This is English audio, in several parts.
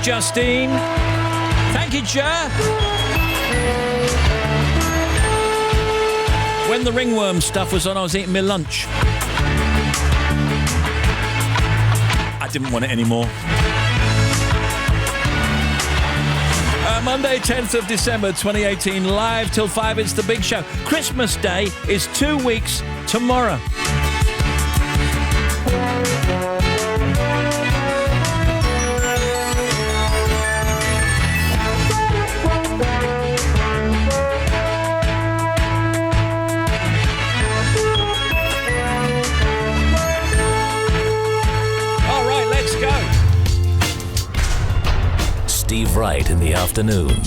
Justine. Thank you, Jer. When the ringworm stuff was on, I was eating my lunch. I didn't want it anymore. Monday, 10th of December 2018, live till 5. It's the big show. Christmas Day is 2 weeks tomorrow. All right, let's go. Steve Wright in the afternoon.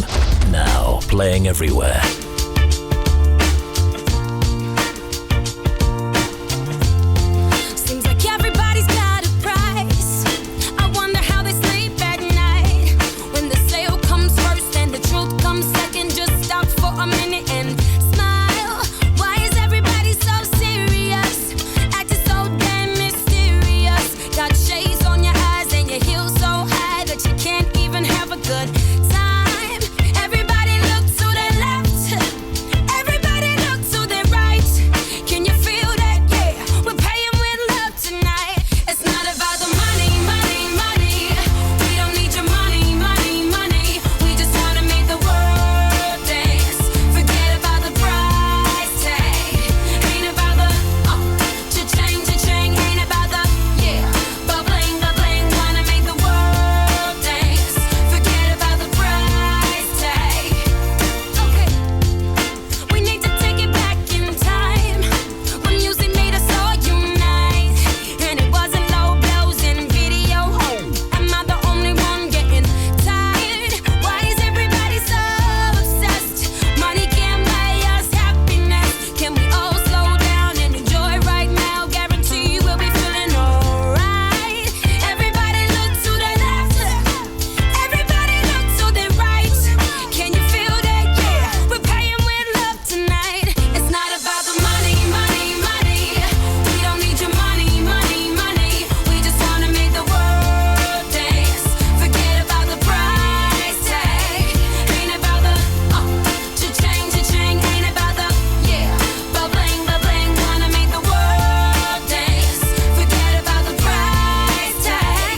Now playing everywhere. Seems like everybody's got a price. I wonder how they sleep at night. When the sale comes first and the truth comes second, just stop for a minute and smile. Why is everybody so serious? Acting so damn mysterious. Got shades on your eyes and your heels so high that you can't even have a good time. Everybody look to their left. Everybody look to their right. Can you feel that? Yeah, we're paying with love tonight. It's not about the money, money, money. We don't need your money, money, money. We just wanna make the world dance. Forget about the price tag. Ain't about the cha-ching, cha-ching. Ain't about the ba-bling, ba-bling. Wanna make the world dance. Forget about the price tag. Okay, we need to take it back in time when music made us all unite, and it wasn't low blows in video. Am I the only one getting tired? Why is everybody so obsessed? Money can't buy us happiness. Can we all slow down and enjoy right now? Guarantee we'll be feeling alright. Everybody look to the left. Everybody look to the right. Can you feel that? Yeah, we're paying with love tonight. It's not about the money, money, money. We don't need your money, money, money. We just wanna make the world dance. Forget about the price tag. Ain't about the cha-ching, cha-ching. Ain't about the ba-bling, ba-bling. Wanna make the world dance. Forget about the price tag.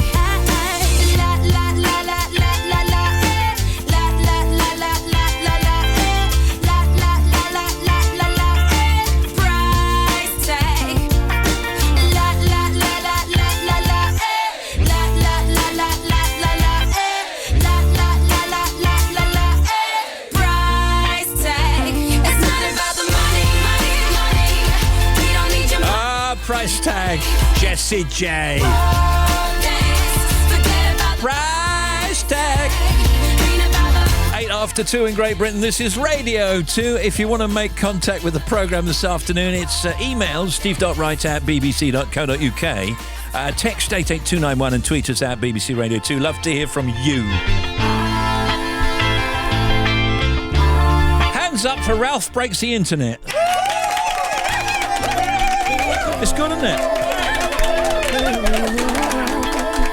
La la la la la la la. La la la la la la la. La la la la la la la. Price tag. La la la la la la la. La la la la la la la. La la la la la la la. Price tag. It's not about the money, money, money. We don't need your Price tag. Jessie J. dance. Forget about Price tag. ain't about the 8 after 2 in Great Britain. This is Radio 2. If you want to make contact with the programme this afternoon, it's email steve.wright@bbc.co.uk. Text 88291 and tweet us at BBC Radio 2. Love to hear from you. Hands up for Ralph Breaks the Internet. It's good, isn't it?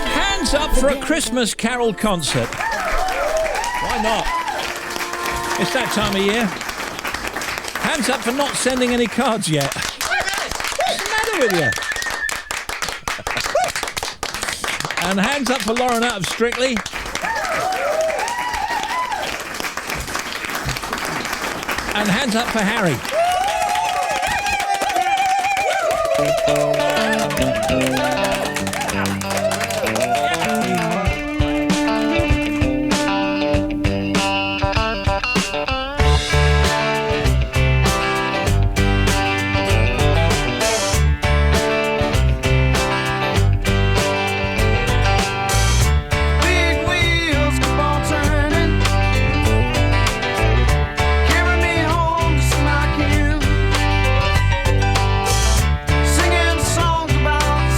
Hands up for a Christmas Carol concert. Why not? It's that time of year. Hands up for not sending any cards yet. What's the matter with you? And hands up for Lauren out of Strictly. And hands up for Harry. Big wheels keep on turning, carry me home to see my kids, singing songs about the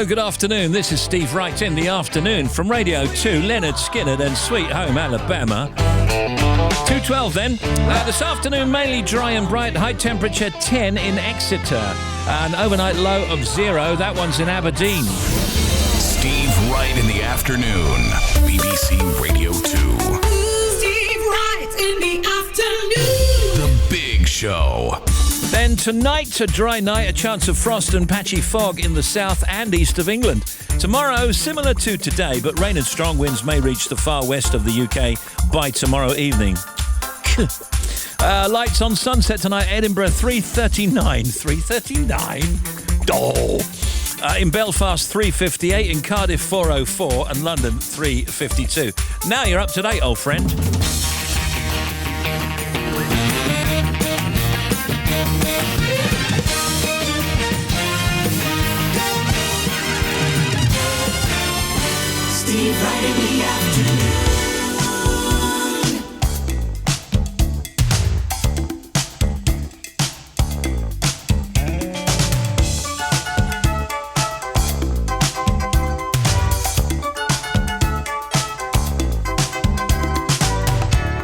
Hello, good afternoon. This is Steve Wright in the afternoon from Radio 2, Leonard Skinner and Sweet Home Alabama. 2:12 then. This afternoon, mainly dry and bright, high temperature 10 in Exeter. An overnight low of 0, that one's in Aberdeen. Steve Wright in the afternoon, BBC Radio 2. Steve Wright in the afternoon. The Big Show. Then tonight, a dry night, a chance of frost and patchy fog in the south and east of England. Tomorrow, similar to today, but rain and strong winds may reach the far west of the UK by tomorrow evening. Lights on sunset tonight, Edinburgh 3:39. 3:39? Oh. In Belfast 3:58, in Cardiff 4:04 and London 3:52. Now you're up to date, old friend. Steve Wright in the afternoon.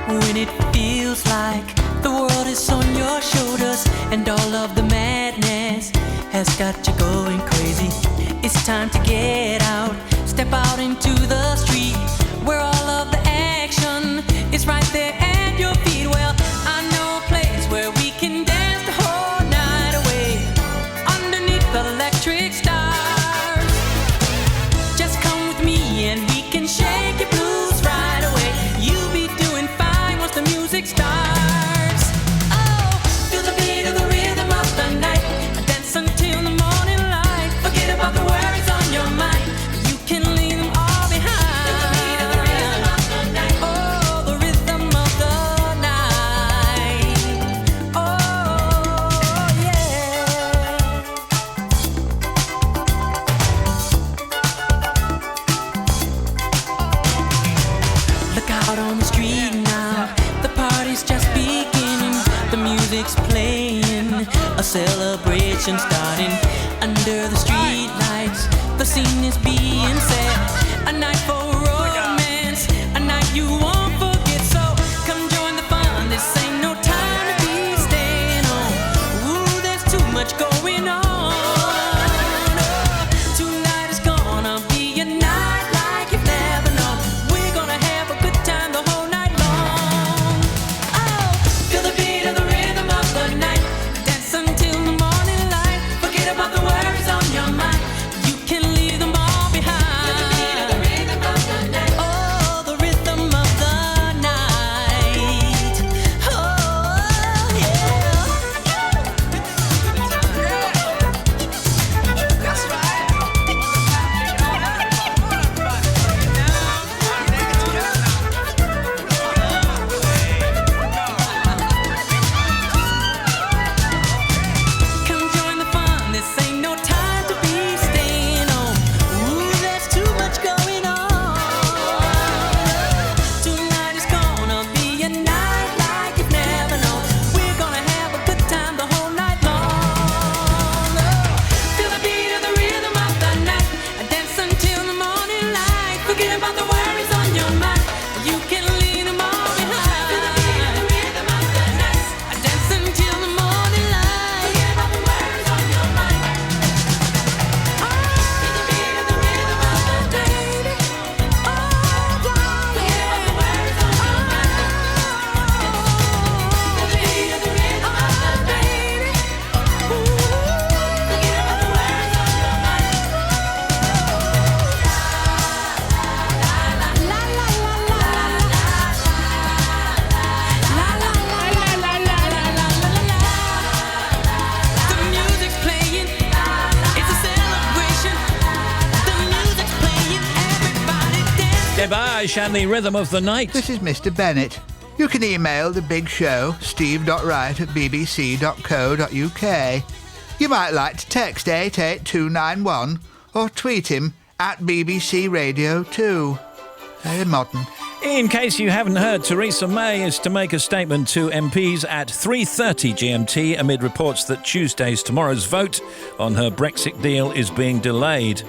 When it feels like the world is on your shoulders and all of the madness has got you going crazy, it's time to get out, step out into the street where all of the action is right there at your feet. Well, I know a place where we can dance the whole night away underneath the electric stars. Just come with me and we can shake your blues right away. You'll be doing fine once the music starts. Oh, feel the beat of the rhythm of the night. Dance until the morning light. Forget about the worries on your mind. You can leave them all behind. Feel the beat of the rhythm of the night. Oh, the rhythm of the night. Oh, yeah. Look out on the street now, the party's just beginning. The music's playing, a celebration starting. Under the street lights, the scene is being set. A night for romance, a night you won't forget. So come join the fun, this ain't no time to be staying home. Ooh, there's too much going on. Tonight is gonna be a night like you've never known. We're gonna have a good time the whole night long. Oh, feel the beat of the rhythm of the night. Dance until the morning light. Forget about the worries on your mind. You can leave them all behind. Feel the beat of the rhythm of the night. Oh, the rhythm of the night. Oh, yeah. That's right. Come join the fun, this ain't no time to be staying home. Ooh, there's too much going on. Tonight is gonna be a night like you've never known. We're gonna have a good time the whole night long. Feel the beat of the rhythm of the night. Dance until the morning light. Forget about the worries on your mind. You can leave them all behind. Feel the beat of the rhythm of the night. Dance until the morning light. Forget about the worries on your mind. Feel the beat of the rhythm of the night. Oh, forget about the worries on your mind. Feel the beat of the rhythm of the night. Forget about the worries on your mind. La la la la la la la la la. The music's playing, it's a celebration. The music's playing, everybody dance. Debage and the rhythm of the night. This is Mr. Bennett. You can email The Big Show, steve.wright@bbc.co.uk. You might like to text 88291 or tweet him at BBC Radio 2. Very modern. In case you haven't heard, Theresa May is to make a statement to MPs at 3:30 GMT amid reports that tomorrow's vote on her Brexit deal is being delayed.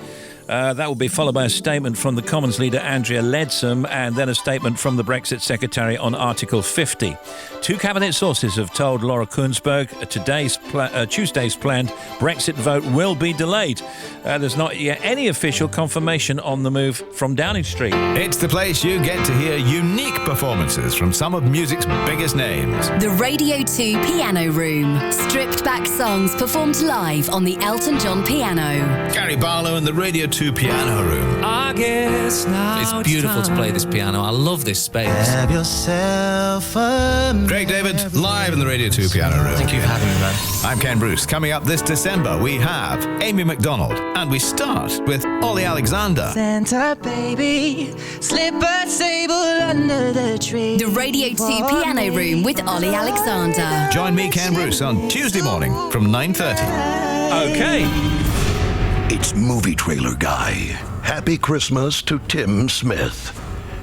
That will be followed by a statement from the Commons leader Andrea Leadsom and then a statement from the Brexit Secretary on Article 50. Two cabinet sources have told Laura Kuenssberg Tuesday's planned Brexit vote will be delayed. There's not yet any official confirmation on the move from Downing Street. It's the place you get to hear unique performances from some of music's biggest names. The Radio 2 Piano Room. Stripped back songs performed live on the Elton John piano. Gary Barlow and the Radio 2 Piano Room. I guess now it's beautiful to play this piano. I love this space. Have yourself a Craig David, live in the Radio 2 Piano Room. Thank you for having me, man. I'm Ken Bruce. Coming up this December, we have Amy MacDonald. And we start with Ollie Alexander. Santa baby, slip a sable under the tree. The Radio 2 Piano Room with Ollie Alexander. Join me, Ken Bruce, on Tuesday morning from 9:30. Okay. It's movie trailer guy. Happy Christmas to Tim Smith,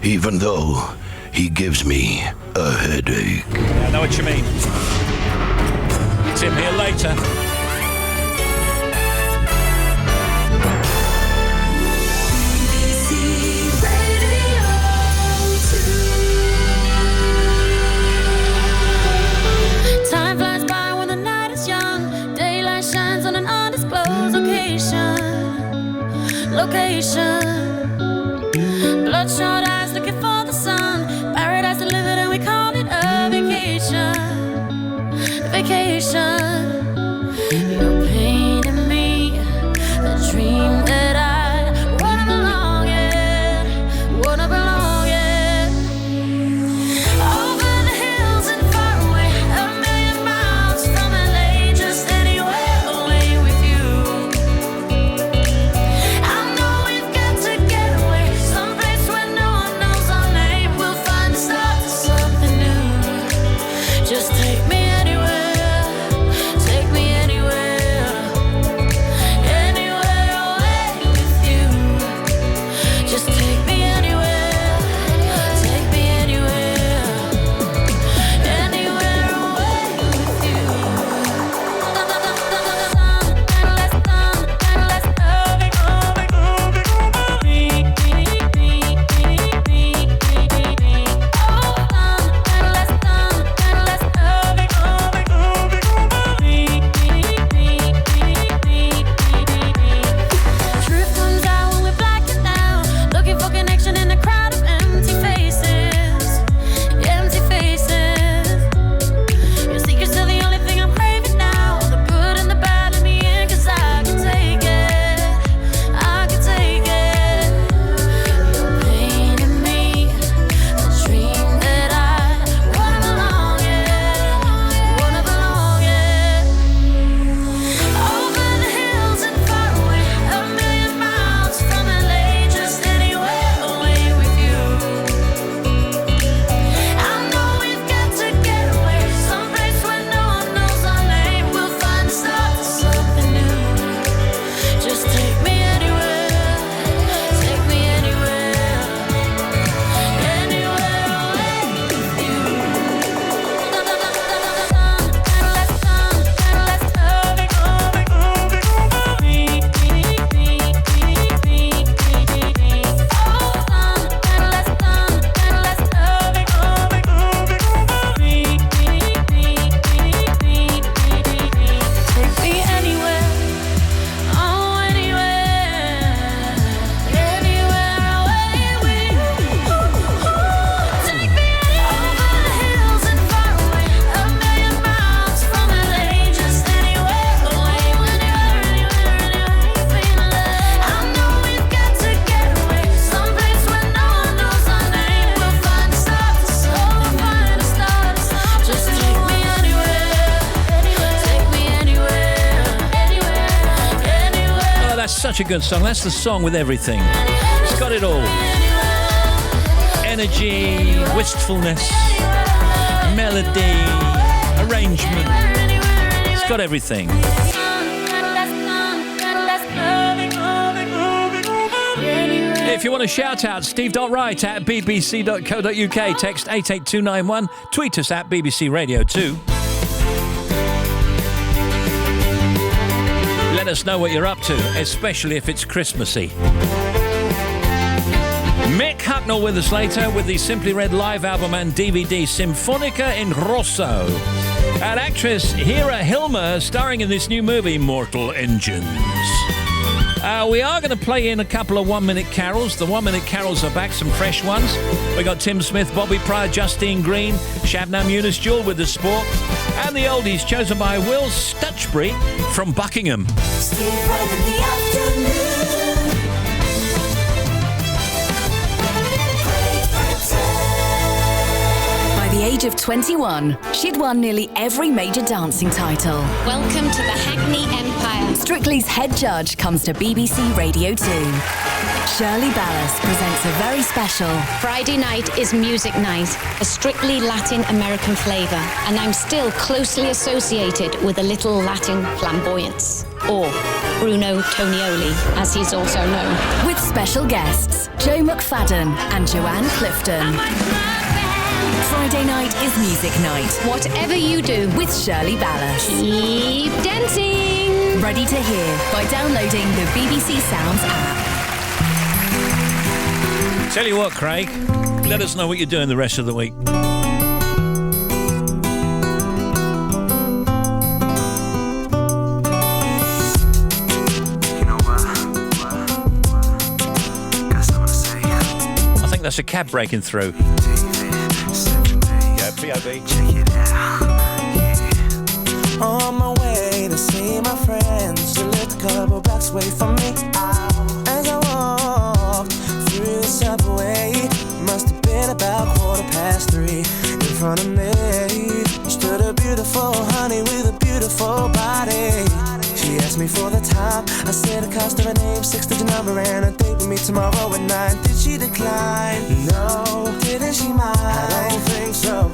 even though he gives me a headache. I know what you mean. Tim here later. Time flies by when the night is young. Daylight shines on an undisclosed location. Bloodshot eyes looking for the sun. Paradise delivered and we call it a vacation. You're painting me a dream that I wanna belong in. Over the hills and far away, a million miles from LA, just anywhere away with you. I know we've got to get away, someplace where no one knows our name. We'll find the start to something new. Just take me anywhere, take me anywhere, anywhere away with you. Just take me anywhere, take me anywhere, anywhere away with you. Truth comes out when we're blacking out, looking for connection in a crowd of empty faces. Your secrets are the only thing I'm craving now, the good and the bad in the end, 'cause I can take it, You're painting me a dream that I wanna belong in. Over the hills and far away, a million miles from LA, just anywhere away with you. I know we've got to get away, someplace where no one knows our name. We'll find the start to something new. Just take me anywhere, take me anywhere, anywhere away with you. Take me anywhere, oh anywhere, anywhere away with you. Take me over the hills and far away, a million miles from LA, just anywhere away, anywhere. I know we've got to get away, someplace where no one knows our name. We'll find a start to something, just take me anywhere, take me anywhere, anywhere. Oh, that's such a good song. That's the song with everything. It's got it all. Energy, wistfulness, melody, arrangement. It's got everything. If you want to shout out, steve.wright at bbc.co.uk. Text 88291. Tweet us at BBC Radio 2. Let us know what you're up to, especially if it's Christmassy. Mick Hucknall with us later with the Simply Red live album and DVD Sinfonica in Rosso. And actress Hera Hilmer starring in this new movie, Mortal Engines. We are going to play in a couple of one-minute carols. The one-minute carols are back, some fresh ones. We got Tim Smith, Bobby Pryor, Justine Green, Shabnam Yunus, Jewel with the sport, and the oldies chosen by Will Stutchbury from Buckingham. Steve Wright in the afternoon. By the age of 21, she'd won nearly every major dancing title. Welcome to the Hackney Empire. Strictly's head judge comes to BBC Radio 2. Shirley Ballas presents a very special Friday night is music night, a strictly Latin American flavour, and I'm still closely associated with a little Latin flamboyance. Or Bruno Tonioli, as he's also known. With special guests, Joe McFadden and Joanne Clifton. Friday night is music night. Whatever you do with Shirley Ballas. Keep dancing. Ready to hear by downloading the BBC Sounds app. Tell you what, Craig, let us know what you're doing the rest of the week. I think that's a cab breaking through. Yeah, POV. Check it out. On my way to see my friends, she lived a couple blocks away from me. As I walked through the subway, must have been about 3:15. In front of me stood a beautiful honey with a beautiful body. She asked me for the time. I said the cost of her name, 6-digit number, and a date with me tomorrow at 9. Did she decline? No. Didn't she mind? I don't think so.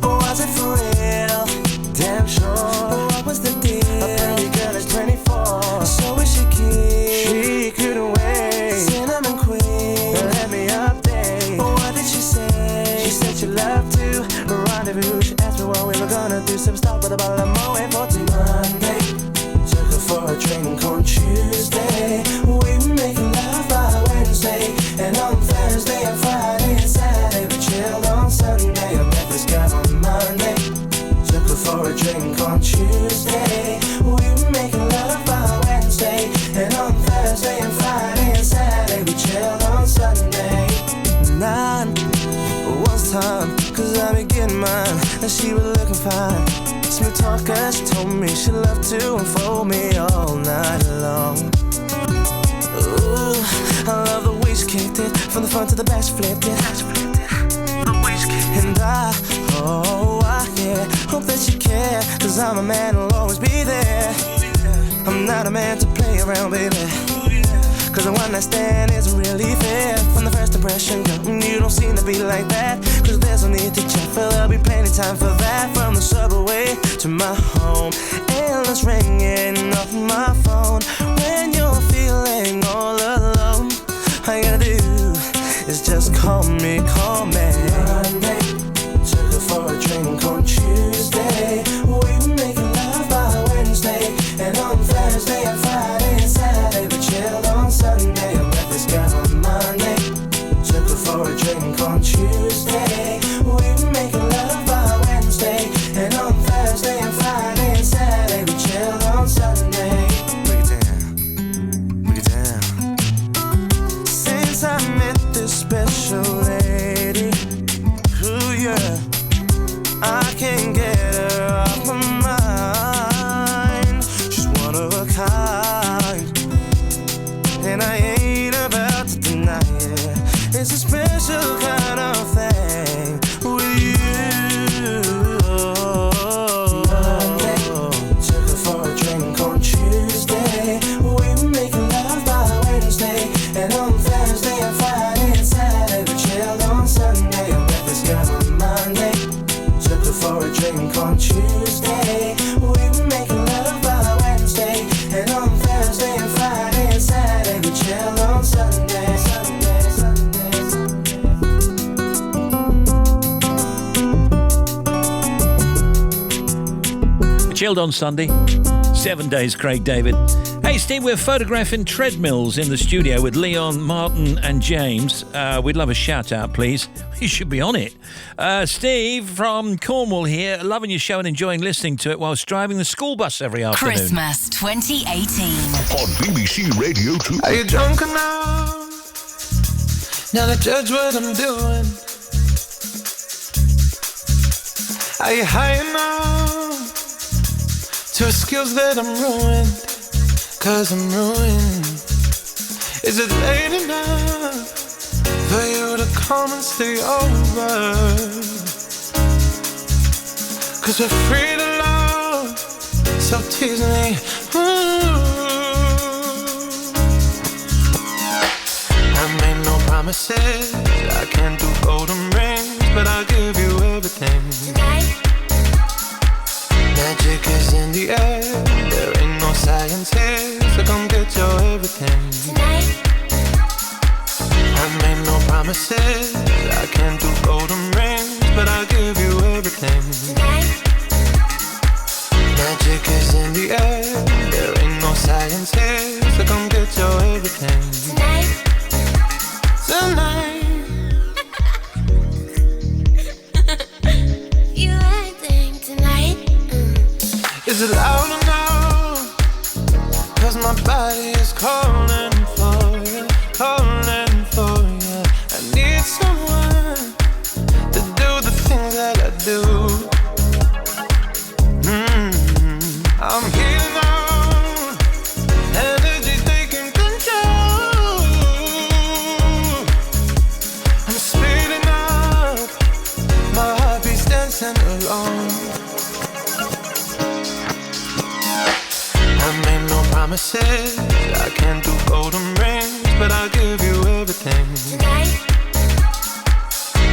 Or was it for real? Damn sure. But what was the deal? A pretty girl is 24, so is she keen? She couldn't wait. Cinnamon queen, let me update. But what did she say? She said she loved to rendezvous. She asked me what we were gonna do. Some stop with a bottle of Moet for Monday. Took her for a drink on Tuesday. We were making love by Wednesday, and on Thursday and Friday and Saturday we chilled on Sunday. I met this guy on Monday. Took her for a drink on Tuesday. We were making love by Wednesday, and on Thursday and Friday and Saturday we chilled on Sunday. 9 was time, 'cause I be getting mine, and she was looking fine. Smooth talker, she told me she loved to unfold me all night long. Ooh, I love the way she kicked it, from the front to the back she flipped it. The way she kicked it. And I yeah, hope that you care, 'cause I'm a man who'll always be there. I'm not a man to play around, baby, 'cause a one-night stand isn't really fair. From the first impression, girl, you don't seem to be like that. 'Cause there's no need to chat, for there'll be plenty time for that. From the subway to my home, endless ringing off my phone. When you're feeling all alone, all you gotta do is just call me, call me. Monday, took her for a drink on Tuesday. We were making love by Wednesday, and on Thursday and Friday and Saturday we chilled on Sunday. I met this guy on Monday. Took her for a drink on Tuesday. We were making love by Wednesday, and on Thursday and Friday and Saturday we chilled on Sunday. Break it down, break it down. Since I met this special lady, ooh yeah, I can't get her off my mind. She's one of a kind. chilled on Sunday. 7 days, Craig David. Hey, Steve, we're photographing treadmills in the studio with Leon, Martin and James. We'd love a shout-out, please. You should be on it. Steve from Cornwall here, loving your show and enjoying listening to it whilst driving the school bus every afternoon. Christmas 2018. On BBC Radio 2. Are you drunk enough now to judge what I'm doing? Are you high enough to skills that I'm ruined? 'Cause I'm ruined. Is it late enough for you to come and stay over? 'Cause we're free to love, so tease me. I made no promises, I can't do golden rings, but I'll give you everything. Magic is in the air, there ain't no science here, so come get your everything. I made no promises, I can't do golden rings, but I'll give you everything. Magic is in the air, there ain't no science here, so come get your everything. Tonight. You acting tonight? Is it loud enough? 'Cause my body is calling for you, calling for you. I need someone to do the things that I do. I'm heating on, energy taking control. I'm speeding up, my heartbeat's dancing alone. I made no promises, I can't do golden rings, but I'll give you everything.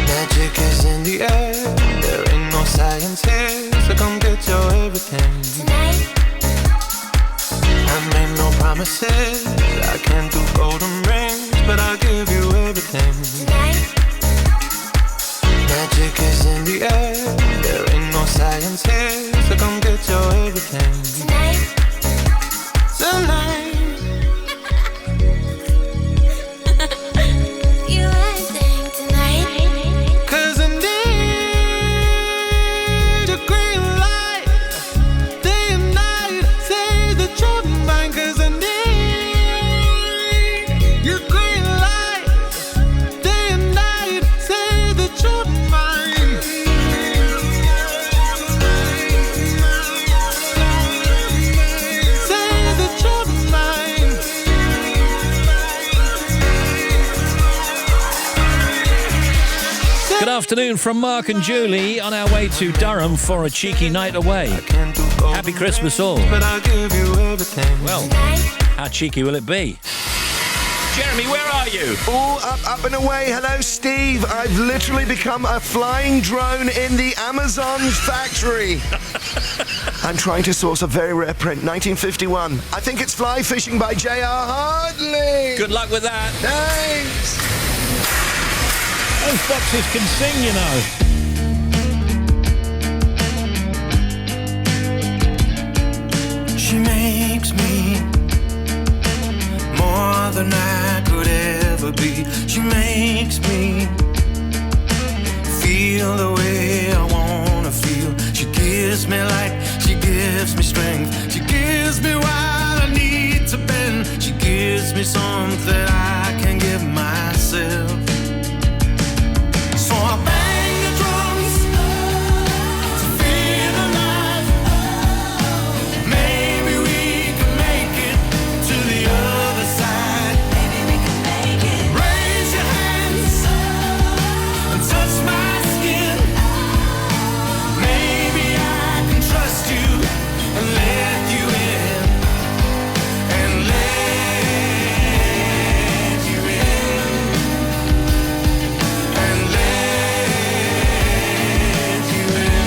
Magic is in the air, there ain't no science here, so come get your everything. I made no promises, I can't do golden rings, but I'll give you everything. Magic is in the air, there ain't no science here, so come get your everything. Tonight. You acting tonight? 'Cause I need a green light, day and night, say that you're mine. 'Cause I need your green light, day and night, say that you're mine. Say that you're mine. Good afternoon from Mark and Julie on our way to Durham for a cheeky night away. Happy Christmas all. But I'll give you everything. Well, how cheeky will it be? Jeremy, where are you? Oh, up and away. Hello, Steve. I've literally become a flying drone in the Amazon factory. I'm trying to source a very rare print, 1951. I think it's Fly Fishing by J.R. Hardley. Good luck with that. Thanks. Those foxes can sing, you know. She makes me more than I could ever be. She makes me feel the way I wanna feel. She gives me light, she gives me strength. She gives me what I need to bend. She gives me something I can give myself. So I bang the drums to feel alive. Maybe we can make it to the other side. Maybe we can make it. Raise your hands and touch my skin. Maybe I can trust you and let you in. And let you in. And let you in.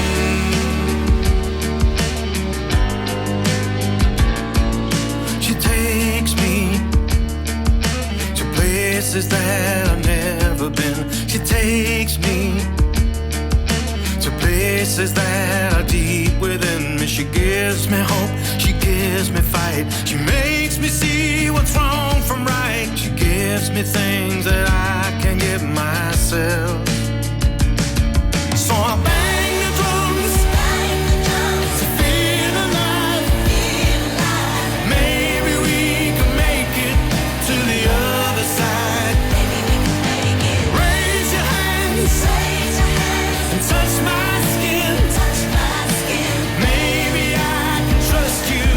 She takes me to places that I've never been. She takes me to places that are deep within me. She gives me hope, she gives me fight. She makes me see what's wrong from right. She gives me things that I can't give myself. So I bang the drums to feel alive. Maybe we can make it to the other side. Raise your hands and touch my skin. Maybe I can trust you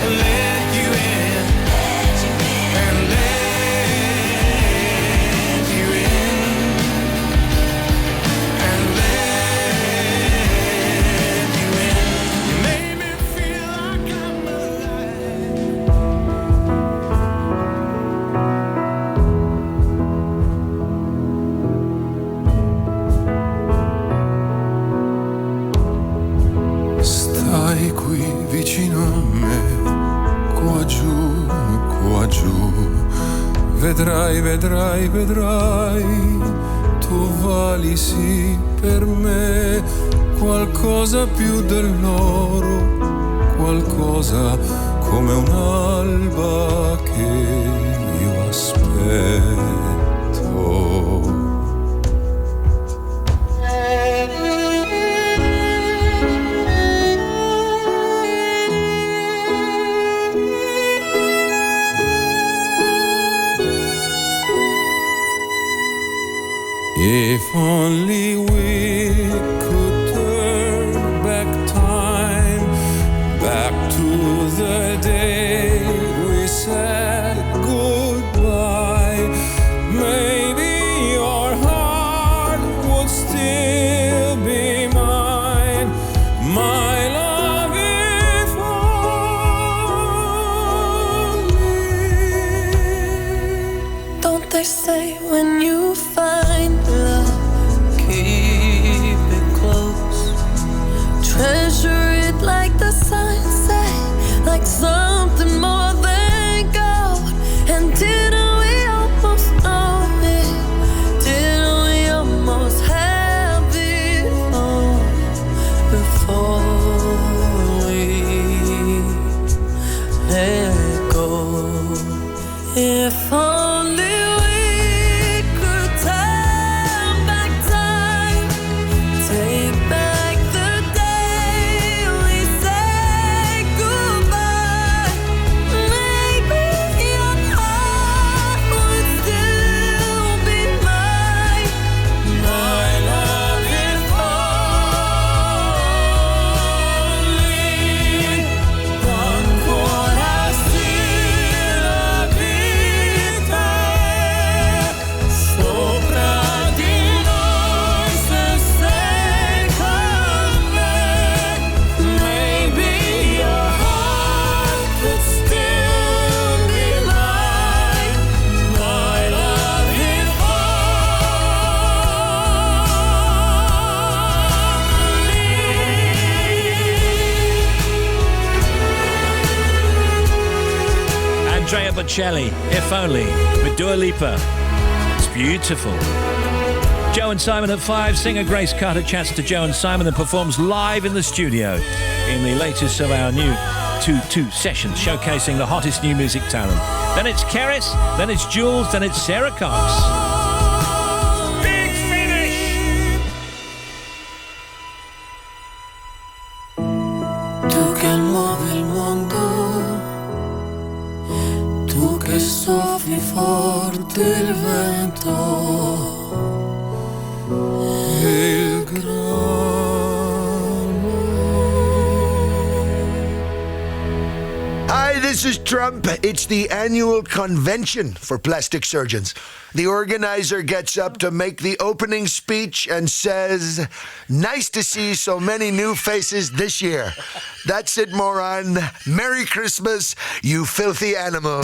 and let you in. And let you in. And let you in. You made me feel like I'm Stai qui vicino a me, qua giù, qua giù. Vedrai, vedrai, vedrai, tu vali sì per me qualcosa più dell'oro, qualcosa come un'alba che io aspetto. If only we could turn back time, back to the day we said goodbye. Maybe your heart would still be mine, my love, if only. Don't they say when you find love, keep it close, treasure it like the signs say, like something more than gold. And didn't we almost know it? Didn't we almost have it all before we let go? If only we could turn back time, take back the day we said goodbye. Maybe your heart would still be mine, my love, if only. Ancora sì la vita sopra di noi, se sei con me. Maybe your heart could still be mine, my love, if Andrea Bocelli, If Only, with Dua Lipa. It's beautiful. Joe and Simon at 5. Singer Grace Carter chats to Joe and Simon and performs live in the studio in the latest of our new 2-2 sessions, showcasing the hottest new music talent. Then it's Keris, then it's Jules, then it's Sarah Cox. Big finish! tu che muovi il mondo, tu che soffi forte il vento e il Hi, this is Trump. It's the annual convention for plastic surgeons. The organizer gets up to make the opening speech and says, "Nice to see so many new faces this year. That's it, moron. Merry Christmas, you filthy animal."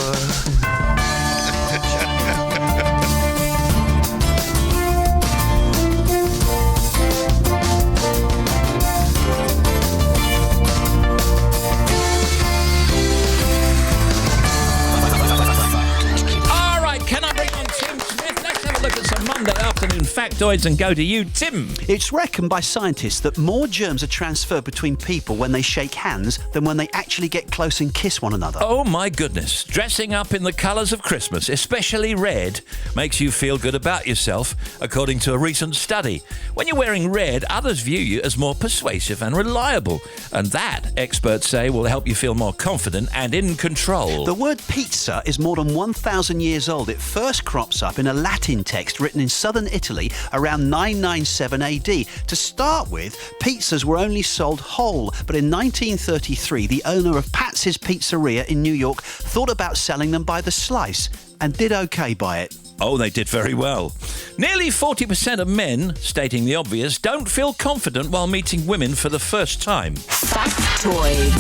All right, can I bring on Tim Smith? Let's have a look at some Monday afternoon fact factoids and go to you, Tim. It's reckoned by scientists that more germs are transferred between people when they shake hands than when they actually get close and kiss one another. Oh my goodness. Dressing up in the colours of Christmas, especially red, makes you feel good about yourself, according to a recent study. When you're wearing red, others view you as more persuasive and reliable. And that, experts say, will help you feel more confident and in control. The word pizza is more than 1,000 years old. It first crops up in a Latin text written in southern Italy around 997 AD. To start with, pizzas were only sold whole, but in 1933, the owner of Patsy's Pizzeria in New York thought about selling them by the slice and did okay by it. Oh, they did very well. Nearly 40% of men, stating the obvious, don't feel confident while meeting women for the first time. Factoids.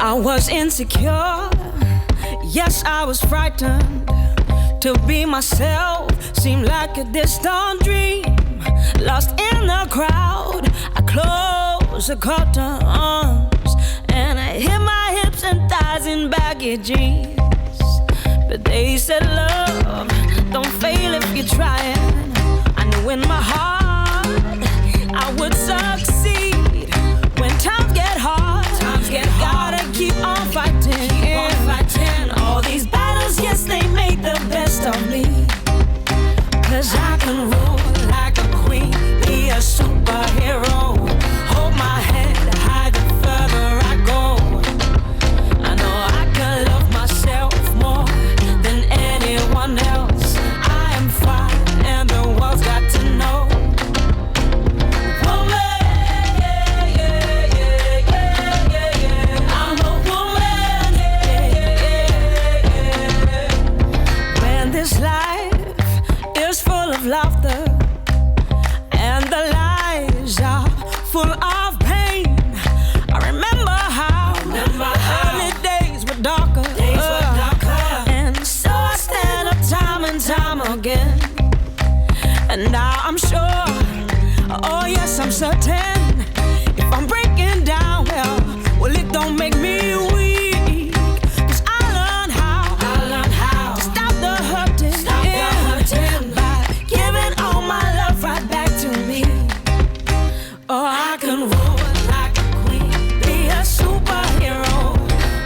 I was insecure, yes, I was frightened. To be myself seemed like a distant dream. Lost in the crowd, I closed the curtains and I hit my hips and thighs in baggy jeans. But they said, love, don't fail if you're trying. I knew in my heart I would succeed. When times get hard, gotta keep on fighting. All these battles, yes, they make the best of me. 'Cause I can rule like a queen, be a superhero. Hold my head high the further I go. I know I can love myself more than anyone else. I am fine and the world's got to know. This life is full of laughter, and the lies are full of pain. I remember how early days were darker, and so I stand up time and time again. And now I'm sure, oh yes, I'm certain, if I'm breaking down, well, it don't make me weak. Oh, I can roll like a queen, be a superhero.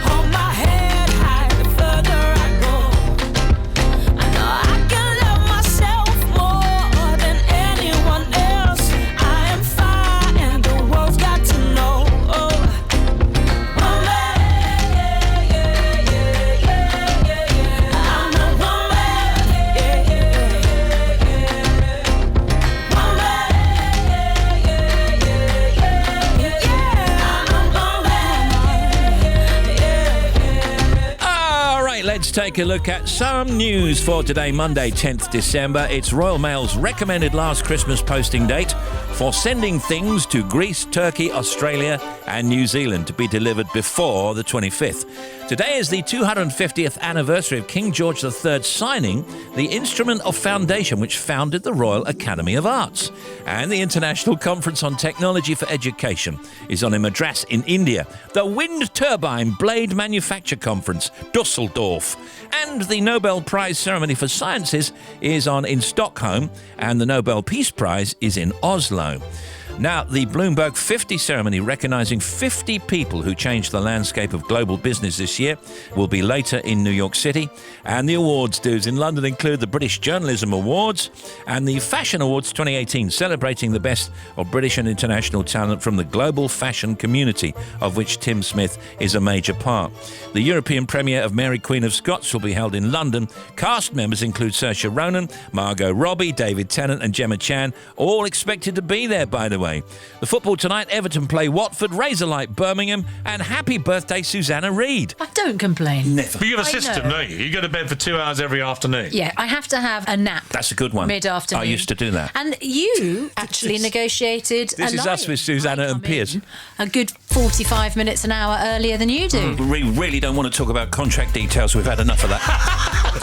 Hold my head high the further I go. I know I can love myself more than anyone else. I am fine and the world's got to know. Oh, woman, I'm a woman, Let's take a look at some news for today, Monday, 10th December. It's Royal Mail's recommended last Christmas posting date for sending things to Greece, Turkey, Australia and New Zealand to be delivered before the 25th. Today is the 250th anniversary of King George III signing the Instrument of Foundation, which founded the Royal Academy of Arts. And the International Conference on Technology for Education is on in Madras in India. The Wind Turbine Blade Manufacture Conference, Dusseldorf. And the Nobel Prize Ceremony for Sciences is on in Stockholm, and the Nobel Peace Prize is in Oslo. Now, the Bloomberg 50 ceremony recognising 50 people who changed the landscape of global business this year will be later in New York City. And the awards dues in London include the British Journalism Awards and the Fashion Awards 2018, celebrating the best of British and international talent from the global fashion community, of which Tim Smith is a major part. The European premiere of Mary Queen of Scots will be held in London. Cast members include Saoirse Ronan, Margot Robbie, David Tennant and Gemma Chan, all expected to be there, by the way. The football tonight, Everton play Watford, Razorlight Birmingham, and happy birthday Susanna Reid. I don't complain. Never. But you have a system, don't you? You go to bed for 2 hours every afternoon. Yeah, I have to have a nap. That's a good one. Mid-afternoon. I used to do that. And you actually negotiated This is us with Susanna and Piers. A good 45 minutes, an hour earlier than you do. We really don't want to talk about contract details. We've had enough of that.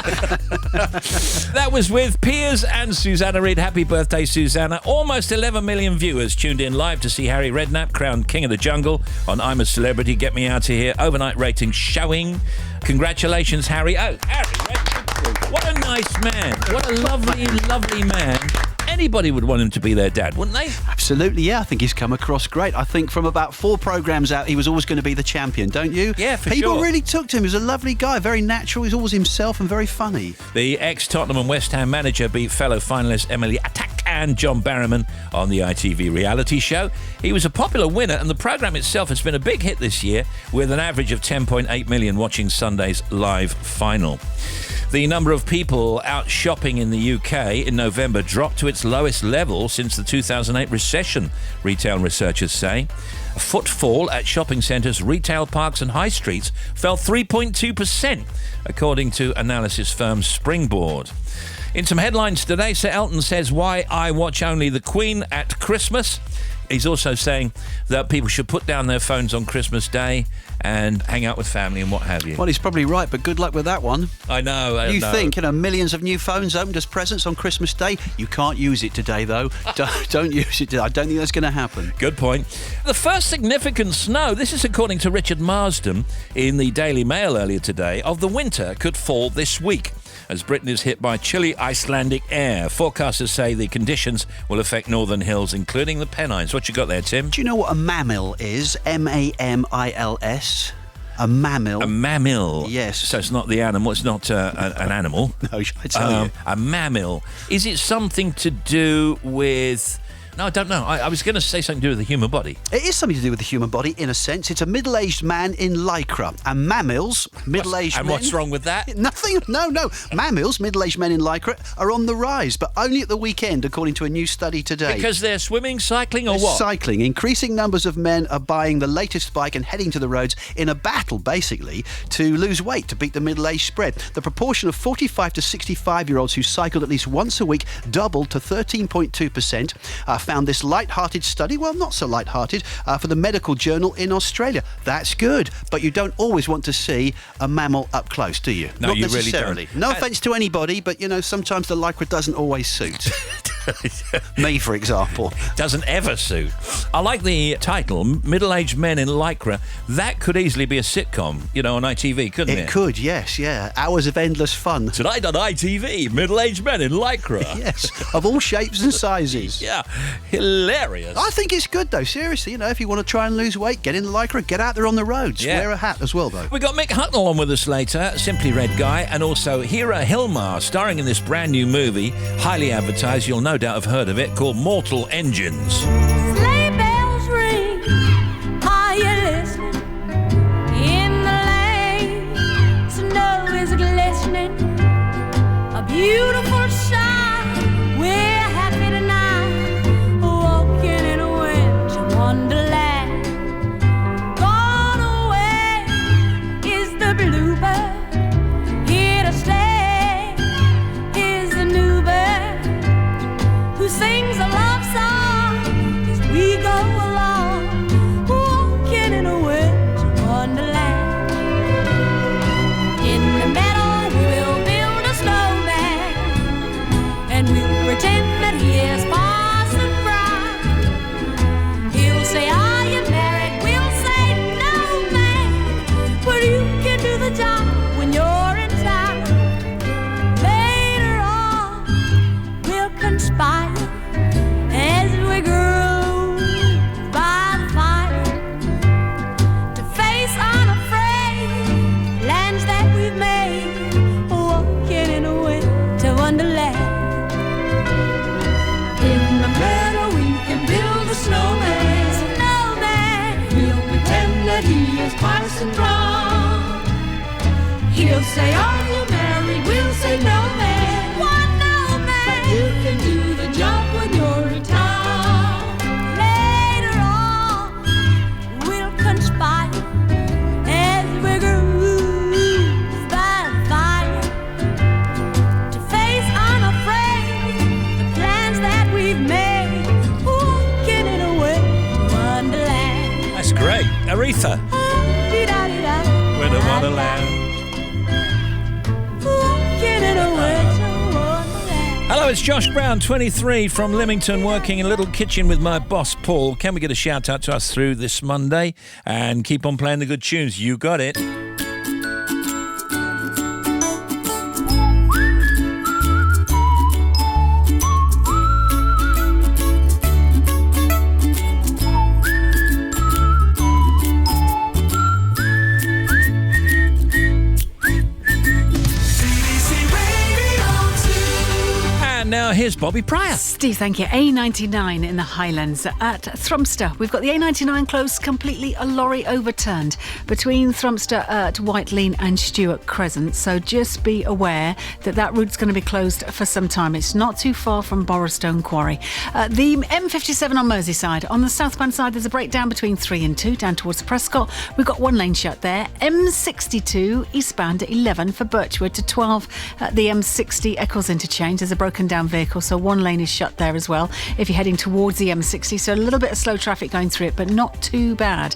That was with Piers and Susanna Reid. Happy birthday, Susanna. Almost 11 million viewers tuned in live to see Harry Redknapp crowned King of the Jungle on I'm a Celebrity, Get Me Out of Here. Overnight ratings showing. Congratulations, Harry. Oh, Harry Redknapp. What a nice man. What a lovely, lovely man. Anybody would want him to be their dad, wouldn't they? Absolutely, yeah. I think he's come across great. I think from about 4 programmes out, he was always going to be the champion, don't you? Yeah, for People sure. really took to him. He was a lovely guy, very natural. He's always himself and very funny. The ex-Tottenham and West Ham manager beat fellow finalists Emily Attack and John Barrowman on the ITV reality show. He was a popular winner, and the programme itself has been a big hit this year, with an average of 10.8 million watching Sunday's live final. The number of people out shopping in the UK in November dropped to its lowest level since the 2008 recession, retail researchers say. Footfall at shopping centres, retail parks and high streets fell 3.2%, according to analysis firm Springboard. In some headlines today, Sir Elton says why I watch only the Queen at Christmas. He's also saying that people should put down their phones on Christmas Day and hang out with family and what have you. Well, he's probably right, but good luck with that one. I know. You think, millions of new phones opened as presents on Christmas Day? You can't use it today, though. Don't use it today. I don't think that's going to happen. Good point. The first significant snow, this is according to Richard Marsden in the Daily Mail earlier today, of the winter could fall this week, as Britain is hit by chilly Icelandic air. Forecasters say the conditions will affect northern hills, including the Pennines. What you got there, Tim? Do you know what a mammal is? M-A-M-I-L-S. A mammal. A mammal? Yes. So it's not the animal, it's not an animal. No, I tell you. A mammal. Is it something to do with... No, I don't know. I was going to say something to do with the human body. It is something to do with the human body, in a sense. It's a middle-aged man in lycra. And mammals, middle-aged men... And what's wrong with that? Nothing. No. Mammals, middle-aged men in lycra, are on the rise, but only at the weekend, according to a new study today. Because they're swimming, cycling, or what? Cycling. Increasing numbers of men are buying the latest bike and heading to the roads in a battle, basically, to lose weight, to beat the middle-age spread. The proportion of 45 to 65-year-olds who cycled at least once a week doubled to 13.2%. Found this light-hearted study, well, not so light-hearted, for the medical journal in Australia. That's good, but you don't always want to see a mammal up close, do you? No, not you necessarily. really don't. No offence to anybody, but, sometimes the lycra doesn't always suit. Me, for example. Doesn't ever suit. I like the title, Middle-Aged Men in Lycra. That could easily be a sitcom, on ITV, couldn't it? It could, yes, yeah. Hours of endless fun. Tonight on ITV, Middle-Aged Men in Lycra. Yes, of all shapes and sizes. Yeah, hilarious. I think it's good, though, seriously. If you want to try and lose weight, get in the lycra, get out there on the roads. Yeah. Wear a hat as well, though. We got Mick Hucknall on with us later, Simply Red guy, and also Hira Hilmar, starring in this brand new movie, highly advertised, you'll no doubt have heard of it, called Mortal Engines. Sleigh bells ring, are you listening? In the lane, snow is glistening, a beautiful sight. We're happy tonight, walking in a winter wonderland. Gone away is the bluebird, here to stay is the new bird, who sings a love song as we go along, walking in a winter wonderland. In the meadow we'll build a snowman, and we'll pretend that he is Parson Brown. He'll say, are you married? We'll say, no, man, but you can do the job when you're in town. Later on we'll conspire as we grew by the fire to face unafraid lands that we've made, walking in a winter wonderland. In the meadow we can build a snowman. We'll pretend that he is Parson Brown. He'll say, are you married? We'll say, no, man. Why, no, man? You can do the job when you're in town. Later on, we'll conspire as we groove by the fire to face unafraid the plans that we've made, walking in a winter wonderland. That's great. Aretha. Dee-da-dee-da. With a wonderland. Walking it's Josh Brown, 23, from Lymington, working in a little kitchen with my boss, Paul. Can we get a shout out to us through this Monday? And keep on playing the good tunes. You got it. Now here's Bobby Pryor. Steve, thank you. A99 in the Highlands at Thrumster. We've got the A99 closed completely, a lorry overturned between Thrumster at Whitelane and Stewart Crescent. So just be aware that that route's going to be closed for some time. It's not too far from Borrowstone Quarry. The M57 on Merseyside. On the southbound side, there's a breakdown between 3 and 2 down towards Prescott. We've got one lane shut there. M62 eastbound at 11 for Birchwood to 12 at the M60 Eccles interchange. There's a broken down vehicle, so one lane is shut there as well if you're heading towards the M60, so a little bit of slow traffic going through it, but not too bad.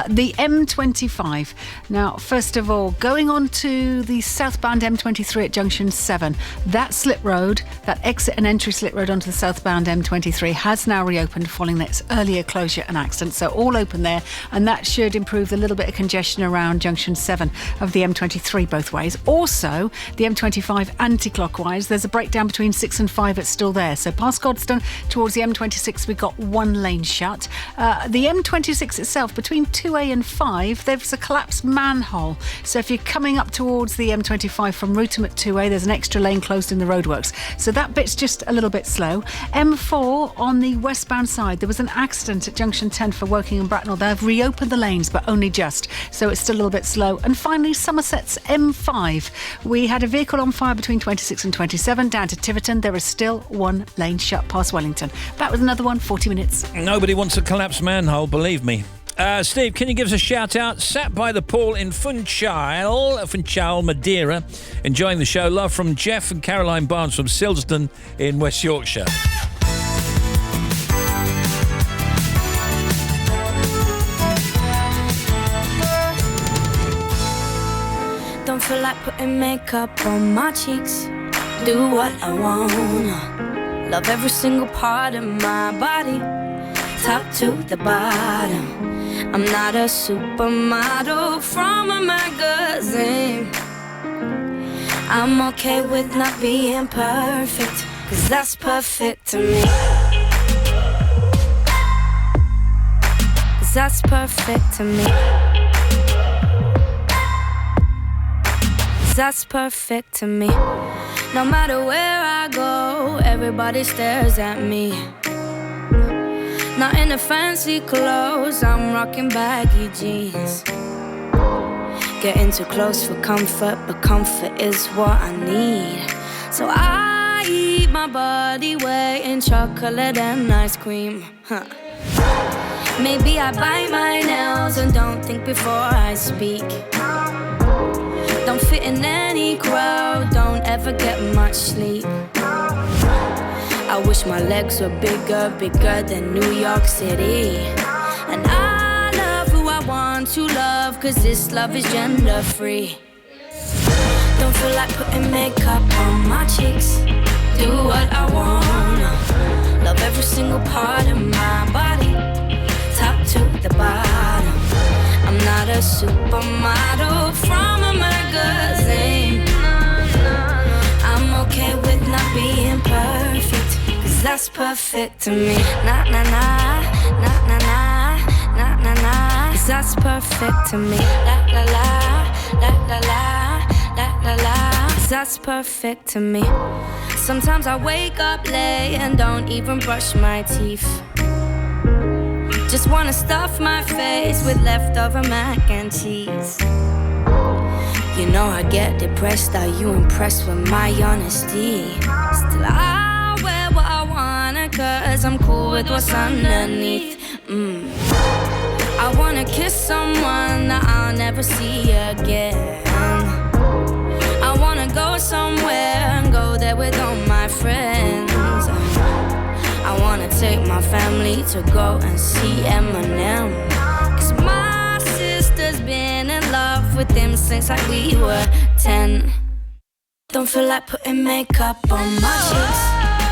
The M25, now first of all, going on to the southbound M23 at junction 7, that slip road, that exit and entry slip road onto the southbound M23 has now reopened following its earlier closure and accident, so all open there, and that should improve the little bit of congestion around junction 7 of the M23 both ways. Also, the M25 anti-clockwise, there's a breakdown between 6 and 5, it's still there. So past Godstone towards the M26, we've got one lane shut. The M26 itself, between 2A and 5, there's a collapsed manhole. So if you're coming up towards the M25 from Rootham at 2A, there's an extra lane closed in the roadworks. So that bit's just a little bit slow. M4 on the westbound side, there was an accident at junction 10 for Woking and Bracknell. They've reopened the lanes, but only just. So it's still a little bit slow. And finally, Somerset's M5. We had a vehicle on fire between 26 and 27 down to Tiverton. There is still one lane shut past Wellington. That was another one, 40 minutes. Nobody wants a collapsed manhole, believe me. Steve, can you give us a shout out? Sat by the pool in Funchal, Madeira, enjoying the show. Love from Jeff and Caroline Barnes from Silsden in West Yorkshire. Don't feel like putting makeup on my cheeks. Do what I want. Love every single part of my body, top to the bottom. I'm not a supermodel from a magazine. I'm okay with not being perfect, 'cause that's perfect to me. 'Cause that's perfect to me. 'Cause that's perfect to me. No matter where I go, everybody stares at me. Not in the fancy clothes, I'm rocking baggy jeans. Getting too close for comfort, but comfort is what I need. So I eat my body weight in chocolate and ice cream. Maybe I bite my nails and don't think before I speak. Don't fit in any crowd, don't ever get much sleep. I wish my legs were bigger, bigger than New York City. And I love who I want to love, 'cause this love is gender free. Don't feel like putting makeup on my cheeks. Do what I wanna. Love every single part of my body, top to the bottom. I'm not a supermodel from a magazine. I'm okay with not being perfect, 'cause that's perfect to me. Nah, nah, nah, nah, nah, nah, nah, nah, nah. 'Cause that's perfect to me. La, la, la, la, la, la, la, la, la. 'Cause that's perfect to me. Sometimes I wake up late and don't even brush my teeth. Just wanna stuff my face with leftover mac and cheese. You know I get depressed, are you impressed with my honesty? Still I wear what I wanna, 'cause I'm cool with what's underneath. I wanna kiss someone that I'll never see again. I wanna go somewhere and go there with all my friends. I wanna take my family to go and see Eminem, 'cause my sister's been in love with him since like we were 10. Don't feel like putting makeup on my cheeks.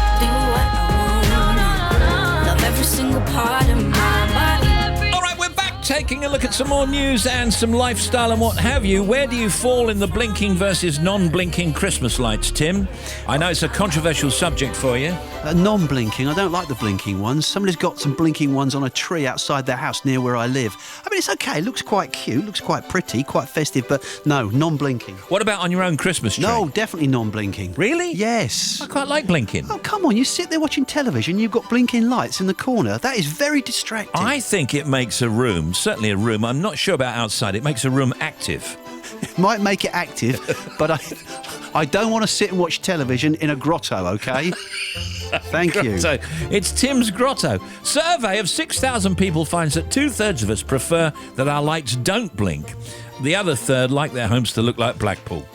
taking a look at some more news and some lifestyle and what have you. Where do you fall in the blinking versus non-blinking Christmas lights, Tim? I know it's a controversial subject for you. Non-blinking. I don't like the blinking ones. Somebody's got some blinking ones on a tree outside their house near where I live. I mean, it's okay. It looks quite cute, looks quite pretty, quite festive, but no, non-blinking. What about on your own Christmas tree? No, definitely non-blinking. Really? Yes. I quite like blinking. Oh, come on. You sit there watching television, you've got blinking lights in the corner. That is very distracting. I think it makes a room, certainly a room, I'm not sure about outside, it makes a room active. It might make it active, but I don't want to sit and watch television in a grotto, OK? Thank you. It's Tim's Grotto. Survey of 6,000 people finds that 2/3 of us prefer that our lights don't blink. The other third like their homes to look like Blackpool.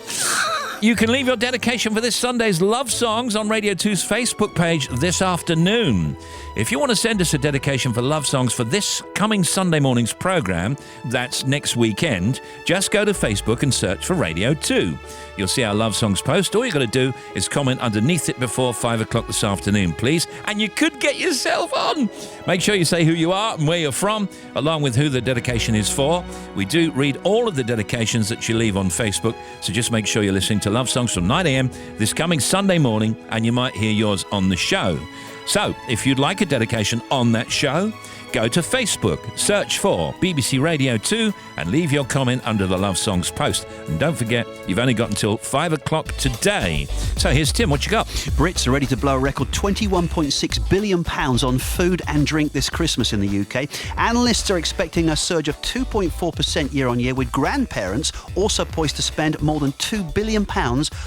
You can leave your dedication for this Sunday's Love Songs on Radio 2's Facebook page this afternoon. If you want to send us a dedication for Love Songs for this coming Sunday morning's programme, that's next weekend, just go to Facebook and search for Radio 2. You'll see our Love Songs post. All you've got to do is comment underneath it before 5 o'clock this afternoon, please, and you could get yourself on. Make sure you say who you are and where you're from, along with who the dedication is for. We do read all of the dedications that you leave on Facebook, so just make sure you're listening to Love Songs from 9 a.m. this coming Sunday morning, and you might hear yours on the show. So, if you'd like a dedication on that show, go to Facebook, search for BBC Radio 2 and leave your comment under the Love Songs post. And don't forget, you've only got until 5 o'clock today. So here's Tim, what you got? Brits are ready to blow a record £21.6 billion on food and drink this Christmas in the UK. Analysts are expecting a surge of 2.4% year on year, with grandparents also poised to spend more than £2 billion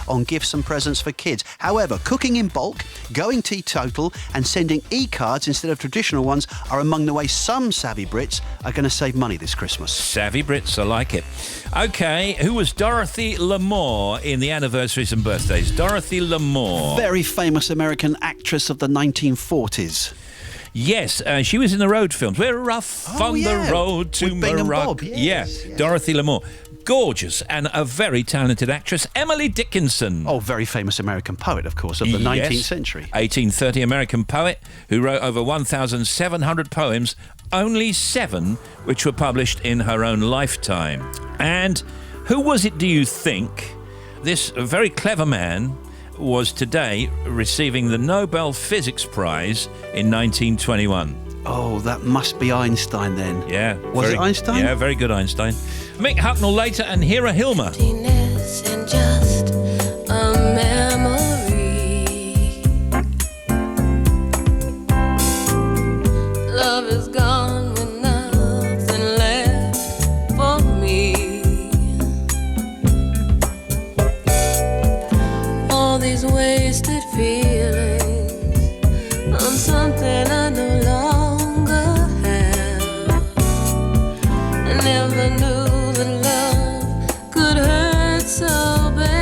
on gifts and presents for kids. However, cooking in bulk, going teetotal and sending e-cards instead of traditional ones are among the way some savvy Brits are going to save money this Christmas. Savvy Brits, I like it. OK, who was Dorothy Lamour in the anniversaries and birthdays? Dorothy Lamour. Very famous American actress of the 1940s. Yes, she was in the road films. We're off on the road to Morocco. Yes. Dorothy Lamour. Gorgeous and a very talented actress. Emily Dickinson. Oh, very famous American poet, of course, of the 19th century. 1830 American poet who wrote over 1,700 poems, only 7 which were published in her own lifetime. And who was it, do you think? This very clever man was today receiving the Nobel Physics Prize in 1921. Oh, that must be Einstein then. Yeah. Was it Einstein? Yeah, very good Einstein. Mick Hucknall later and Hira Hilmer. And just a memory. Love is gone with nothing left for me. All these wasted feelings on something I no longer have. I never knew that love could hurt so bad.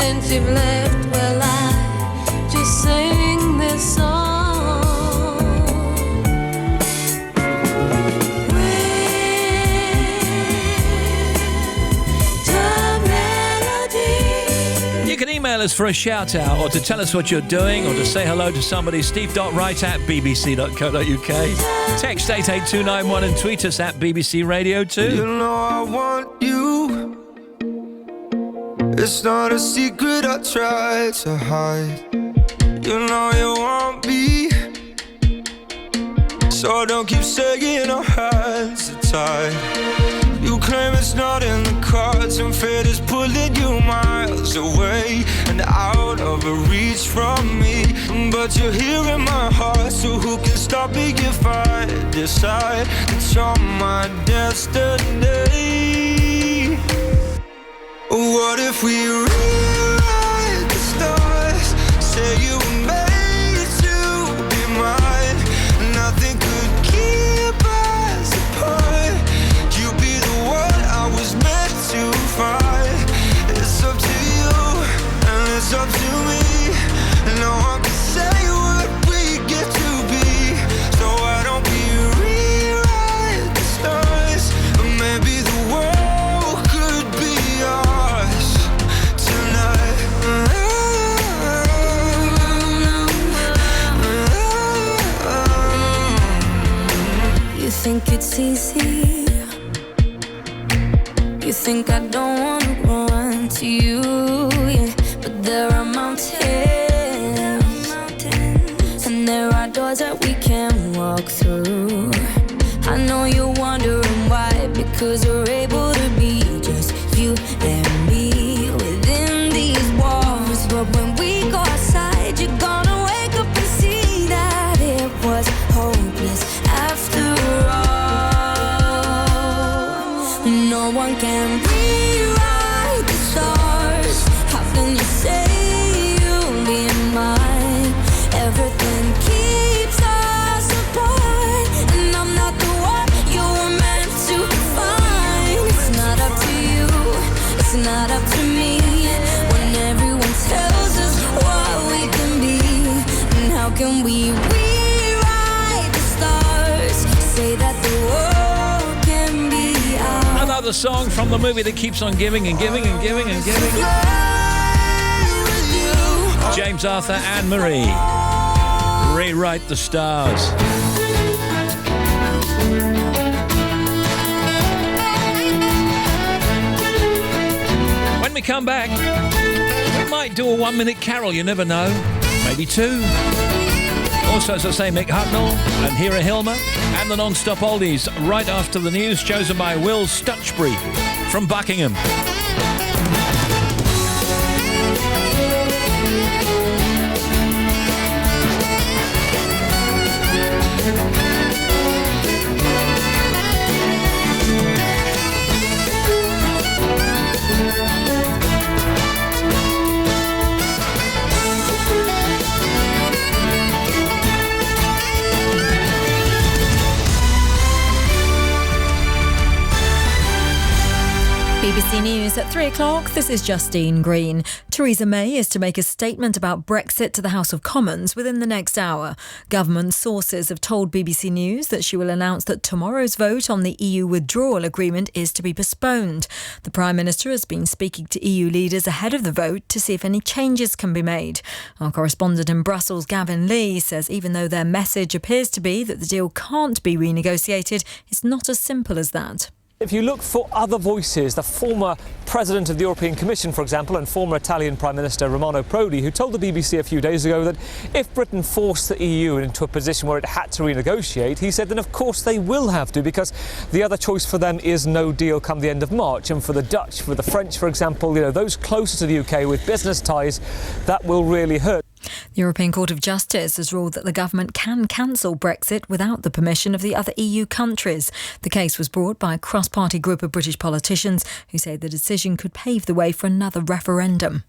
since you've left, well, I just sing this song. You can email us for a shout out or to tell us what you're doing or to say hello to somebody. steve.wright@bbc.co.uk. Text 88291 and tweet us at BBC Radio 2. You know I want you. It's not a secret I try to hide. You know you want me, so don't keep saying our hands are tied. You claim it's not in the cards, and fate is pulling you miles away and out of reach from me. But you're here in my heart, so who can stop me if I decide that you're my destiny? What if we rewrite the stars? Say you were made to be mine. Nothing could keep us apart. You be the one I was meant to find. It's up to you and it's up to me. No one can say what we get to be. So why don't we rewrite the stars? Or maybe the world could be ours tonight. You think it's easy? You think I don't wanna run to you, yeah. But there are mountains, and there are doors that we can walk through. I know you're wondering why, because we're able to be just you and me within these walls. But when we go outside, you're gonna wake up and see that it was hopeless after all. No one can rewrite the stars. How can you say you'll be mine? Everything keeps us apart, and I'm not the one you were meant to find. It's not up to you, it's not up to me. When everyone tells us what we can be, and how can we rewrite the stars? Say that the world can be ours. Another song from the movie that keeps on giving and giving and giving and giving. James Arthur and Marie. Rewrite the stars. When we come back, we might do a 1 minute carol, you never know. Maybe two. Also, as I say, Mick Hucknall and Hira Hilmer and the non-stop oldies right after the news, chosen by Will Stutchbury from Buckingham. BBC News at 3 o'clock. This is Justine Green. Theresa May is to make a statement about Brexit to the House of Commons within the next hour. Government sources have told BBC News that she will announce that tomorrow's vote on the EU withdrawal agreement is to be postponed. The Prime Minister has been speaking to EU leaders ahead of the vote to see if any changes can be made. Our correspondent in Brussels, Gavin Lee, says even though their message appears to be that the deal can't be renegotiated, it's not as simple as that. If you look for other voices, the former President of the European Commission, for example, and former Italian Prime Minister Romano Prodi, who told the BBC a few days ago that if Britain forced the EU into a position where it had to renegotiate, he said then of course they will have to, because the other choice for them is no deal come the end of March. And for the Dutch, for the French, for example, those closer to the UK with business ties, that will really hurt. The European Court of Justice has ruled that the government can cancel Brexit without the permission of the other EU countries. The case was brought by a cross-party group of British politicians who say the decision could pave the way for another referendum.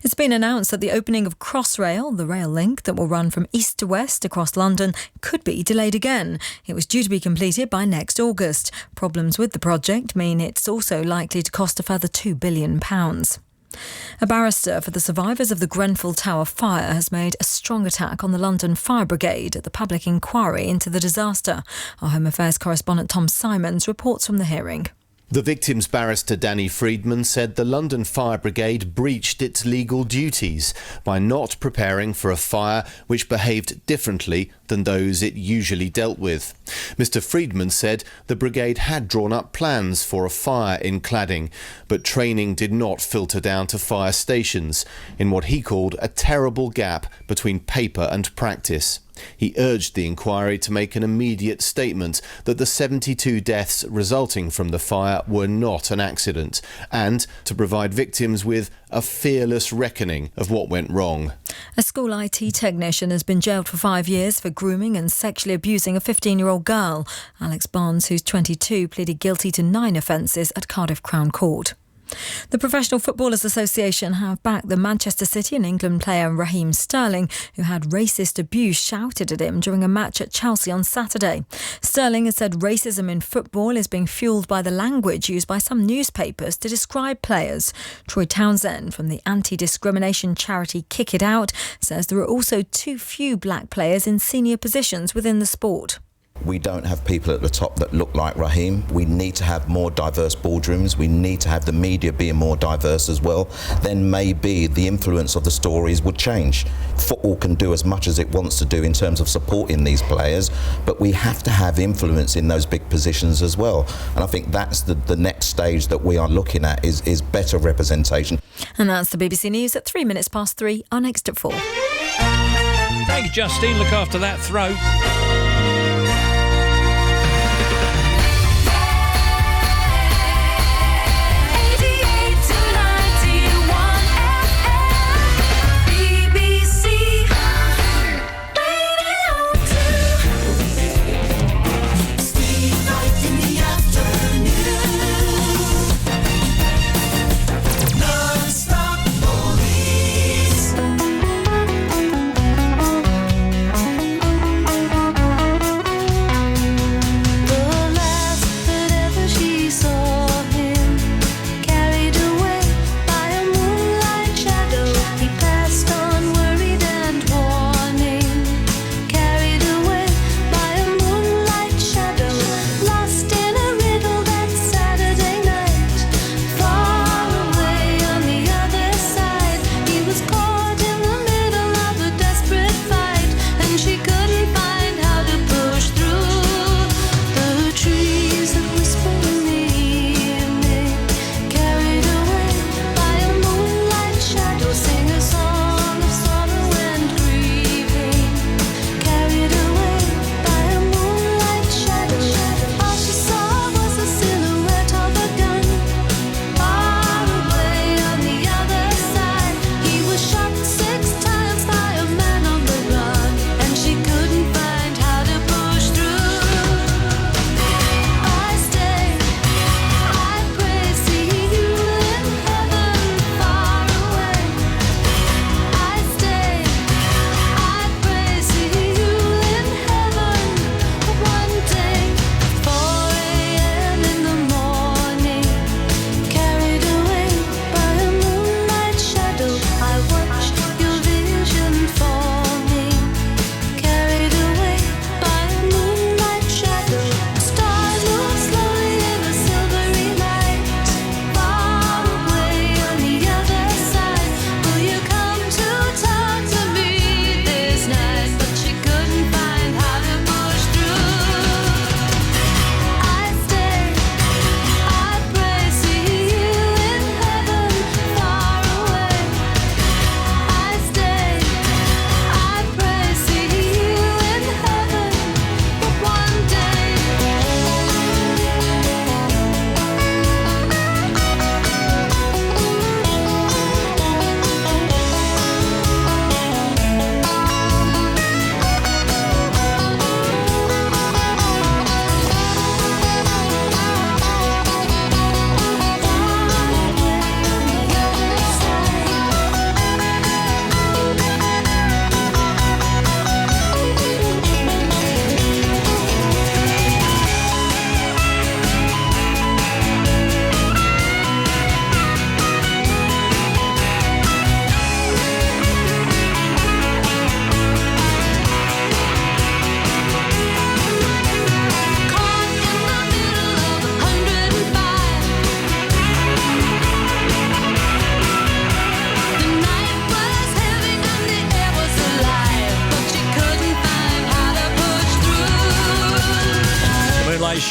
It's been announced that the opening of Crossrail, the rail link that will run from east to west across London, could be delayed again. It was due to be completed by next August. Problems with the project mean it's also likely to cost a further £2 billion. A barrister for the survivors of the Grenfell Tower fire has made a strong attack on the London Fire Brigade at the public inquiry into the disaster. Our Home Affairs correspondent Tom Simons reports from the hearing. The victim's barrister Danny Friedman said the London Fire Brigade breached its legal duties by not preparing for a fire which behaved differently than those it usually dealt with. Mr. Friedman said the brigade had drawn up plans for a fire in cladding, but training did not filter down to fire stations in what he called a terrible gap between paper and practice. He urged the inquiry to make an immediate statement that the 72 deaths resulting from the fire were not an accident, and to provide victims with a fearless reckoning of what went wrong. A school IT technician has been jailed for 5 years for grooming and sexually abusing a 15-year-old girl. Alex Barnes, who's 22, pleaded guilty to 9 offences at Cardiff Crown Court. The Professional Footballers Association have backed the Manchester City and England player Raheem Sterling, who had racist abuse shouted at him during a match at Chelsea on Saturday. Sterling has said racism in football is being fuelled by the language used by some newspapers to describe players. Troy Townsend from the anti-discrimination charity Kick It Out says there are also too few black players in senior positions within the sport. We don't have people at the top that look like Raheem. We need to have more diverse boardrooms. We need to have the media being more diverse as well. Then maybe the influence of the stories would change. Football can do as much as it wants to do in terms of supporting these players, but we have to have influence in those big positions as well. And I think that's the next stage that we are looking at is better representation. And that's the BBC News at 3:03. Our next at 4. Thank you, Justine. Look after that throat.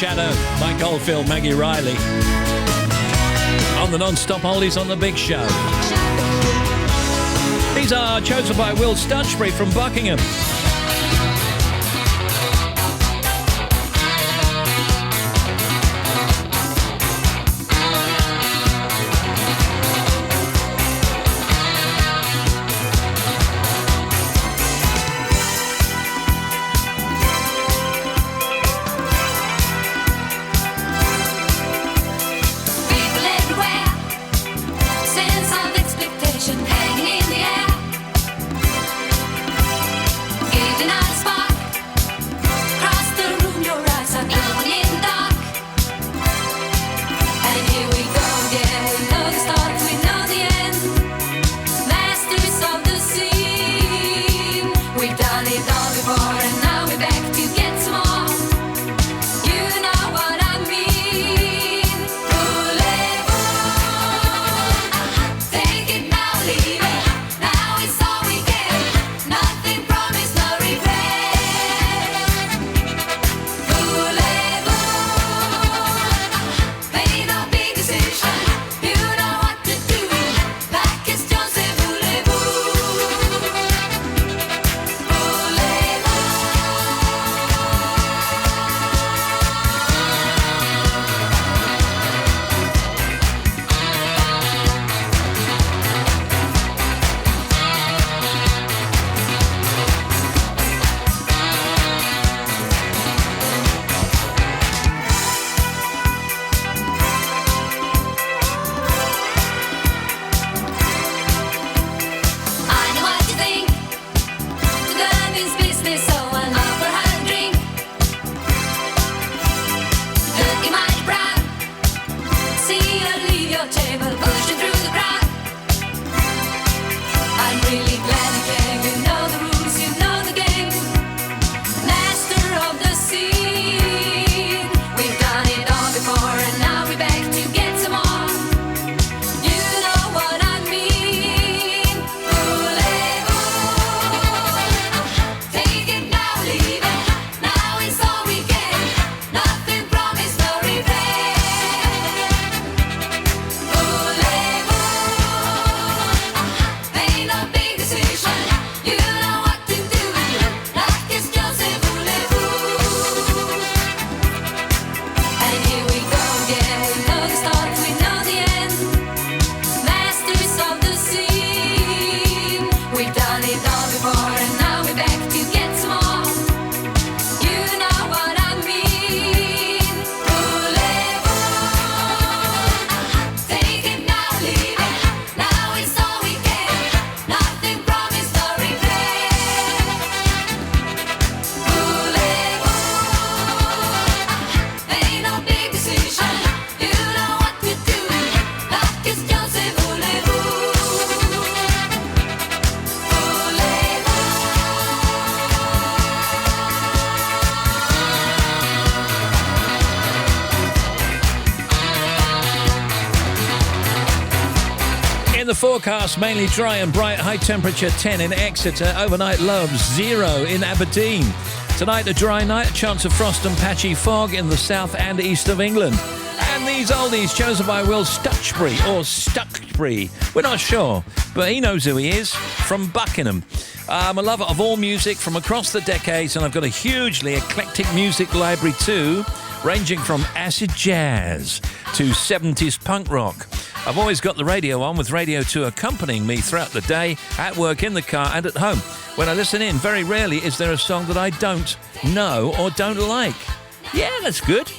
Shadow, Mike Oldfield, Maggie Riley. On the non-stop oldies on the big show. These are chosen by Will Stutchbury from Buckingham. People everywhere, sense of expectation hanging in the air. Gazing at a spark, across the room your eyes are glowing in the dark. And here we go again, we know the start, we know the end. Masters of the scene, we've done it all before and now we're back to get some more. You know what I mean. Take it now, leave it. Now it's all we get. Nothing promised, no regret. Made a big decision. You know what to do. Like it's just a I know what you think. To them is business, so I love for her to drink. Looking mighty proud. See you leave your table, pushing through the crowd. I'm really glad you came. You know the rules, you know the game. Master of the scene. We've done it all before, and now we're back to get some more. You know what I mean. Take it now, leave it. Now it's all we get. Nothing promised, no regret. Made a big decision. You know what to do. Like it's just a and here we go again. We know the start, we know the end. Masters of the scene. We've done it all before, and now we're back to get some more. You know what I mean. Take it now, leave it. Now it's all we get. Nothing promised, no regret. Ain't no big decision. You know what to do. Like it's just a In the forecast, mainly dry and bright, high temperature 10 in Exeter, overnight lows 0 in Aberdeen. Tonight a dry night, a chance of frost and patchy fog in the south and east of England. And these oldies chosen by Will Stutchbury, or Stuckbury, we're not sure, but he knows who he is, from Buckingham. I'm a lover of all music from across the decades, and I've got a hugely eclectic music library too, ranging from acid jazz to 70s punk rock. I've always got the radio on, with Radio 2 accompanying me throughout the day, at work, in the car and at home. When I listen in, very rarely is there a song that I don't know or don't like. Yeah, that's good.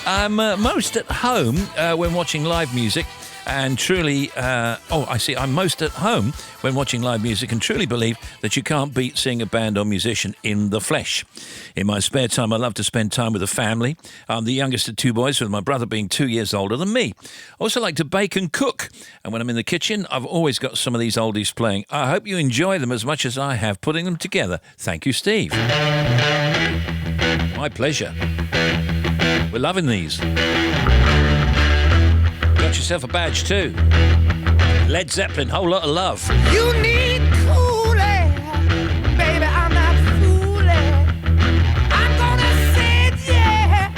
I'm most at home when watching live music, and truly, I'm most at home when watching live music and truly believe that you can't beat seeing a band or musician in the flesh. In my spare time, I love to spend time with the family. I'm the youngest of two boys, with my brother being 2 years older than me. I also like to bake and cook, and when I'm in the kitchen, I've always got some of these oldies playing. I hope you enjoy them as much as I have putting them together. Thank you, Steve. My pleasure. We're loving these. Got yourself a badge too. Led Zeppelin, whole lot of love. You need cooling, baby, I'm not fooling. I'm gonna say it, yeah.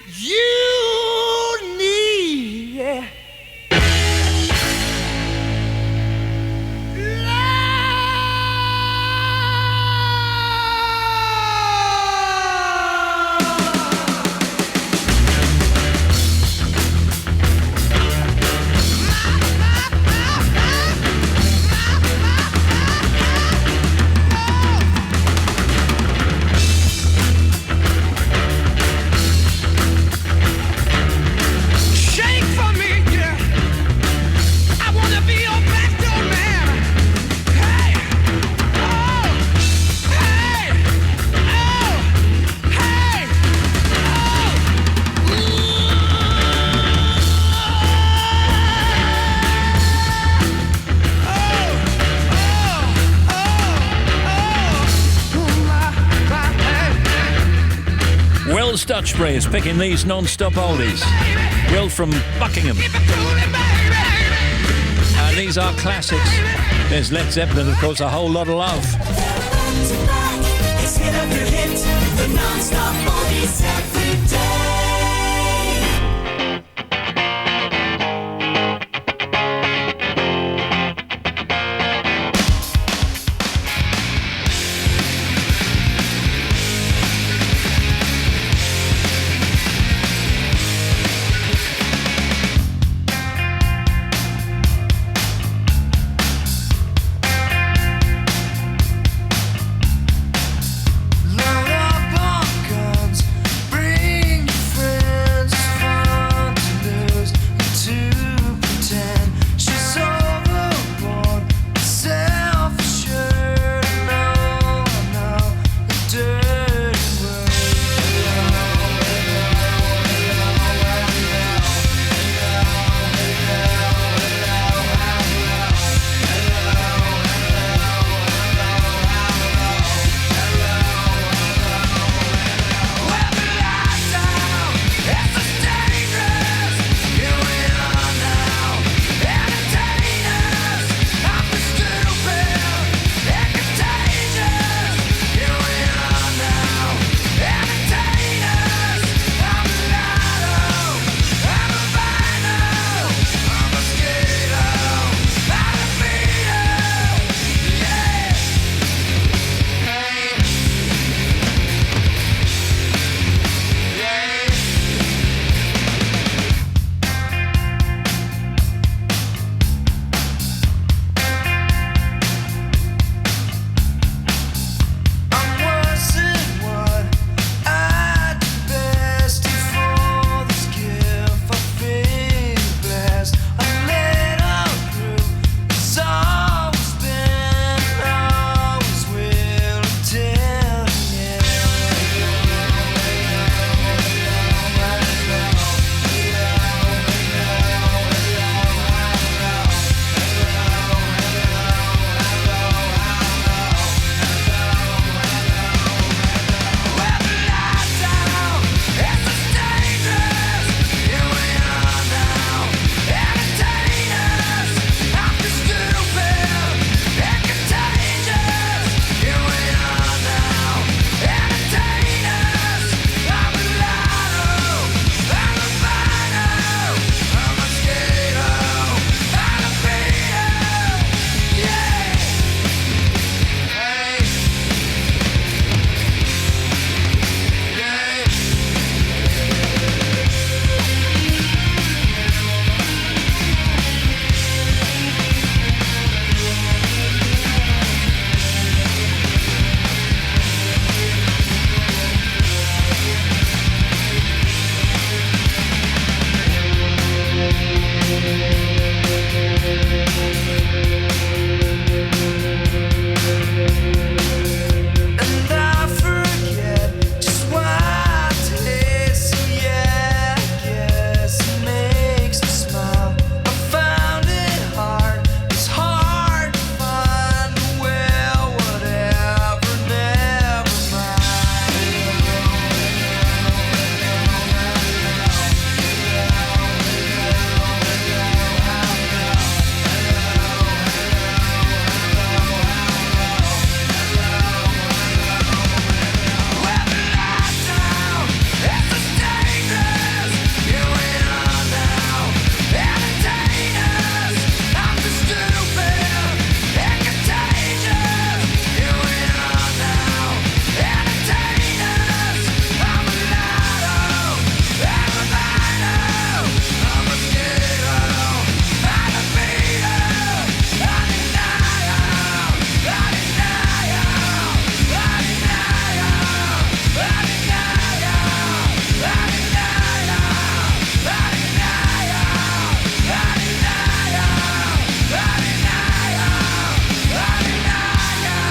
you need. Yeah. Shake for me, yeah. I wanna be your backdoor man. Hey, oh, hey, oh, hey, Will Stutchbury is picking these non-stop oldies. Will from Buckingham. And these are classics. There's Led Zeppelin, of course, A Whole Lot of Love. It's hit after hit, the non-stop oldies every day. Load up on guns, bring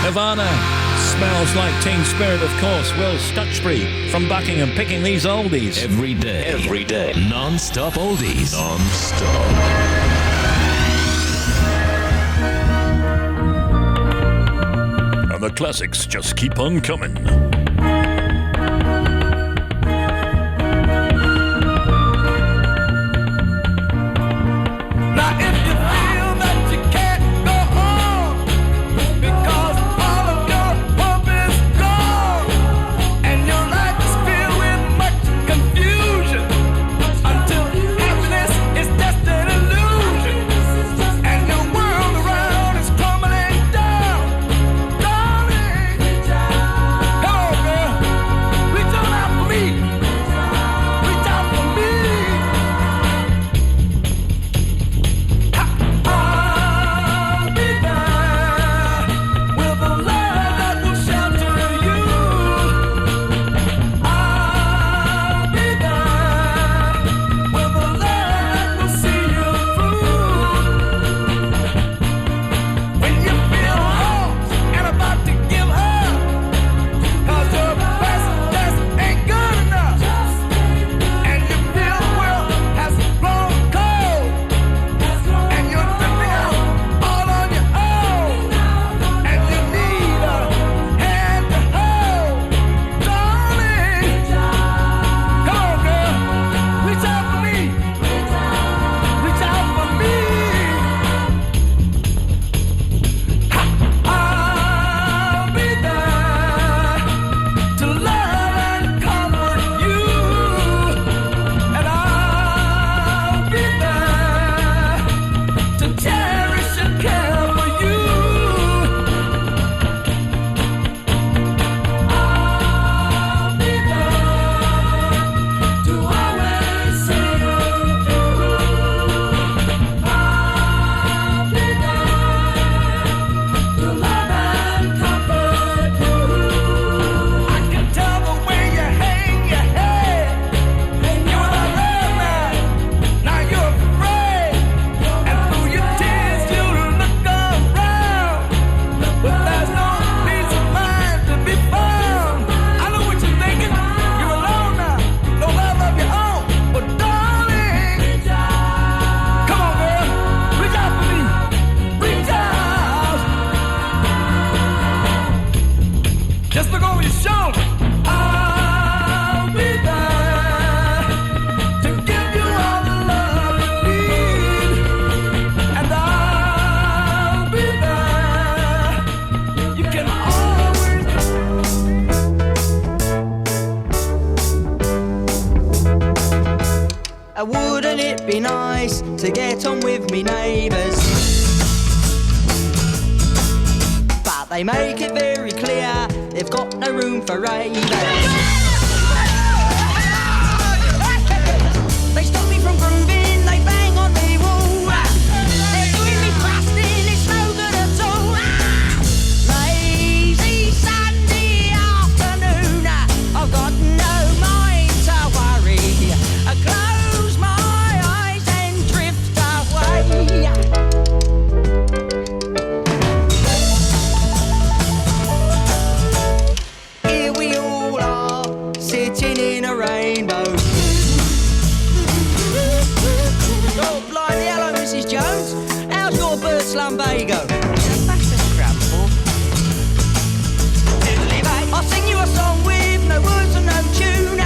Nirvana. Smells Like Teen Spirit, of course. Will Stutchbury from Buckingham picking these oldies. Every day. Non-stop oldies. Non-stop. And the classics just keep on coming. Wouldn't it be nice to get on with me neighbours? But they make it very clear they've got no room for ravers. They stop me from grooving, they bang on me wall. They're doing me thrusting, it's no good at all. Lazy Sunday afternoon, I've got no mind to worry. I close my eyes and drift away. Here we all are, sitting in a rainbow. Oh, blimey, hello, Mrs. Jones. How's your bird slumbago? That's a scramble. I'll sing you a song with no words and no tune.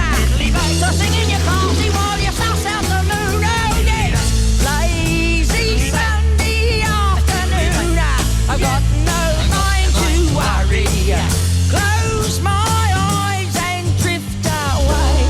So sing in your party while you suss out the moon. Oh, yes. Lazy Sunday afternoon. I've got no mind to worry. Close my eyes and drift away.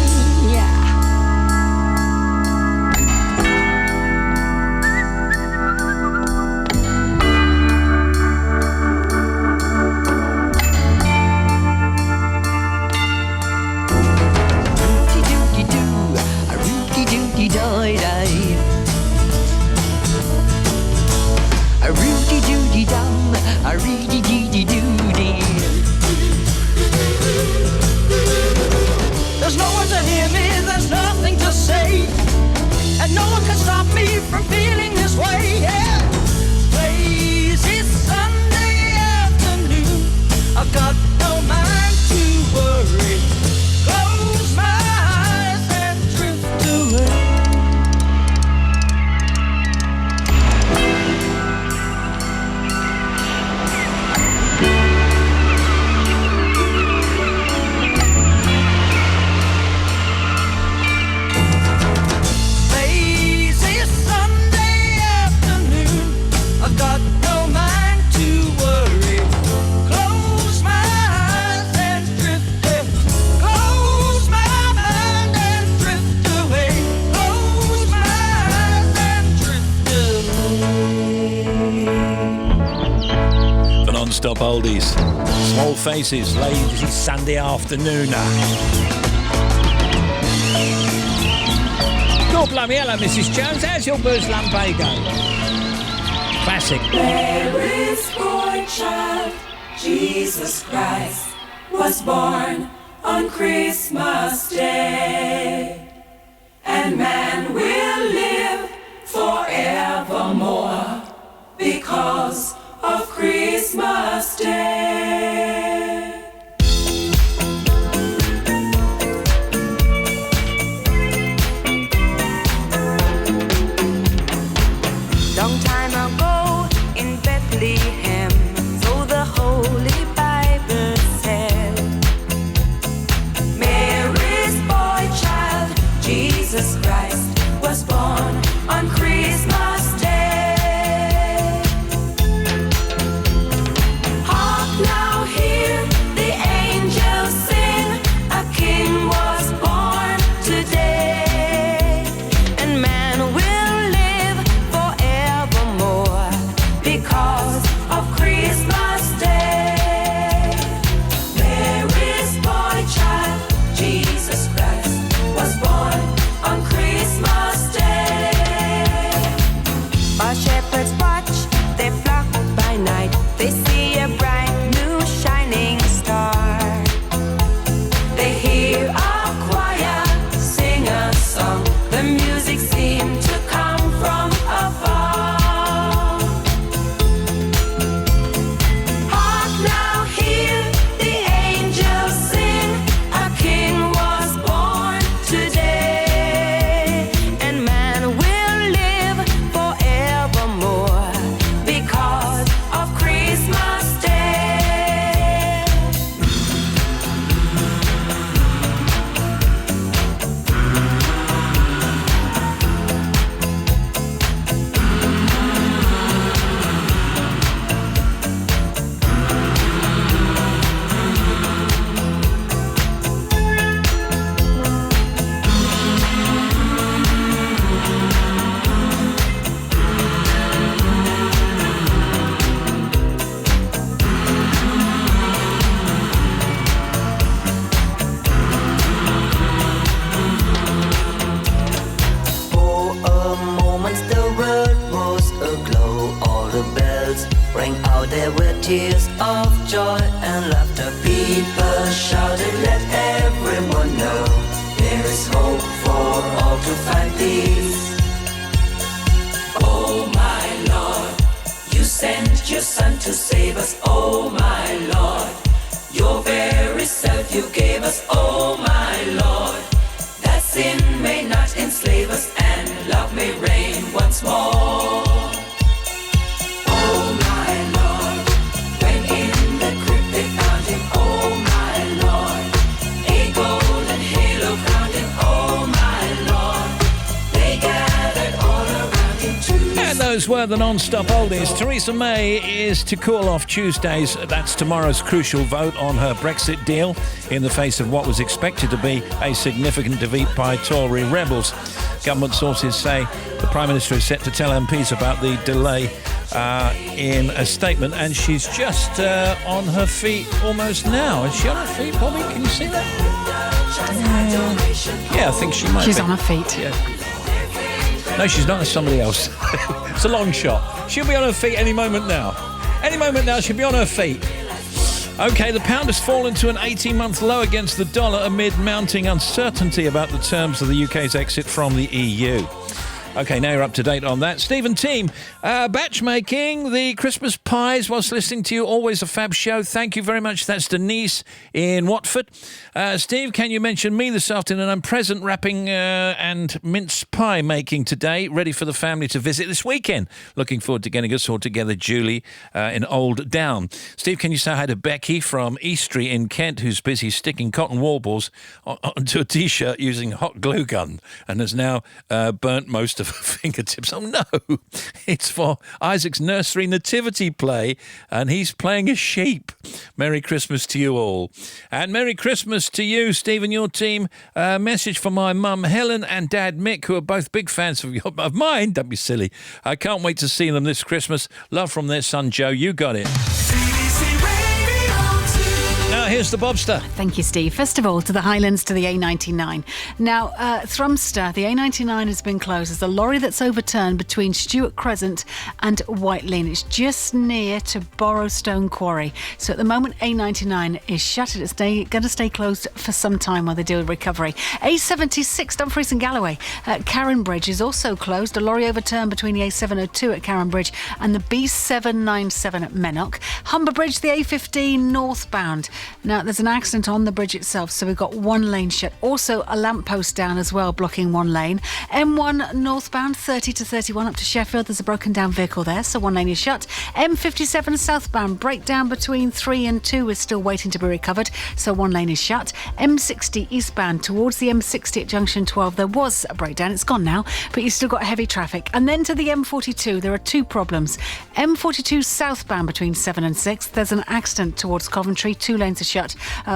A rooty doody dum, a reedy deedy doody. There's no one to hear me, there's nothing to say, and no one can stop me from feeling this way. Yeah. Lazy Sunday afternoon, oldies. Small Faces, lazy Sunday afternoon. God blimey, hello Mrs Jones, how's your booze lumbago? Classic. There is boy child, Jesus Christ was born on Christmas Day, and man will live forevermore because of Christmas Day. Long time ago in Bethlehem, so the Holy Bible said, Mary's boy child, Jesus Christ, was born on Christmas Day. Hark now, hear the angels sing, a king was born today, and man will live forevermore because of Christmas Day. Mary's boy child, Jesus Christ, was born on Christmas Day. While shepherds watch their flock by night, they see a bright new shining star. They hear a choir sing a song, the music seemed to come from afar. Hark now, hear the angels sing, a king was born today, and man will live forevermore because of Christmas Day. For a moment the world was aglow. All the bells rang out, there were tears of joy and laughter. People shouted, let everyone know there is hope for all to find peace. Oh my Lord, you sent your Son to save us. Oh my Lord, your very self you gave us. Oh my Lord, that sin may not enslave us and love may reign once more. Oh my Lord, when in the crypt they found him. Oh my Lord, a golden halo crowned him. Oh my Lord, they gathered all around him to. And those were the non-stop oldies. Theresa May is to call off Tuesday's, that's tomorrow's crucial vote on her Brexit deal in the face of what was expected to be a significant defeat by Tory rebels. Government sources say the Prime Minister is set to tell MPs about the delay in a statement, and she's just on her feet almost now. Is she on her feet, Bobby? Can you see that? Yeah, I think she might She's be. on her feet. Yeah. No, she's not. It's somebody else. It's a long shot. She'll be on her feet any moment now. Any moment now, she'll be on her feet. OK, the pound has fallen to an 18-month low against the dollar amid mounting uncertainty about the terms of the UK's exit from the EU. OK, now you're up to date on that. Stephen Team, batch making the Christmas pies whilst listening to you. Always a fab show. Thank you very much. That's Denise in Watford. Steve, can you mention me this afternoon? I'm present wrapping and mince pie making today, ready for the family to visit this weekend. Looking forward to getting us all together, Julie, in Old Down. Steve, can you say hi to Becky from Eastry in Kent, who's busy sticking cotton warbles onto a T-shirt using hot glue gun and has now burnt most of her fingertips. Oh no, it's for Isaac's nursery nativity play and he's playing a sheep. Merry Christmas to you all. And Merry Christmas to you, Steve, and your team. Message for my mum Helen and dad Mick, who are both big fans of mine. Don't be silly. I can't wait to see them this Christmas. Love from their son Joe. You got it. BBC Radio. Now, here's the Bobster. Thank you, Steve. First of all, to the Highlands, to the A99. Now, Thrumster, the A99 has been closed. There's a lorry that's overturned between Stewart Crescent and Whitelane. It's just near to Borrowstone Quarry. So at the moment, A99 is shut. It's going to stay closed for some time while they deal with recovery. A76, Dumfries and Galloway at Carron Bridge is also closed. A lorry overturned between the A702 at Carron Bridge and the B797 at Mennock. Humber Bridge, the A15 northbound. Now, there's an accident on the bridge itself, so we've got one lane shut. Also, a lamppost down as well, blocking one lane. M1 northbound, 30 to 31 up to Sheffield. There's a broken down vehicle there, so one lane is shut. M57 southbound, breakdown between 3 and 2 is still waiting to be recovered, so one lane is shut. M60 eastbound towards the M60 at junction 12. There was a breakdown. It's gone now, but you've still got heavy traffic. And then to the M42, there are two problems. M42 southbound between 7 and 6. There's an accident towards Coventry. Two lanes are shut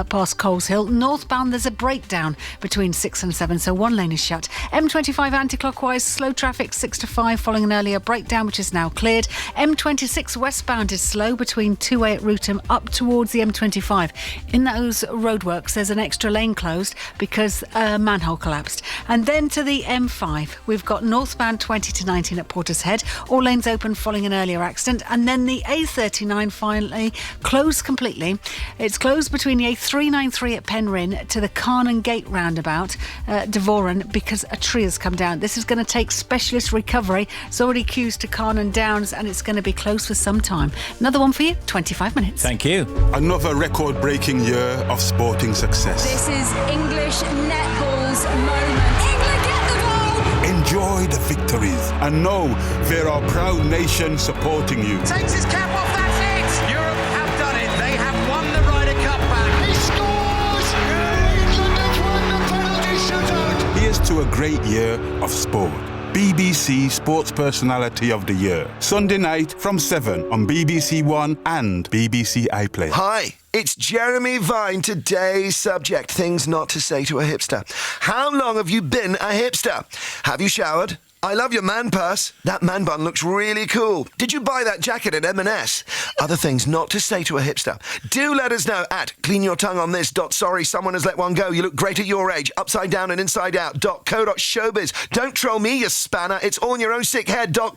past Coles Hill. Northbound, there's a breakdown between 6 and 7, so one lane is shut. M25 anti-clockwise, slow traffic 6 to 5 following an earlier breakdown, which is now cleared. M26 westbound is slow between 2A at Rootham up towards the M25. In those roadworks, there's an extra lane closed because a manhole collapsed. And then to the M5, we've got northbound 20 to 19 at Portishead. All lanes open following an earlier accident. And then the A39 finally closed completely. It's closed between the A393 at Penryn to the Carnan Gate roundabout, Devoran, because a tree has come down. This is going to take specialist recovery. It's already queues to Carnan Downs and it's going to be closed for some time. Another one for you, 25 minutes. Thank you. Another record-breaking year of sporting success. This is English netball's moment. England get the ball! Enjoy the victories and know there are proud nations supporting you. Takes his cap off, that's it! Europe have done it. They have won the Ryder Cup back. He scores! England has won the penalty shootout! Here's to a great year of sport. BBC Sports Personality of the Year. Sunday night from 7 on BBC One and BBC iPlayer. Hi, it's Jeremy Vine. Today's subject, things not to say to a hipster. How long have you been a hipster? Have you showered? I love your man purse. That man bun looks really cool. Did you buy that jacket at M&S? Other things not to say to a hipster. Do let us know at cleanyourtongueonthis.sorry someone has let one go. You look great at your age. Upside down and inside out. .co.showbiz. Don't troll me, you spanner. It's all in your own sick head. .co.uk.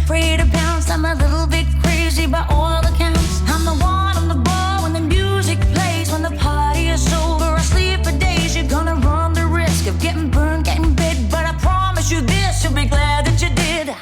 Afraid to bounce, I'm a little bit crazy by all accounts. I'm the one on the ball when the music plays. When the party is over, I sleep for days. You're gonna run the risk of getting burned, getting bit. But I promise you this, you'll be glad that you did.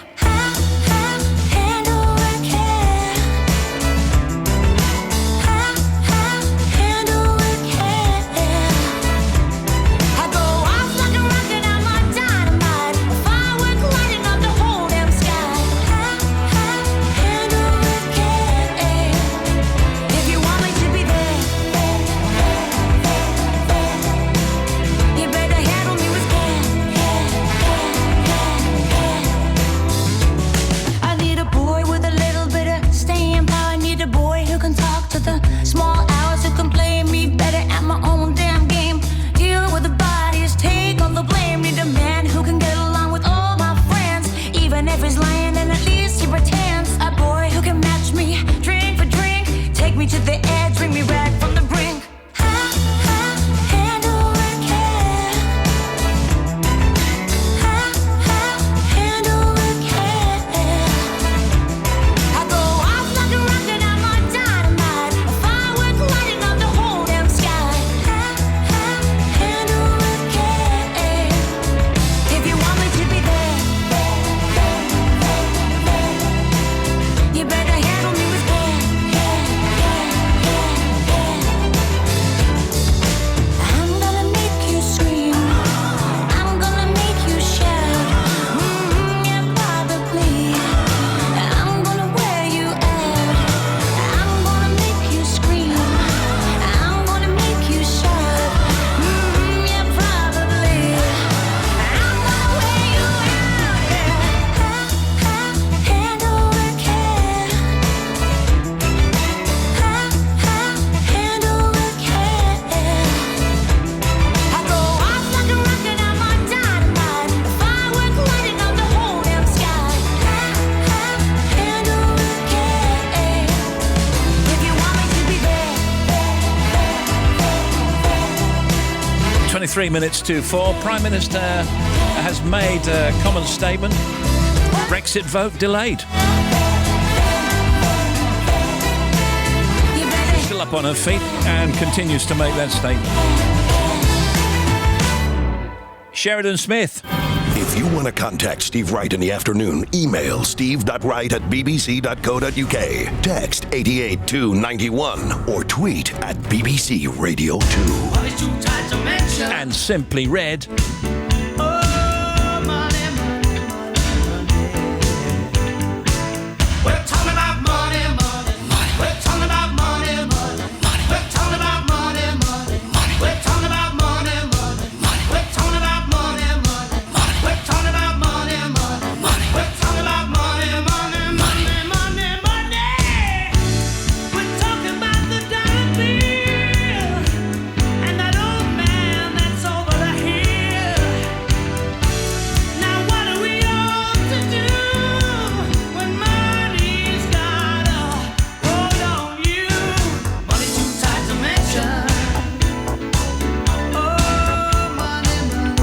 23 minutes to 4. Prime Minister has made a common statement. Brexit vote delayed. Still up on her feet and continues to make that statement. Sheridan Smith. If you want to contact Steve Wright in the afternoon, email steve.wright@bbc.co.uk, text 88291, or tweet at BBC Radio 2. And simply read. We're talking about money, money, money. We're talking about money, money, money. We're talking about money, money, money. We're talking about money, money, money. We're talking about money, money, money. We're talking about money, money, money. We're talking about money, money, money, money, money. We're talking about the dollar bill and that old man that's over the hill. Now what are we all to do when money's got a hold on you? Money too tight to mention. Oh, money, money,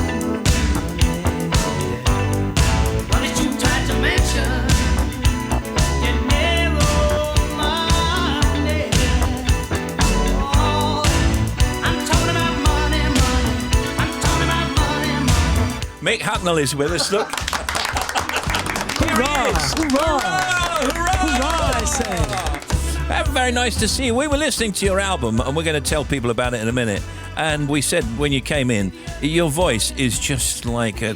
money too tight to mention. You never money. Oh, I'm talking about money, money. I'm talking about money, money. Mick Hucknall is with us, look. Hurrah! Hurrah! Hurrah, I say. Very nice to see you. We were listening to your album, and we're going to tell people about it in a minute. And we said when you came in, your voice is just like a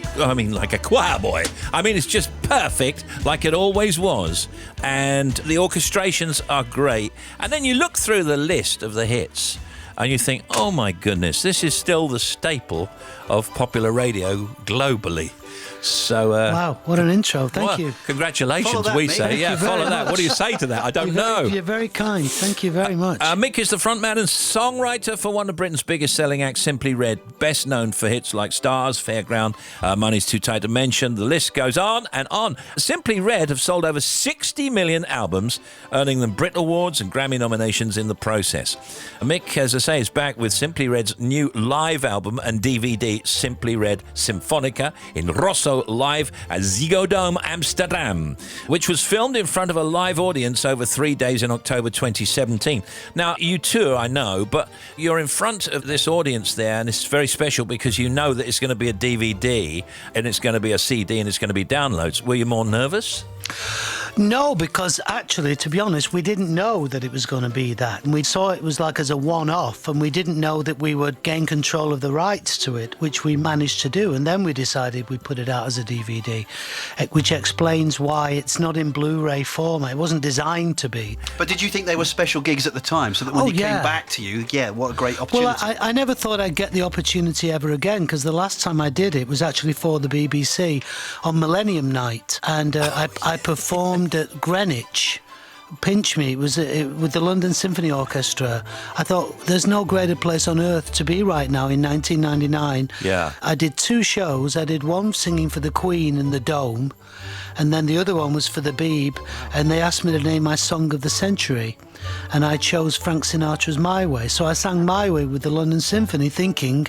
choir boy. I mean, it's just perfect, like it always was. And the orchestrations are great. And then you look through the list of the hits, and you think, oh my goodness, this is still the staple of popular radio globally. So, wow, what an intro. Thank you. Congratulations, That, we mate. say. Thank Yeah, you very follow that. much. What do you say to that? I don't know. You're very kind. Thank you very much. Mick is the frontman and songwriter for one of Britain's biggest selling acts, Simply Red, best known for hits like Stars, Fairground, Money's Too Tight to Mention. The list goes on and on. Simply Red have sold over 60 million albums, earning them Brit Awards and Grammy nominations in the process. Mick, as I say, is back with Simply Red's new live album and DVD, Simply Red Symphonica, in Rosso Live at Ziggo Dome, Amsterdam, which was filmed in front of a live audience over 3 days in October 2017. Now, you tour, I know, but you're in front of this audience there, and it's very special because you know that it's going to be a DVD, and it's going to be a CD, and it's going to be downloads. Were you more nervous? No, because actually, to be honest, we didn't know that it was going to be that. And we saw it was like as a one-off, and we didn't know that we would gain control of the rights to it, which we managed to do. And then we decided we'd put it out as a DVD, which explains why it's not in Blu-ray format. It wasn't designed to be. But did you think they were special gigs at the time, so that when came back to you, what a great opportunity? Well, I never thought I'd get the opportunity ever again, because the last time I did it was actually for the BBC on Millennium Night, and I performed at Greenwich. Pinch Me, it was with the London Symphony Orchestra. I thought there's no greater place on earth to be right now in 1999. Yeah. I did 2 shows. I did one singing for the Queen in the Dome, and then the other one was for the Beeb, and they asked me to name my song of the century, and I chose Frank Sinatra's My Way. So I sang My Way with the London Symphony, thinking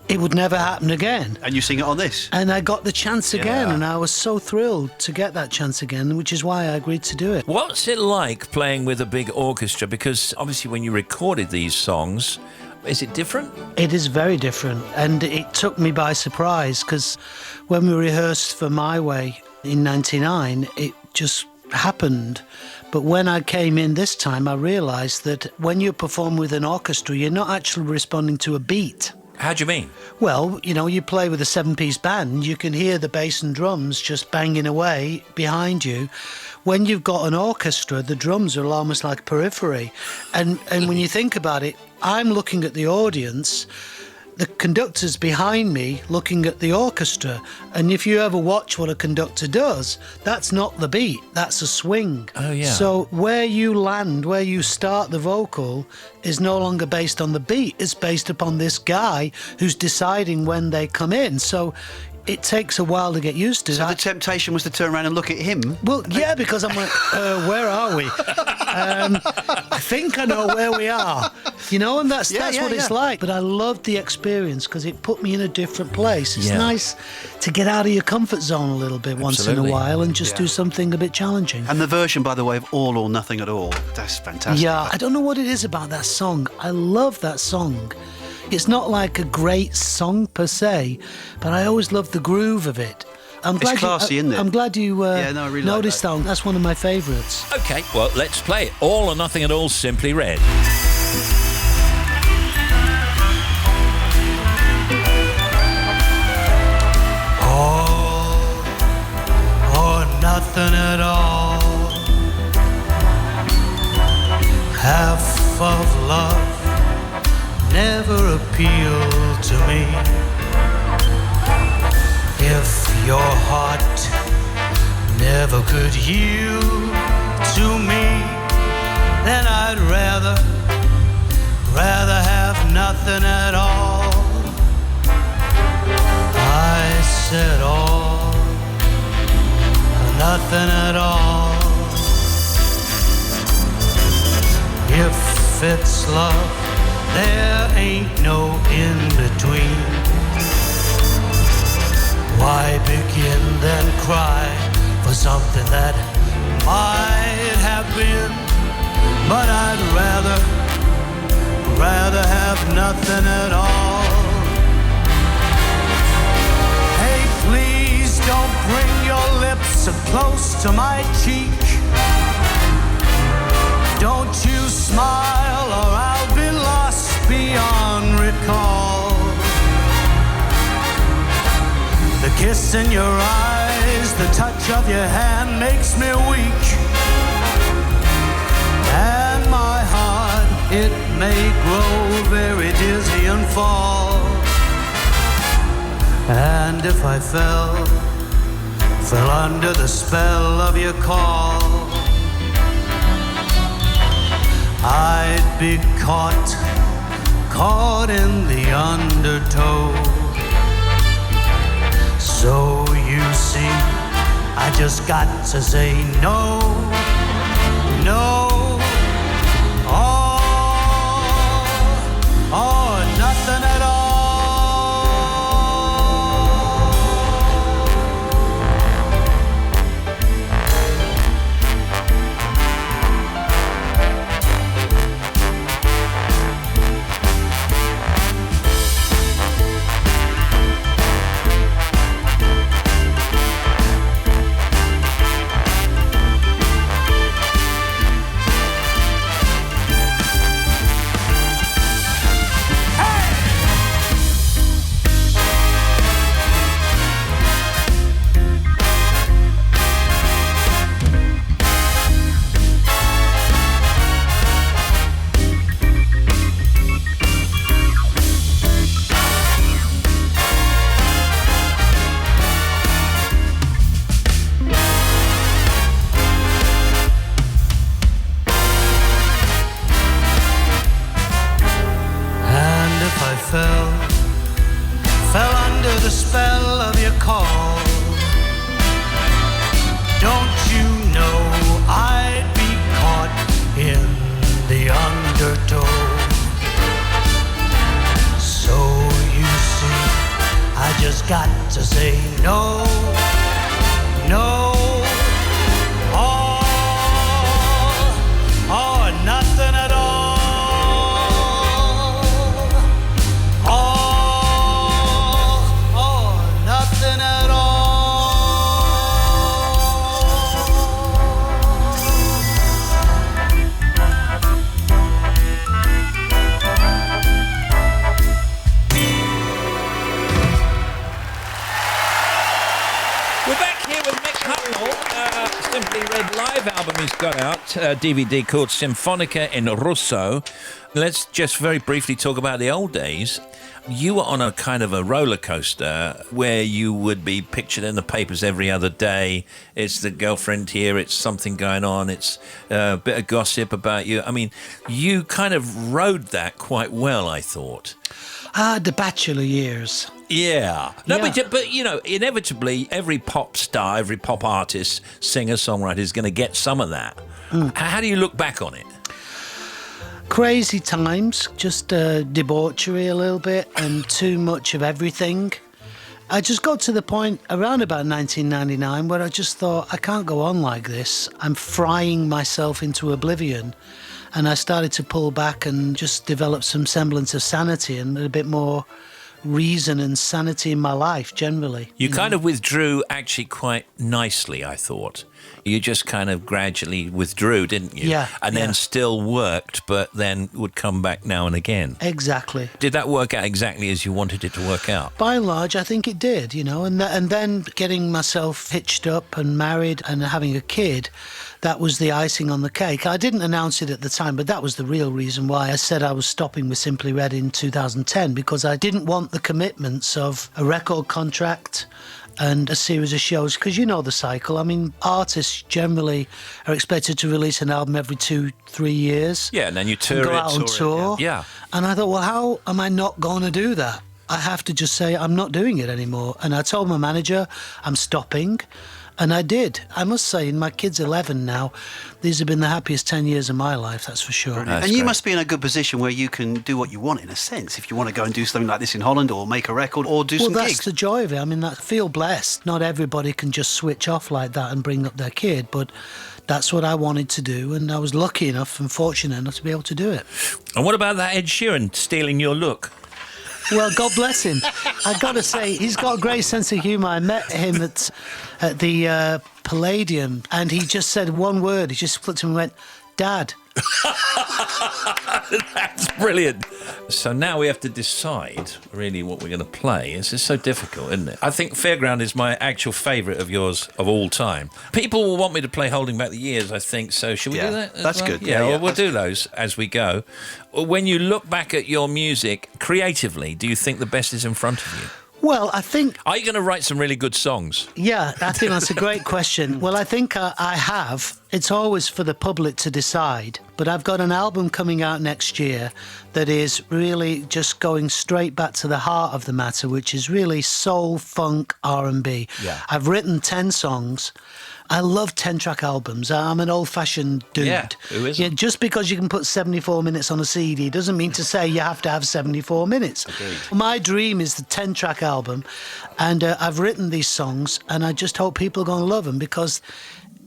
it would never happen again. And you sing it on this? And I got the chance again, Yeah. and I was so thrilled to get that chance again, which is why I agreed to do it. What's it like playing with a big orchestra? Because obviously when you recorded these songs, is it different? It is very different, and it took me by surprise, because when we rehearsed for My Way in 99, it just happened. But when I came in this time, I realised that when you perform with an orchestra, you're not actually responding to a beat. How do you mean? Well, you know, you play with a 7-piece band, you can hear the bass and drums just banging away behind you. When you've got an orchestra, the drums are almost like periphery. And when you think about it, I'm looking at the audience, the conductor's behind me looking at the orchestra. And if you ever watch what a conductor does, that's not the beat, that's a swing. Oh, yeah. So where you land, where you start the vocal is no longer based on the beat, it's based upon this guy who's deciding when they come in. So it takes a while to get used to. So the temptation was to turn around and look at him? Well, yeah, because I'm like, where are we? I think I know where we are. And that's what it's like. But I loved the experience because it put me in a different place. It's nice to get out of your comfort zone a little bit once in a while and just do something a bit challenging. And the version, by the way, of All or Nothing at All, that's fantastic. Yeah, I don't know what it is about that song. I love that song. It's not like a great song per se, but I always love the groove of it. It's classy, isn't it? I'm glad you I really noticed like that. That's one of my favourites. OK, well, let's play it. All or Nothing at All, Simply Red. All or nothing at all. Half of love never appealed to me. If your heart never could yield to me, then I'd rather have nothing at all. I said all or nothing at all. If it's love, there ain't no in-between. Why begin then cry for something that might have been? But I'd rather have nothing at all. Hey, please don't bring your lips so close to my cheek. Don't you smile or I'll be lost beyond recall. The kiss in your eyes, the touch of your hand makes me weak. And my heart, it may grow very dizzy and fall. And if I fell under the spell of your call, I'd be caught in the undertow. So you see, I just got to say no, or nothing at all. Fell under the spell of your call. Don't you know I'd be caught in the undertow? So you see, I just got to say no, or nothing at all. Simply Red live album he's got out, DVD called Sinfonica in Russo. Let's just very briefly talk about the old days. You were on a kind of a roller coaster where you would be pictured in the papers every other day. It's the girlfriend here, it's something going on, it's a bit of gossip about you. I mean, you kind of rode that quite well, I thought. The Bachelor years. Yeah. No, Yeah. But, you know, inevitably, every pop star, every pop artist, singer, songwriter is going to get some of that. How do you look back on it? Crazy times, just debauchery a little bit and too much of everything. I just got to the point around about 1999 where I just thought, I can't go on like this. I'm frying myself into oblivion. And I started to pull back and just develop some semblance of sanity and a bit more reason and sanity in my life generally. You kind of withdrew actually quite nicely, I thought. You just kind of gradually withdrew, didn't you? Yeah, And then still worked, but then would come back now and again. Exactly. Did that work out exactly as you wanted it to work out? By and large, I think it did, you know, and then getting myself hitched up and married and having a kid, that was the icing on the cake. I didn't announce it at the time, but that was the real reason why I said I was stopping with Simply Red in 2010, because I didn't want the commitments of a record contract and a series of shows, because you know the cycle. I mean, artists generally are expected to release an album every 2-3 years. Yeah, and then you tour and go it. out on tour. Yeah. And I thought, well, how am I not going to do that? I have to just say I'm not doing it anymore. And I told my manager I'm stopping. And I did. I must say, my kid's 11 now. These have been the happiest 10 years of my life, that's for sure. And you must be in a good position where you can do what you want, in a sense. If you want to go and do something like this in Holland or make a record or do some Well, gigs. that's the joy of it. I mean, I feel blessed. Not everybody can just switch off like that and bring up their kid, but that's what I wanted to do, and I was lucky enough and fortunate enough to be able to do it. And what about that Ed Sheeran stealing your look? Well, God bless him. I got to say, he's got a great sense of humour. I met him at the Palladium, and he just said one word. He just looked at me and went, Dad. That's brilliant. So now we have to decide really what we're going to play. It's just so difficult, isn't it? I think Fairground is my actual favourite of yours of all time. People will want me to play Holding Back the Years, I think, so should we do that? as that's well? good. Yeah, Yeah, we'll do those as we go. When you look back at your music creatively, do you think the best is in front of you? Well, I think... Are you going to write some really good songs? Yeah, I think that's a great question. Well, I think I have. It's always for the public to decide. But I've got an album coming out next year that is really just going straight back to the heart of the matter, which is really soul, funk, R&B. Yeah. I've written 10 songs. I love 10-track albums. I'm an old-fashioned dude. Yeah, who isn't? Yeah, just because you can put 74 minutes on a CD doesn't mean to say you have to have 74 minutes. Agreed. My dream is the 10-track album, and I've written these songs, and I just hope people are going to love them, because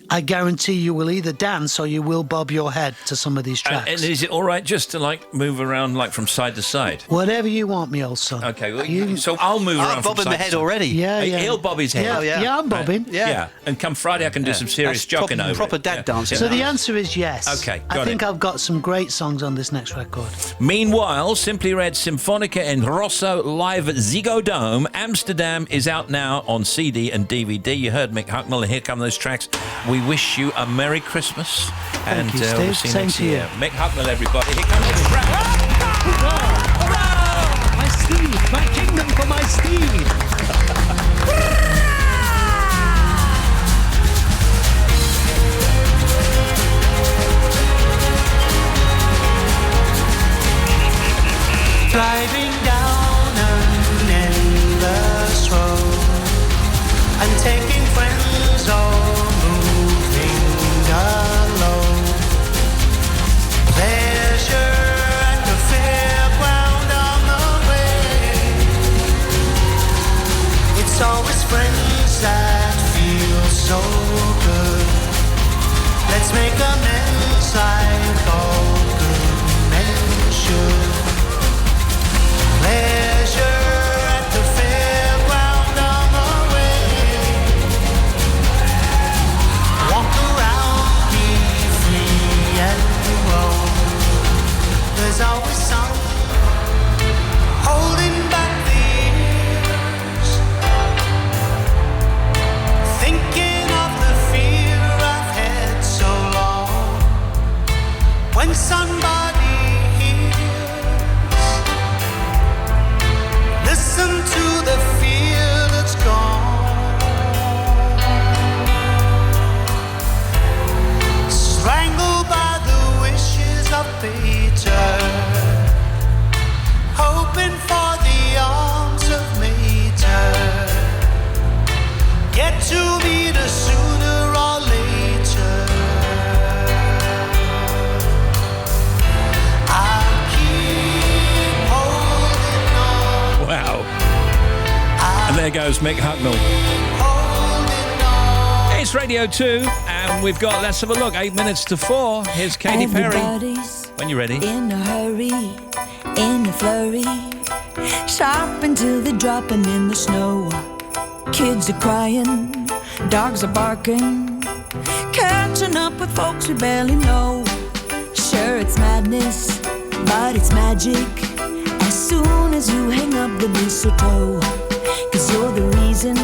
I guarantee you will either dance or you will bob your head to some of these tracks. And is it all right just to like move around like from side to side? Whatever you want, me old son. Okay, well, so I'll move around from bobbing side my to head side. already. Yeah, yeah. He'll bob his head. Yeah, I'm bobbing. Yeah. And come Friday, I can do some serious That's jocking over proper it. dad dancing. So the answer is yes. Okay, I got think it. I've got some great songs on this next record. Meanwhile, Simply Red Symphonica in Rosso live at Ziggo Dome, Amsterdam is out now on CD and DVD. You heard Mick Hucknall, and here come those tracks. We wish you a Merry Christmas. And you, Steve. we'll see you Same next to you. year. Mick Hucknall, everybody. Here comes the track. My steed, my kingdom for my steed. Driving down an endless road and taking friends or moving alone. Pleasure at the fairground on the way. It's always friends that feel so good. Let's make amends like all good men should. Pleasure at the fairground on the way. Walk around, be free and roam. There's always some holding back the years, thinking of the fear I've had so long. And there goes Mick Hucknall. It's Radio 2, and we've got, let's have a look, 8 minutes to 4. Here's Katy Perry. Everybody's When you're ready. in a hurry, in a flurry, shopping till they're dropping in the snow. Kids are crying, dogs are barking, catching up with folks we barely know. Sure, it's madness, but it's magic as soon as you hang up the mistletoe. 'Cause you're the reason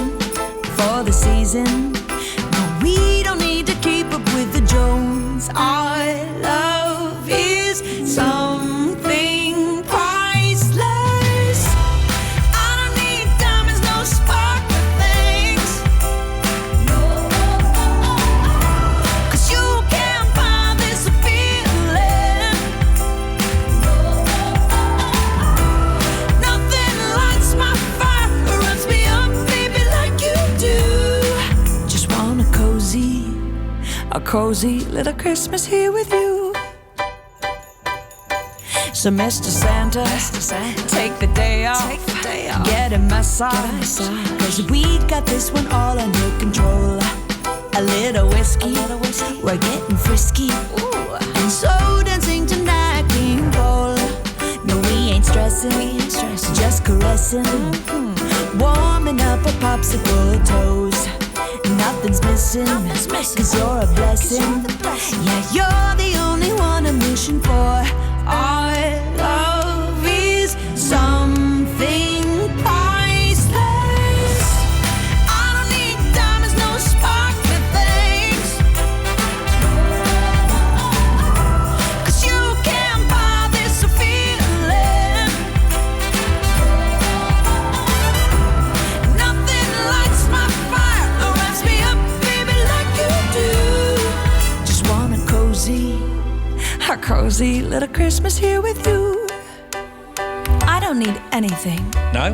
for the season, but we don't need to keep up with the Jones. Our love is something priceless. I don't need diamonds, no sparkly things. No, 'cause you can't buy this feeling. Nothing lights my fire or runs me up, baby, like you do. Just want a cozy little Christmas here with you. So Mr. Santa, take the day off, get a massage, 'cause we got this one all under control. A little whiskey, we're getting frisky, and so dancing tonight, King Cole. No, we ain't stressing, just caressing, warming up a popsicle toes. Nothing's missing, 'cause you're a blessing. Yeah, you're the only one I'm wishing for. Our love is something priceless. I don't need diamonds, no sparkly things, 'cause you can't buy this feeling. Nothing lights my fire or wraps me up, baby, like you do. Just want a cozy little Christmas here with you. I don't need anything. No?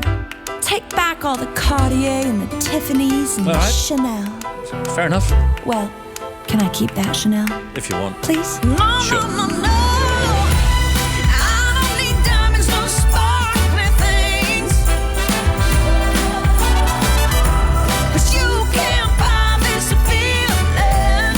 Take back all the Cartier and the Tiffany's and All the right. Chanel. Fair enough. Well, can I keep that Chanel, If you want. please? Sure. No. I don't need diamonds, no sparkly things, 'cause you can't buy this feeling.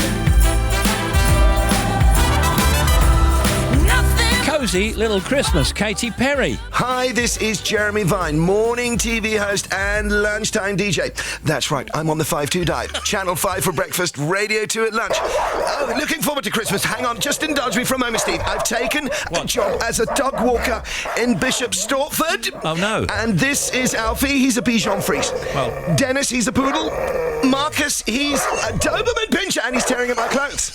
Nothing. Cozy Little Christmas, Katy Perry. Hi, this is Jeremy Vine, morning TV host and lunchtime DJ. That's right, I'm on the 5-2 diet. Channel 5 for breakfast, Radio 2 at lunch. Oh, looking forward to Christmas. Hang on, just indulge me for a moment, Steve. I've taken a job as a dog walker in Bishop Stortford. Oh, no. And this is Alfie, he's a Bichon Frise. Well. Dennis, he's a poodle. Marcus, he's a Doberman Pinscher and he's tearing at my clothes.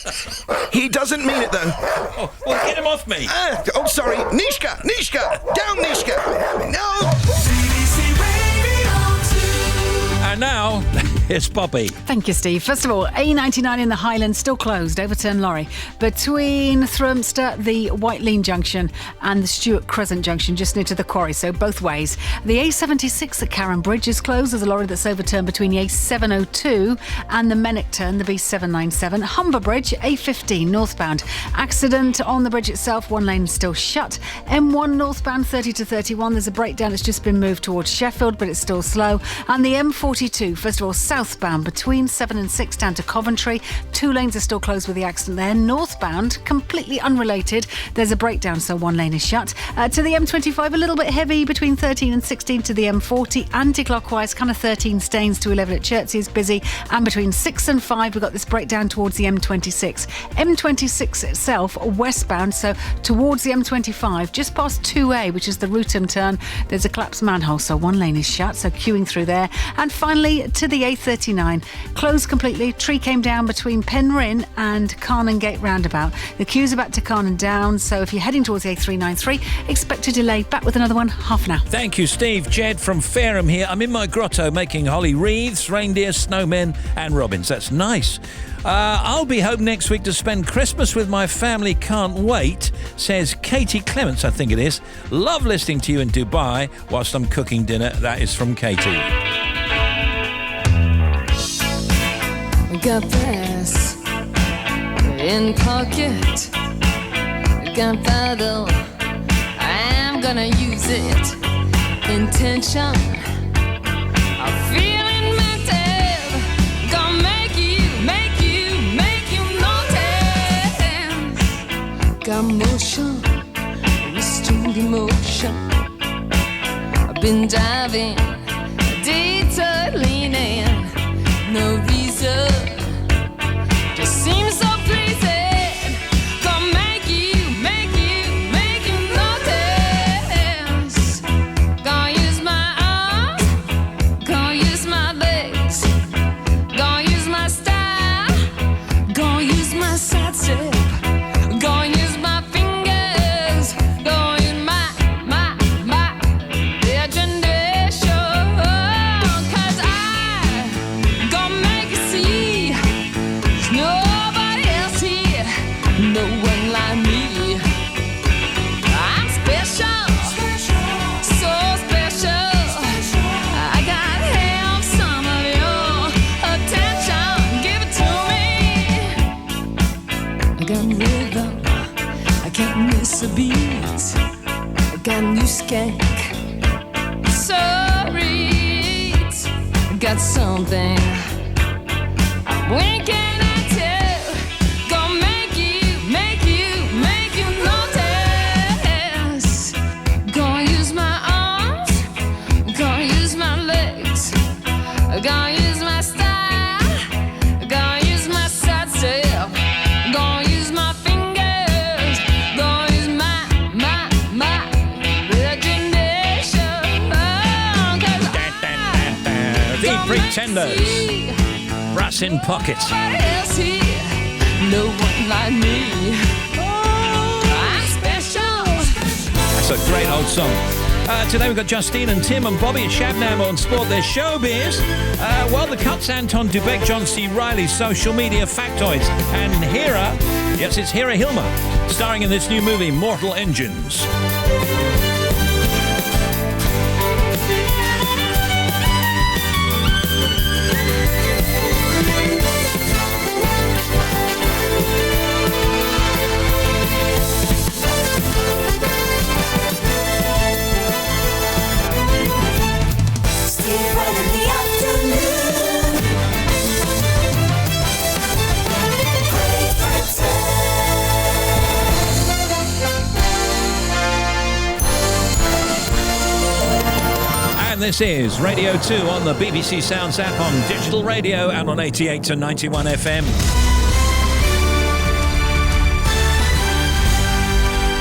He doesn't mean it, though. Oh, well, get him off me. Oh, sorry. Nishka! Down, Nishka! No! And now, it's Bobby. Thank you, Steve. First of all, A99 in the Highlands still closed, overturned lorry, between Thrumster, the Whitelane Junction, and the Stewart Crescent Junction, just near to the quarry, so both ways. The A76 at Carron Bridge is closed. There's a lorry that's overturned between the A702 and the Mennick turn, the B797. Humber Bridge, A15 northbound. Accident on the bridge itself, one lane is still shut. M1 northbound, 30 to 31. There's a breakdown. It's just been moved towards Sheffield, but it's still slow. And the M42, first of all, southbound between 7 and 6 down to Coventry. 2 lanes are still closed with the accident there. Northbound, completely unrelated. There's a breakdown, so one lane is shut. To the M25, a little bit heavy between 13 and 16 to the M40. Anti-clockwise, kind of 13 Staines to 11 at Chertsey is busy. And between 6 and 5, we've got this breakdown towards the M26. M26 itself, westbound, so towards the M25, just past 2A, which is the Rootham turn, there's a collapsed manhole, so one lane is shut, so queuing through there. And finally, to the A39, closed completely. Tree came down between Penryn and Carnan Gate roundabout. The queues are back to Carnan down, so if you're heading towards the A393, expect a delay. Back with another one, half an hour. Thank you, Steve. Jed from Fareham here. I'm in my grotto making holly wreaths, reindeer, snowmen and robins. That's nice. I'll be home next week to spend Christmas with my family. Can't wait, says Katie Clements, I think it is. Love listening to you in Dubai whilst I'm cooking dinner. That is from Katie. Got this in pocket, gunpowder, I'm gonna use it. Intention, been driving, detailing, no reason. Just seems so pleasing. Gonna make you notice. Gonna use my arms, gonna use my legs, gonna use my style, gonna use my side step, gonna use my fingers, gonna use my imagination. 'Cause I gonna make you see there's nobody else here, no one like me. I'm special, so special. I gotta have some of your attention. Give it to me. I got rhythm, I can't miss a beat. I got a new skank, so sweet. I got something I'm winking at you. Gonna make you notice. Gonna use my arms, gonna use my legs, gonna use my style, gonna use my side step, gonna use my fingers, gonna use my imagination. 'Cause The Pretenders. Brass in Pockets. nobody else here, no one like me. I'm special. That's a great old song. Today we've got Justine and Tim and Bobby at Shabnam on Sport. Their showbiz. Well, the cuts Anton Dubek, John C. Reilly, social media factoids. And Hera, yes, it's Hera Hilmer, starring in this new movie, Mortal Engines. Steve Wright in the afternoon. Great And this is Radio 2 on the BBC Sounds app, on digital radio and on 88 to 91 FM.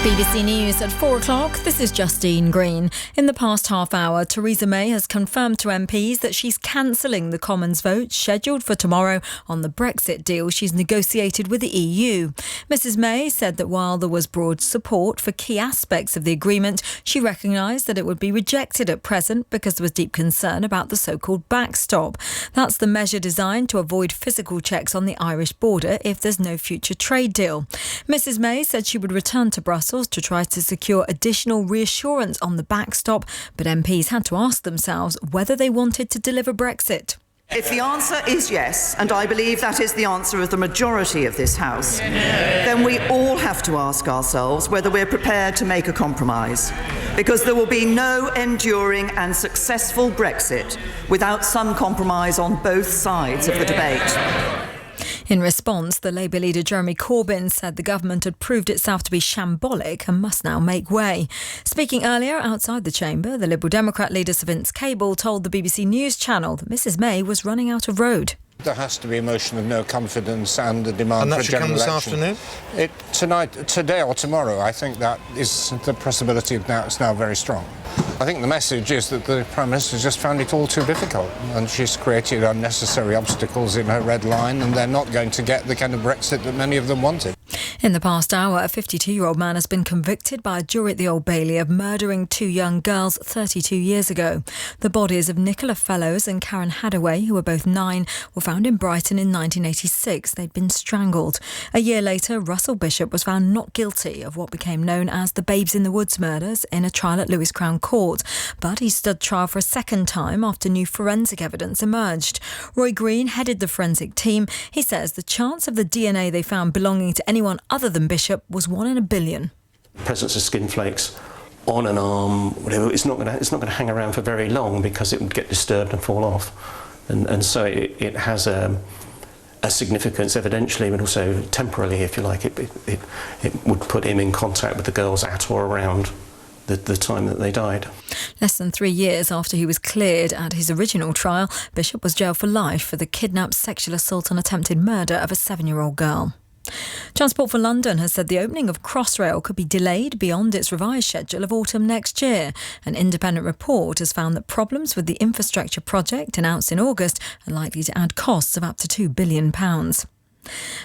BBC News at 4 o'clock. This is Justine Green. In the past half hour, Theresa May has confirmed to MPs that she's cancelling the Commons vote scheduled for tomorrow on the Brexit deal she's negotiated with the EU. Mrs May said that while there was broad support for key aspects of the agreement, she recognised that it would be rejected at present because there was deep concern about the so-called backstop. That's the measure designed to avoid physical checks on the Irish border if there's no future trade deal. Mrs May said she would return to Brussels to try to secure additional reassurance on the backstop, but MPs had to ask themselves whether they wanted to deliver Brexit. If the answer is yes, and I believe that is the answer of the majority of this House, then we all have to ask ourselves whether we're prepared to make a compromise. Because there will be no enduring and successful Brexit without some compromise on both sides of the debate. In response, the Labour leader Jeremy Corbyn said the government had proved itself to be shambolic and must now make way. Speaking earlier outside the chamber, the Liberal Democrat leader Sir Vince Cable told the BBC News channel that Mrs May was running out of road. There has to be a motion of no confidence and a demand and for a general election. And that should come this afternoon? Today or tomorrow, I think that is the possibility of now. It's now very strong. I think the message is that the Prime Minister just found it all too difficult and she's created unnecessary obstacles in her red line and they're not going to get the kind of Brexit that many of them wanted. In the past hour, a 52-year-old man has been convicted by a jury at the Old Bailey of murdering two young girls 32 years ago. The bodies of Nicola Fellows and Karen Hadaway, who were both 9, were found in Brighton in 1986. They'd been strangled. A year later, Russell Bishop was found not guilty of what became known as the Babes in the Woods murders in a trial at Lewis Crown Court. But he stood trial for a second time after new forensic evidence emerged. Roy Green headed the forensic team. He says the chance of the DNA they found belonging to anyone other than Bishop was 1 in a billion. Presence of skin flakes on an arm, whatever, it's not going to hang around for very long because it would get disturbed and fall off. And so it has a significance evidentially, but also temporally, if you like. It would put him in contact with the girls at or around the time that they died. Less than 3 years after he was cleared at his original trial, Bishop was jailed for life for the kidnap, sexual assault and attempted murder of a 7-year-old girl. Transport for London has said the opening of Crossrail could be delayed beyond its revised schedule of autumn next year. An independent report has found that problems with the infrastructure project announced in August are likely to add costs of up to £2 billion.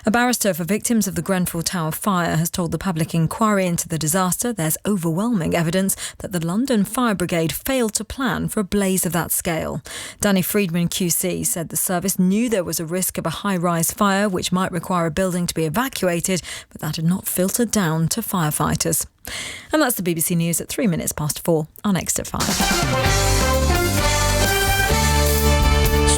A barrister for victims of the Grenfell Tower fire has told the public inquiry into the disaster there's overwhelming evidence that the London Fire Brigade failed to plan for a blaze of that scale. Danny Friedman QC said the service knew there was a risk of a high-rise fire which might require a building to be evacuated, but that had not filtered down to firefighters. And that's the BBC News at 4:03. Our next at 5.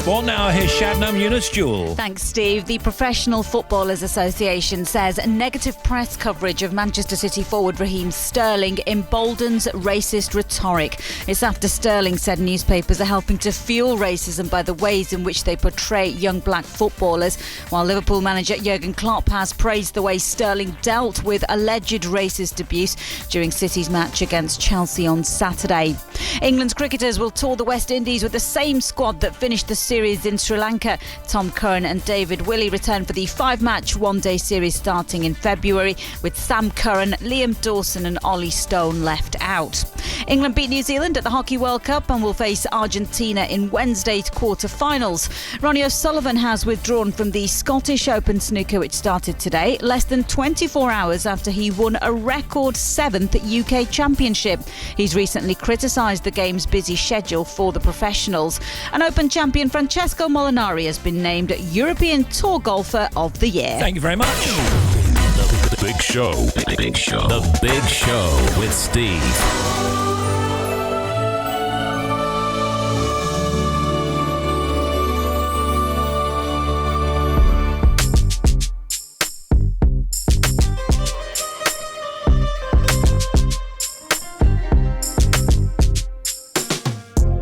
Sport now, here's Shabnam Yunus-Jewel. Thanks, Steve. The Professional Footballers Association says negative press coverage of Manchester City forward Raheem Sterling emboldens racist rhetoric. It's after Sterling said newspapers are helping to fuel racism by the ways in which they portray young black footballers, while Liverpool manager Jurgen Klopp has praised the way Sterling dealt with alleged racist abuse during City's match against Chelsea on Saturday. England's cricketers will tour the West Indies with the same squad that finished the series in Sri Lanka. Tom Curran and David Willey return for the 5-match one-day series starting in February, with Sam Curran, Liam Dawson and Ollie Stone left out. England beat New Zealand at the Hockey World Cup and will face Argentina in Wednesday's quarter-finals. Ronnie O'Sullivan has withdrawn from the Scottish Open snooker, which started today, less than 24 hours after he won a record 7th UK championship. He's recently criticised the game's busy schedule for the professionals. An Open champion Francesco Molinari has been named European Tour Golfer of the Year. Thank you very much. The Big Show. The Big Show. The Big Show with Steve.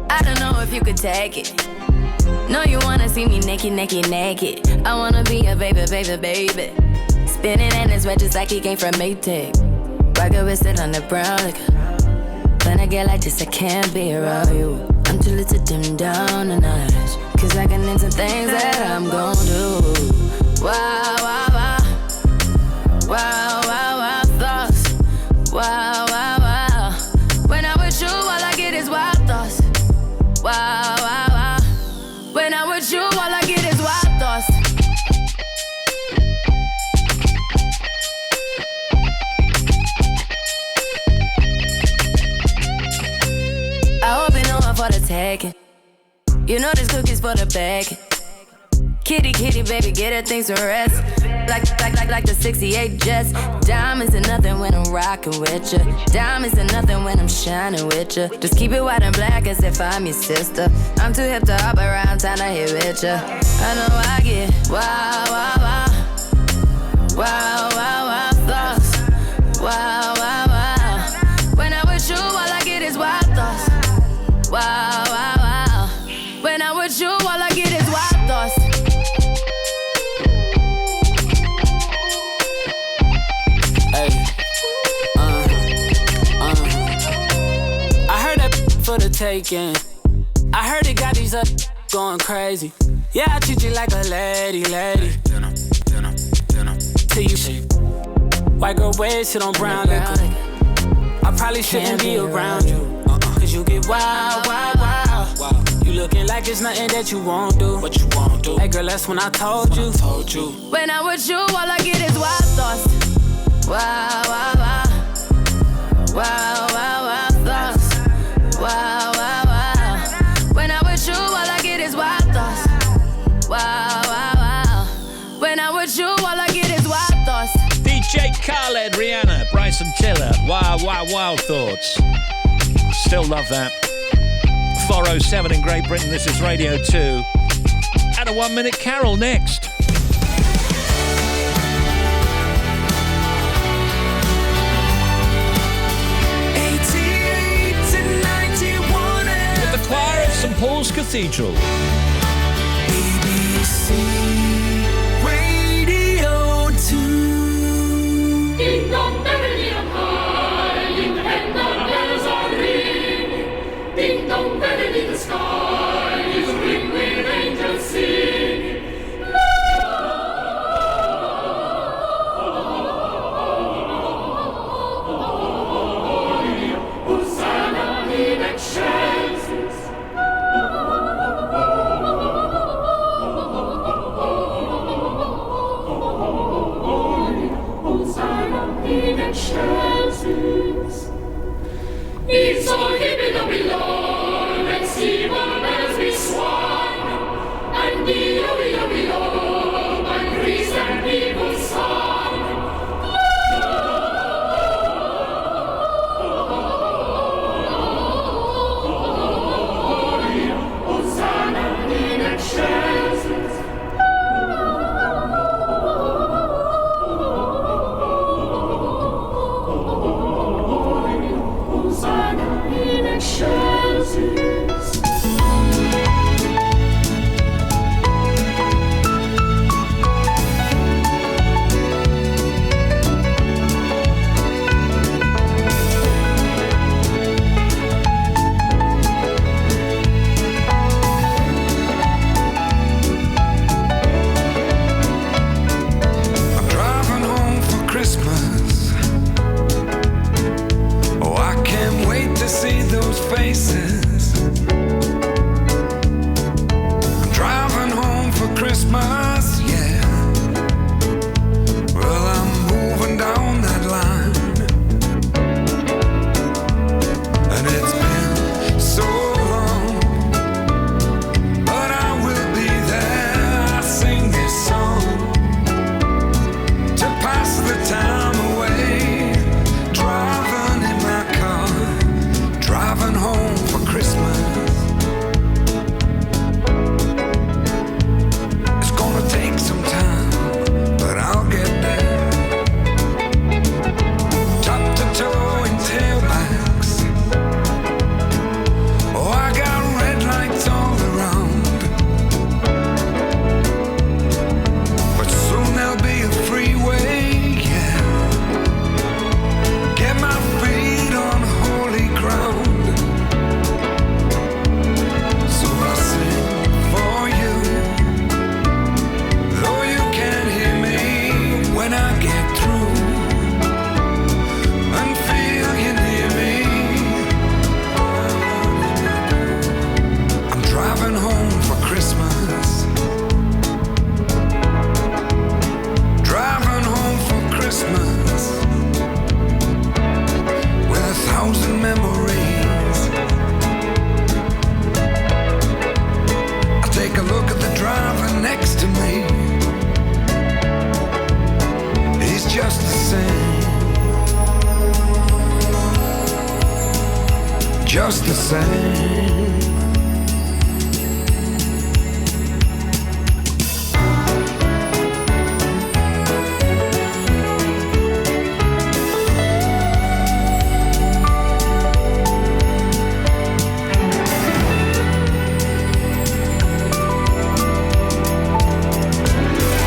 I don't know if you could take it. No, you wanna see me naked, naked, naked. I wanna be a baby, baby, baby. Spinning in his red just like he came from Maytag. Rocket with it on the brown liquor. When I get like this, I can't be around you. I'm too little to dim down a notch. Cause I can into things that I'm gon' do. Wow, wow, wow. Wow, wow, wow, thoughts. Wow, wow, wow. When I'm with you, all I get is wild thoughts. Wow, wow, wow. When I'm with you, all I get is wild thoughts. I hope you know I'm for the taking. You know this cookie's for the bag. Kitty, kitty, baby, get her things to rest. Like the 68 Jets. Diamonds are nothing when I'm rocking with ya. Diamonds are nothing when I'm shining with ya. Just keep it white and black as if I'm your sister. I'm too hip to hop around, time to hit with ya. I know I get wow, wow, wow. Wow, wow, wow, thoughts. Wow, wow, wow. When I'm with you, all I get is wild thoughts. Wow, wow, wow. When I'm with you, all I get is wild thoughts. I heard that for the taking. I heard it got these up going crazy. Yeah, I treat you like a lady. Till you shake. White girl wear shit on brown liquor. I probably shouldn't be around you. Cause you get wild, wild, wild. You looking like it's nothing that you won't do. What you won't do. Hey girl, that's when I told you. When I'm with you, all I get is wild thoughts. Wow, wow, wow. Wow, wow, wow, thoughts. Wow, wow, wow. When I'm with you, all I get is wild thoughts. Wow, wow, wow. When I'm with you, all I get is wild thoughts. DJ Khaled, Rihanna, Bryson Tiller. Wow, wow, wild thoughts. Still love that. 4:07 in Great Britain. This is Radio 2. And a 1-minute carol next. With the choir of St Paul's Cathedral. BBC Radio 2. Ding dong, merrily on high, in the head, the bells just the same.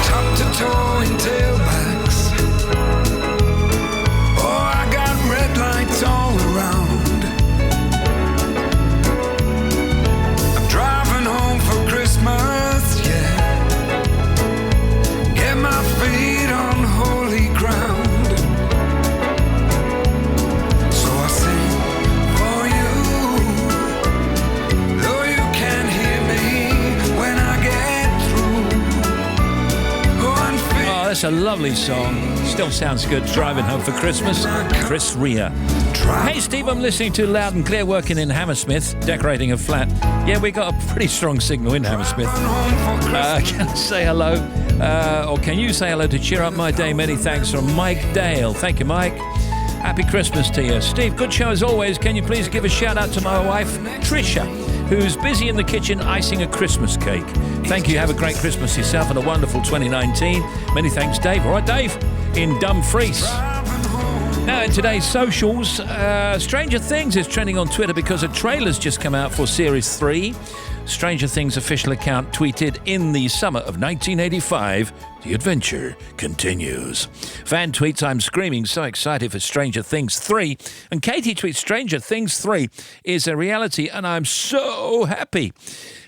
Top to toe in tailbacks. Oh, I got red lights all around. I'm driving home for Christmas, yeah. Get my feet on holy ground. So I sing for you, though you can't hear me when I get through. Go and feel. Oh, that's a lovely song. Still sounds good. Driving home for Christmas. Chris Rea. Hey, Steve, I'm listening to Loud and Clear working in Hammersmith, decorating a flat. Yeah, we got a pretty strong signal in Hammersmith. Can I say hello? Or can you say hello to cheer up my day? Many thanks from Mike Dale. Thank you, Mike. Happy Christmas to you. Steve, good show as always. Can you please give a shout out to my wife, Tricia, who's busy in the kitchen icing a Christmas cake. Thank you. Have a great Christmas yourself and a wonderful 2019. Many thanks, Dave. All right, Dave, in Dumfries. Now, in today's socials, Stranger Things is trending on Twitter because a trailer's just come out for Series 3. Stranger Things official account tweeted, in the summer of 1985, the adventure continues. Fan tweets, I'm screaming, so excited for Stranger Things 3. And Katie tweets, Stranger Things 3 is a reality and I'm so happy.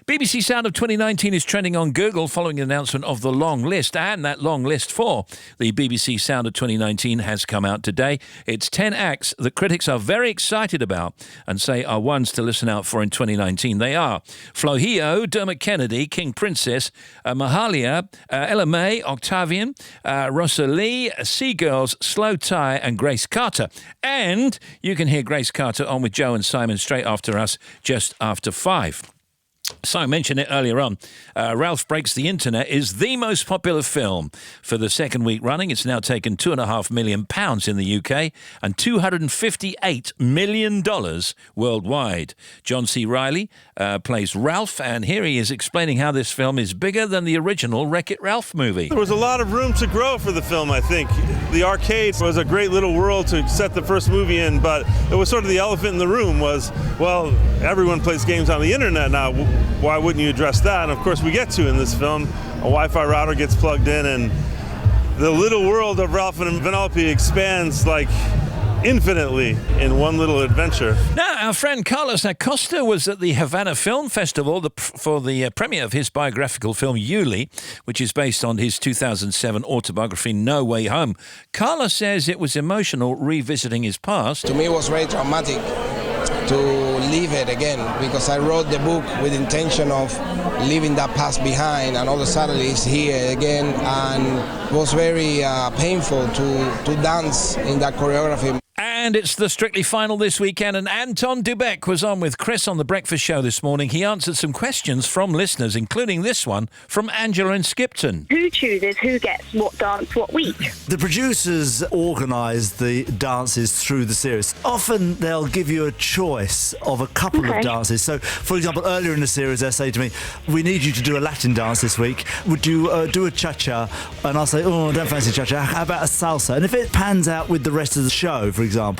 BBC Sound of 2019 is trending on Google following the announcement of the long list, and that long list for the BBC Sound of 2019 has come out today. It's 10 acts that critics are very excited about and say are ones to listen out for in 2019. They are Flo Hio, Dermot Kennedy, King Princess, Mahalia, Ella May, Octavian, Rosalie, Seagirls, Slow Tie and Grace Carter. And you can hear Grace Carter on with Joe and Simon straight after us, just after 5. So I mentioned it earlier on. Ralph Breaks the Internet is the most popular film for the second week running. It's now taken £2.5 million in the UK and $258 million worldwide. John C. Reilly plays Ralph, and here he is explaining how this film is bigger than the original Wreck-It Ralph movie. There was a lot of room to grow for the film, I think. The arcade was a great little world to set the first movie in, but it was sort of the elephant in the room was, well, everyone plays games on the internet now. Why wouldn't you address that? And of course we get to in this film. A Wi-Fi router gets plugged in and the little world of Ralph and Vanellope expands like infinitely in one little adventure. Now, our friend Carlos Acosta was at the Havana Film Festival for the premiere of his biographical film Yuli, which is based on his 2007 autobiography No Way Home. Carlos says it was emotional revisiting his past. To me, it was very traumatic to leave it again, because I wrote the book with the intention of leaving that past behind, and all of a sudden it's here again, and it was very painful to dance in that choreography. And it's the Strictly Final this weekend, and Anton Dubek was on with Chris on The Breakfast Show this morning. He answered some questions from listeners, including this one from Angela in Skipton. Who chooses who gets what dance what week? The producers organise the dances through the series. Often they'll give you a choice of a couple of dances. So, for example, earlier in the series they say to me, we need you to do a Latin dance this week. Would you do a cha-cha? And I'll say, oh, I don't fancy cha-cha. How about a salsa? And if it pans out with the rest of the show, for example,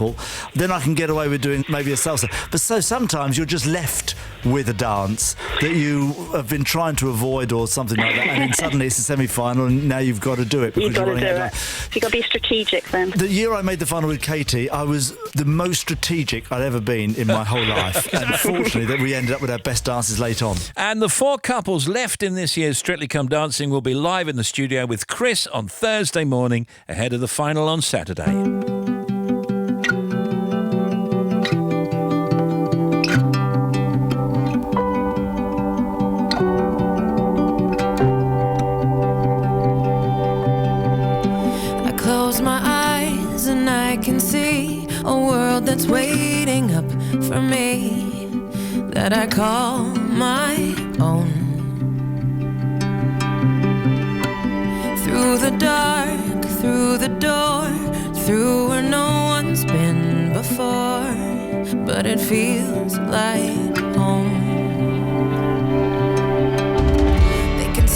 then I can get away with doing maybe a salsa. But so sometimes you're just left with a dance that you have been trying to avoid or something like that, and then suddenly it's a semi-final and now you've got to do it. You've got to do it. You've got to be strategic then. The year I made the final with Katie, I was the most strategic I'd ever been in my whole life. And fortunately that we ended up with our best dances late on. And the 4 couples left in this year's Strictly Come Dancing will be live in the studio with Chris on Thursday morning ahead of the final on Saturday. I can see a world that's waiting up for me, that I call my own. Through the dark, through the door, through where no one's been before. but it feels like home. They can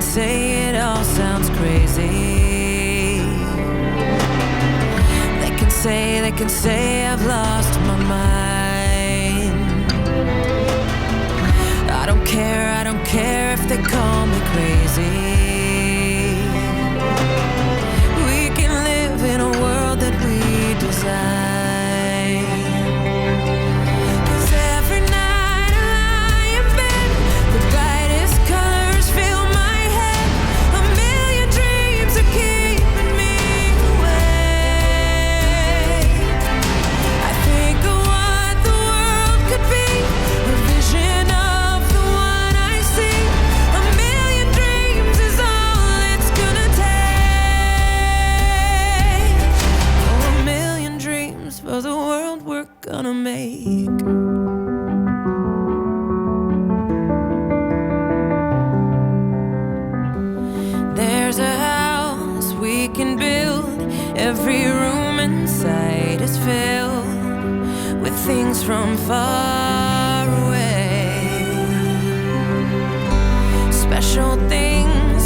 say it all sounds crazy. They can say I've lost my mind. I don't care if they call me crazy. We can live in a world that we design. 'Cause every night I lie in bed, the brightest colors fill my head. A million dreams are keeping me awake. I think of what the world could be, a vision of the one I see. A million dreams is all it's gonna take. Oh, a million dreams for the world we're gonna make. There's a house we can build. Every room inside is filled with things from far away. Special things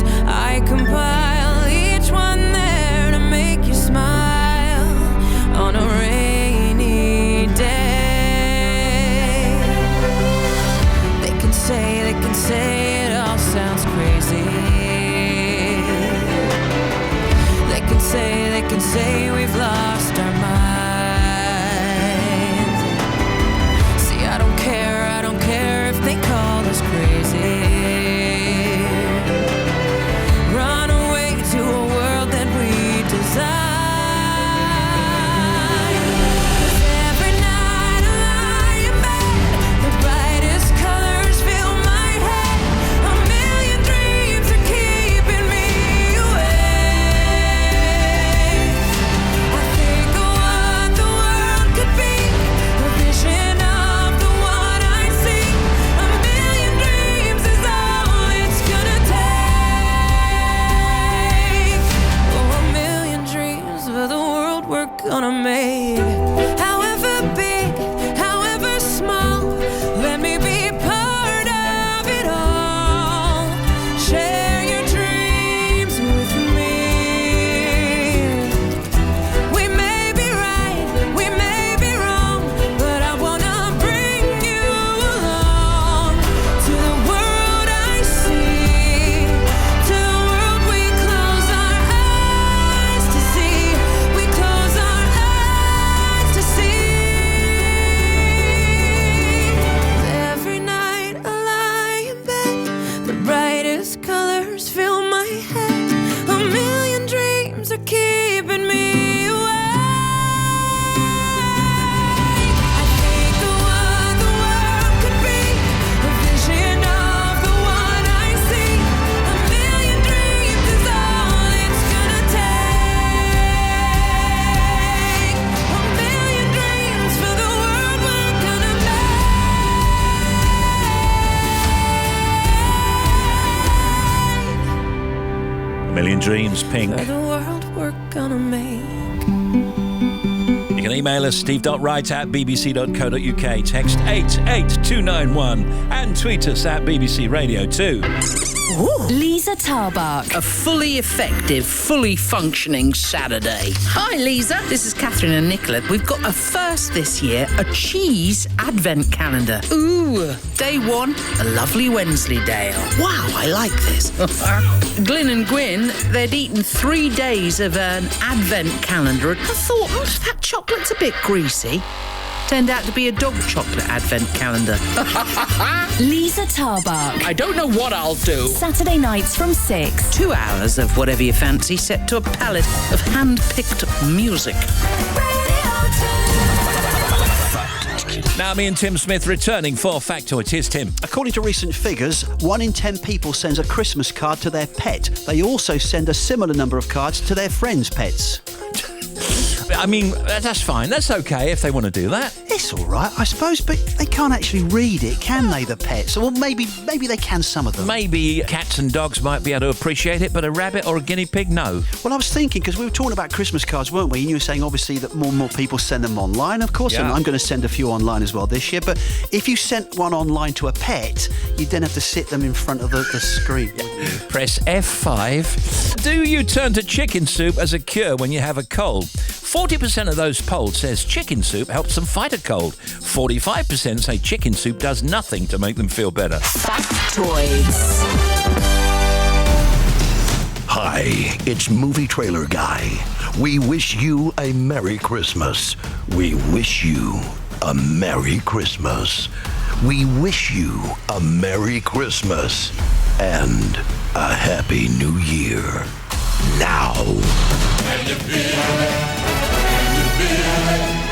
I compile, each one there to make you smile on a rainy day. They can say it all sounds crazy. They can say we've lost our minds. See, I don't care if they call us crazy. Run away to a world that we design. 'Cause every night I lie in bed, the brightest colors fill my head. A million dreams are keeping me awake. I think of what the world could be, a vision of the one I see. A million dreams is all it's gonna take. Oh, a million dreams for the world we're gonna make. However big, however small, let me be part of it all. Share your dreams with me. We may be right, we may be wrong, but I wanna bring you along to the world I see, to the world we close our eyes to see. We close our eyes to see. Every night I lie in bed, the brightest colors fill my head. A million dreams are keeping me awake. I think of what the world could be, a vision of the one I see. A million dreams is all it's gonna take. A million dreams for the world we're gonna A Million Dreams, Pink. make. For the world we're gonna make. You can email us, steve.wright@bbc.co.uk, text 88291 and tweet us at BBC Radio 2. Lisa Tarbuck. A fully effective, fully functioning Saturday. Hi, Lisa. This is Catherine and Nicola. We've got a first this year, a cheese advent calendar. Ooh. Day one, a lovely Wensleydale. Wow, I like this. Glyn and Gwyn, they'd eaten 3 days of an advent calendar and I thought, that chocolate's a bit greasy. Turned out to be a dog chocolate advent calendar. Lisa Tarbuck. I don't know what I'll do. Saturday nights from 6. 2 hours of whatever you fancy, set to a palette of hand-picked music. Now, me and Tim Smith returning for Factoid. Here's Tim. According to recent figures, 1 in 10 people sends a Christmas card to their pet. They also send a similar number of cards to their friends' pets. I mean, that's fine. That's okay if they want to do that. It's all right, I suppose, but they can't actually read it, can they, the pets? Or maybe they can, some of them. Maybe cats and dogs might be able to appreciate it, but a rabbit or a guinea pig, no. Well, I was thinking, because we were talking about Christmas cards, weren't we? And you were saying, obviously, that more and more people send them online, of course, and Yeah. I'm going to send a few online as well this year. But if you sent one online to a pet, you'd then have to sit them in front of the screen. Press F5. Do you turn to chicken soup as a cure when you have a cold? 40% of those polled says chicken soup helps them fight a cold. 45% say chicken soup does nothing to make them feel better. Factoids. Hi, it's Movie Trailer Guy. We wish you a Merry Christmas. We wish you a Merry Christmas. We wish you a Merry Christmas and a Happy New Year. Now. Can you feel it? Can you feel it? Can you feel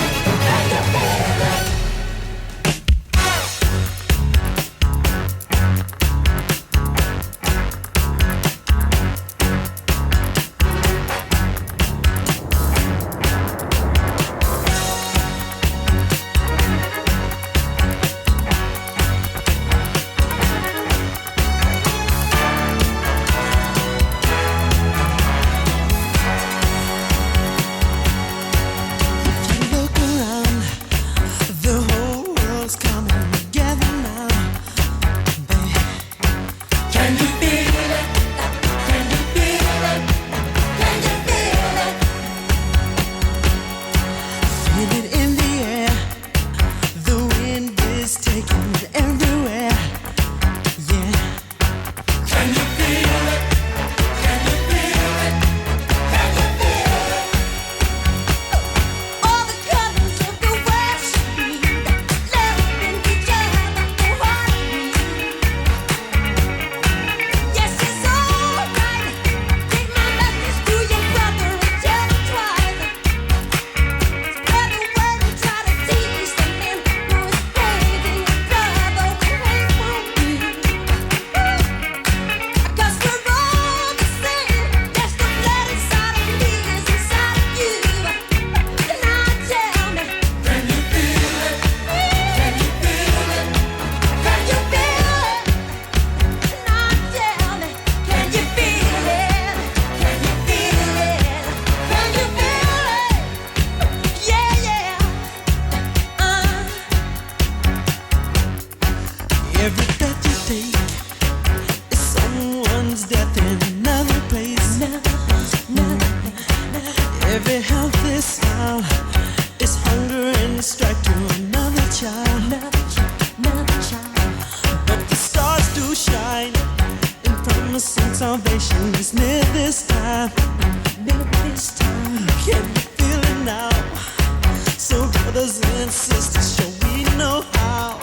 it? Every healthy smile is hunger and strike to another child. But the stars do shine, and promising salvation is near this time. Can you feel it now? So brothers and sisters, shall we know how?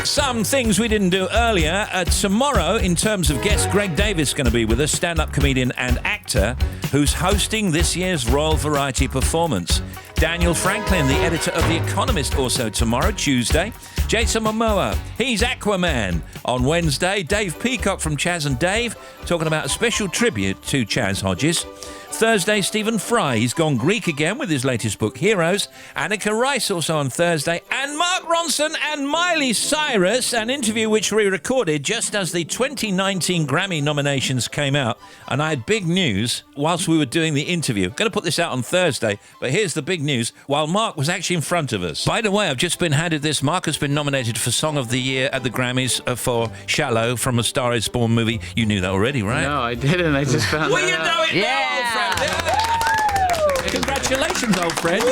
Some things we didn't do earlier. Tomorrow, in terms of guests, Greg Davis is going to be with us, stand-up comedian and actor who's hosting this year's Royal Variety Performance. Daniel Franklin, the editor of The Economist, also tomorrow, Tuesday. Jason Momoa, he's Aquaman. On Wednesday, Dave Peacock from Chaz and Dave, talking about a special tribute to Chaz Hodges. Thursday, Stephen Fry. He's gone Greek again with his latest book, Heroes. Annika Rice also on Thursday. And Mark Ronson and Miley Cyrus, an interview which we recorded just as the 2019 Grammy nominations came out. And I had big news whilst we were doing the interview. I'm going to put this out on Thursday, but here's the big news. While Mark was actually in front of us. By the way, I've just been handed this. Mark has been nominated for Song of the Year at the Grammys for Shallow from A Star Is Born movie. You knew that already, right? No, I didn't. I just found Well, that you out. know it now, old friend. Yeah. Congratulations, old friend.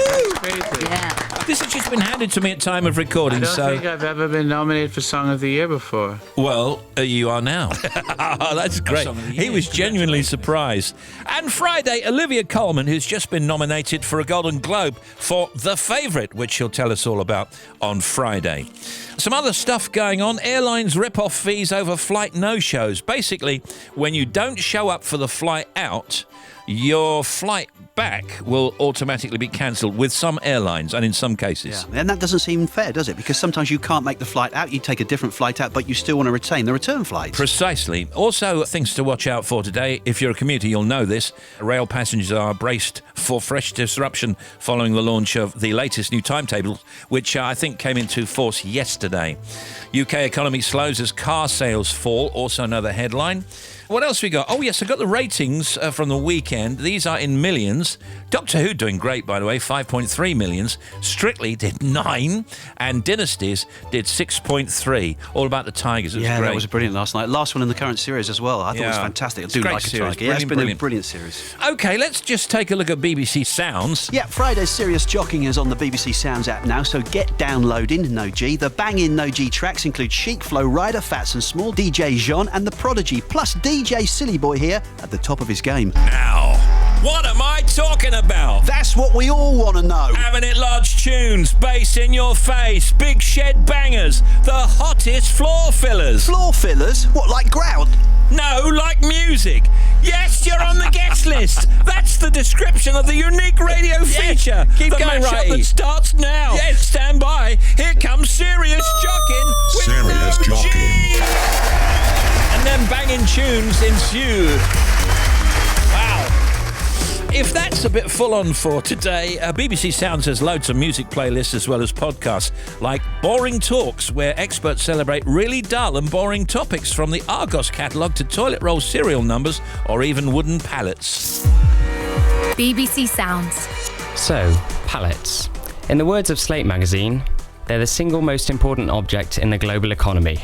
Yeah. This has just been handed to me at time of recording, I don't so... think I've ever been nominated for Song of the Year before. Well, you are now. That's great. He was genuinely surprised. And Friday, Olivia Colman, who's just been nominated for a Golden Globe for The Favourite, which she'll tell us all about on Friday. Some other stuff going on. Airlines rip off fees over flight no-shows. Basically, when you don't show up for the flight out, your flight back will automatically be cancelled with some airlines and in some cases. Yeah. And that doesn't seem fair, does it? Because sometimes you can't make the flight out, you take a different flight out, but you still want to retain the return flight. Precisely. Also, things to watch out for today. If you're a commuter, you'll know this. Rail passengers are braced for fresh disruption following the launch of the latest new timetable, which I think came into force yesterday. UK economy slows as car sales fall, also another headline. What else we got? Oh, yes, I got the ratings from the weekend. These are in millions. Doctor Who doing great, by the way, 5.3 millions. Strictly did 9, and Dynasties did 6.3. All about the Tigers. It was great. That was brilliant last night. Last one in the current series as well. I thought it was fantastic. I do like a Tiger. Yeah, it's been a brilliant series. OK, let's just take a look at BBC Sounds. Yeah, Friday's Serious Jockeying is on the BBC Sounds app now, so get downloading No G. The banging No G tracks include Chic, Flo Rida, Fats and Small, DJ Jean and The Prodigy, plus DJ Silly Boy here at the top of his game. Now, what am I talking about? That's what we all want to know. Having it large tunes, bass in your face, big shed bangers, the hottest floor fillers. Floor fillers? What, like grout? No, like music. Yes, you're on the guest list. That's the description of the unique radio feature. Keep going, Wright. That starts now. Yes, stand by. Here comes Serious Jocking with Serious Jocking. And then banging tunes ensue. Wow. If that's a bit full on for today, BBC Sounds has loads of music playlists as well as podcasts, like Boring Talks, where experts celebrate really dull and boring topics, from the Argos catalogue to toilet roll serial numbers or even wooden pallets. BBC Sounds. So, pallets. In the words of Slate magazine, they're the single most important object in the global economy.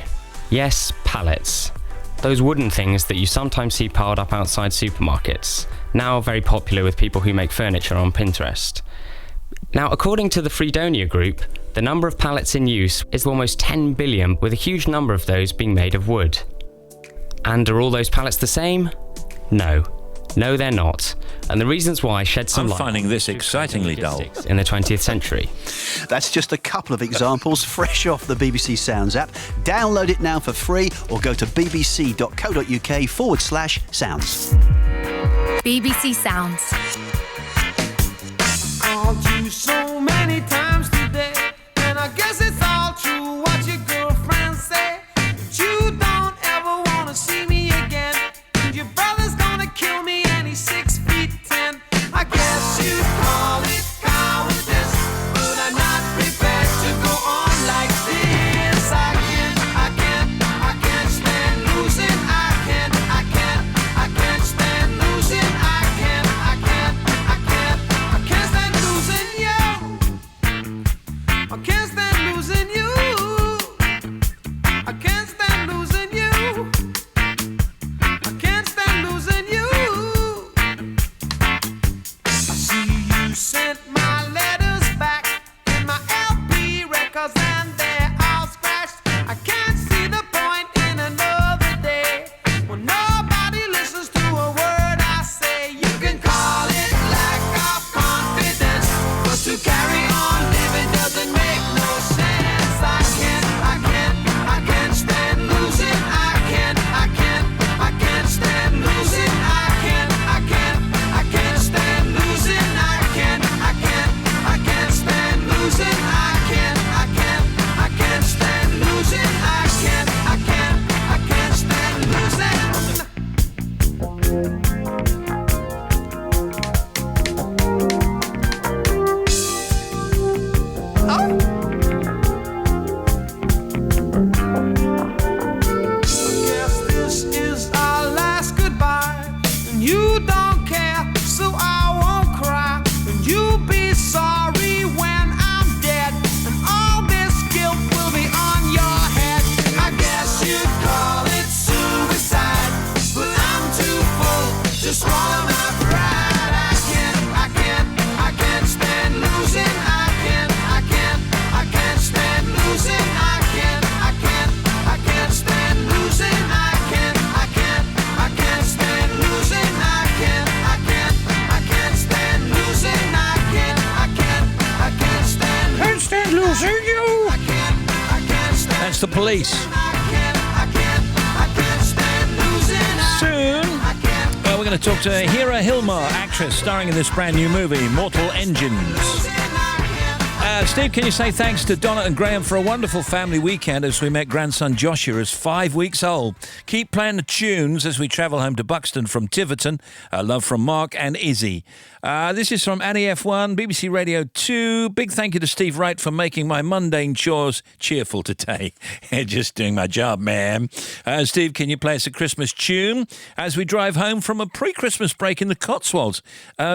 Yes, pallets. Those wooden things that you sometimes see piled up outside supermarkets, now very popular with people who make furniture on Pinterest. Now, according to the Freedonia Group, the number of pallets in use is almost 10 billion, with a huge number of those being made of wood. And are all those pallets the same? No. No, they're not. And the reasons why shed some light. I'm finding this excitingly dull. In the 20th century. That's just a couple of examples fresh off the BBC Sounds app. Download it now for free or go to bbc.co.uk/sounds. BBC Sounds. Called you so many times today, and I guess it's all true what your girlfriends say. But you don't ever want to see me again, and your brother's gonna kill me and he's 6'10". I guess you call it cowardice, but I'm not prepared to go on like this. I can't stand losing. I can't stand losing. I can't stand losing you. That's the Police. Soon, we're going to talk to Hira Hilmar, actress starring in this brand new movie, Mortal Engines. Steve, can you say thanks to Donna and Graham for a wonderful family weekend as we met grandson Joshua, who's 5 weeks old. Keep playing the tunes as we travel home to Buxton from Tiverton. Love from Mark and Izzy. This is from Annie F1, BBC Radio 2. Big thank you to Steve Wright for making my mundane chores cheerful today. Just doing my job, ma'am. Steve, can you play us a Christmas tune as we drive home from a pre-Christmas break in the Cotswolds?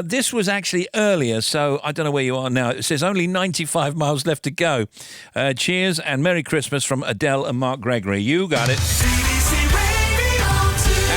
This was actually earlier, so I don't know where you are now. It says only 95 miles left to go. Cheers and Merry Christmas from Adele and Mark Gregory. You got it.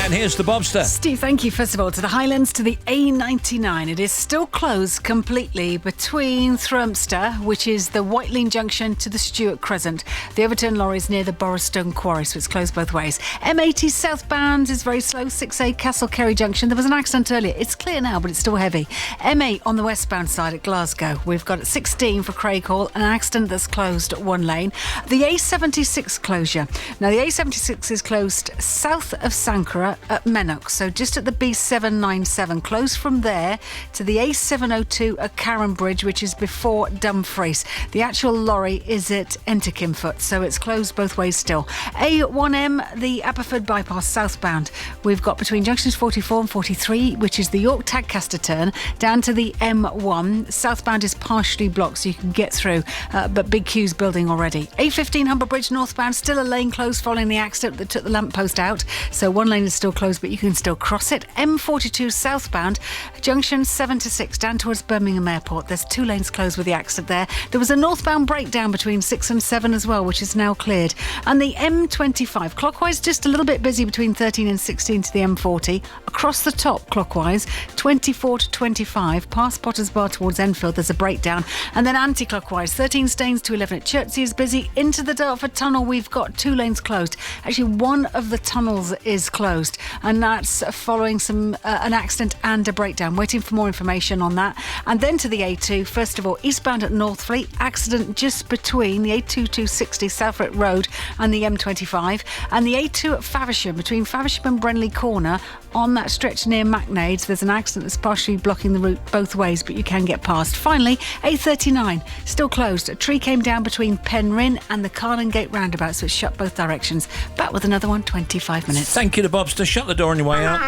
And here's the Bobster. Steve, thank you, first of all, to the Highlands, to the A99. It is still closed completely between Thrumpster, which is the Whiteling Junction, to the Stewart Crescent. The overturned lorry is near the Borrowstone Quarry, so it's closed both ways. M80 southbound is very slow, 6A Castle Kerry Junction. There was an accident earlier. It's clear now, but it's still heavy. M8 on the westbound side at Glasgow. We've got at 16 for Craighall, an accident that's closed one lane. The A76 closure. Now, the A76 is closed south of Sankara at Mennock, so just at the B797, close from there to the A702 at Carron Bridge, which is before Dumfries. The actual lorry is at Enterkinfoot, so it's closed both ways still. A1M, the Aberford bypass southbound. We've got between junctions 44 and 43, which is the York Tadcaster turn, down to the M1. Southbound is partially blocked, so you can get through, but big queues building already. A15 Humber Bridge northbound, still a lane closed following the accident that took the lamppost out, so one lane is still closed, but you can still cross it. M42 southbound, junction 7 to 6, down towards Birmingham Airport. There's 2 lanes closed with the accident there. There was a northbound breakdown between 6 and 7 as well, which is now cleared. And the M25 clockwise, just a little bit busy between 13 and 16 to the M40. Across the top clockwise, 24 to 25, past Potters Bar towards Enfield, there's a breakdown. And then anti-clockwise, 13 Staines to 11 at Chertsey is busy. Into the Dartford Tunnel, we've got 2 lanes closed. Actually, one of the tunnels is closed, and that's following an accident and a breakdown. Waiting for more information on that. And then to the A2, first of all, eastbound at Northfleet, accident just between the A2260 Southwick Road and the M25, and the A2 at Faversham, between Faversham and Brenley Corner, on that stretch near Macknades. There's an accident that's partially blocking the route both ways, but you can get past. Finally, A39, still closed. A tree came down between Penryn and the Carlingate roundabout, so it's shut both directions. Back with another one, 25 minutes. Thank you to Bobster. Shut the door on your way out.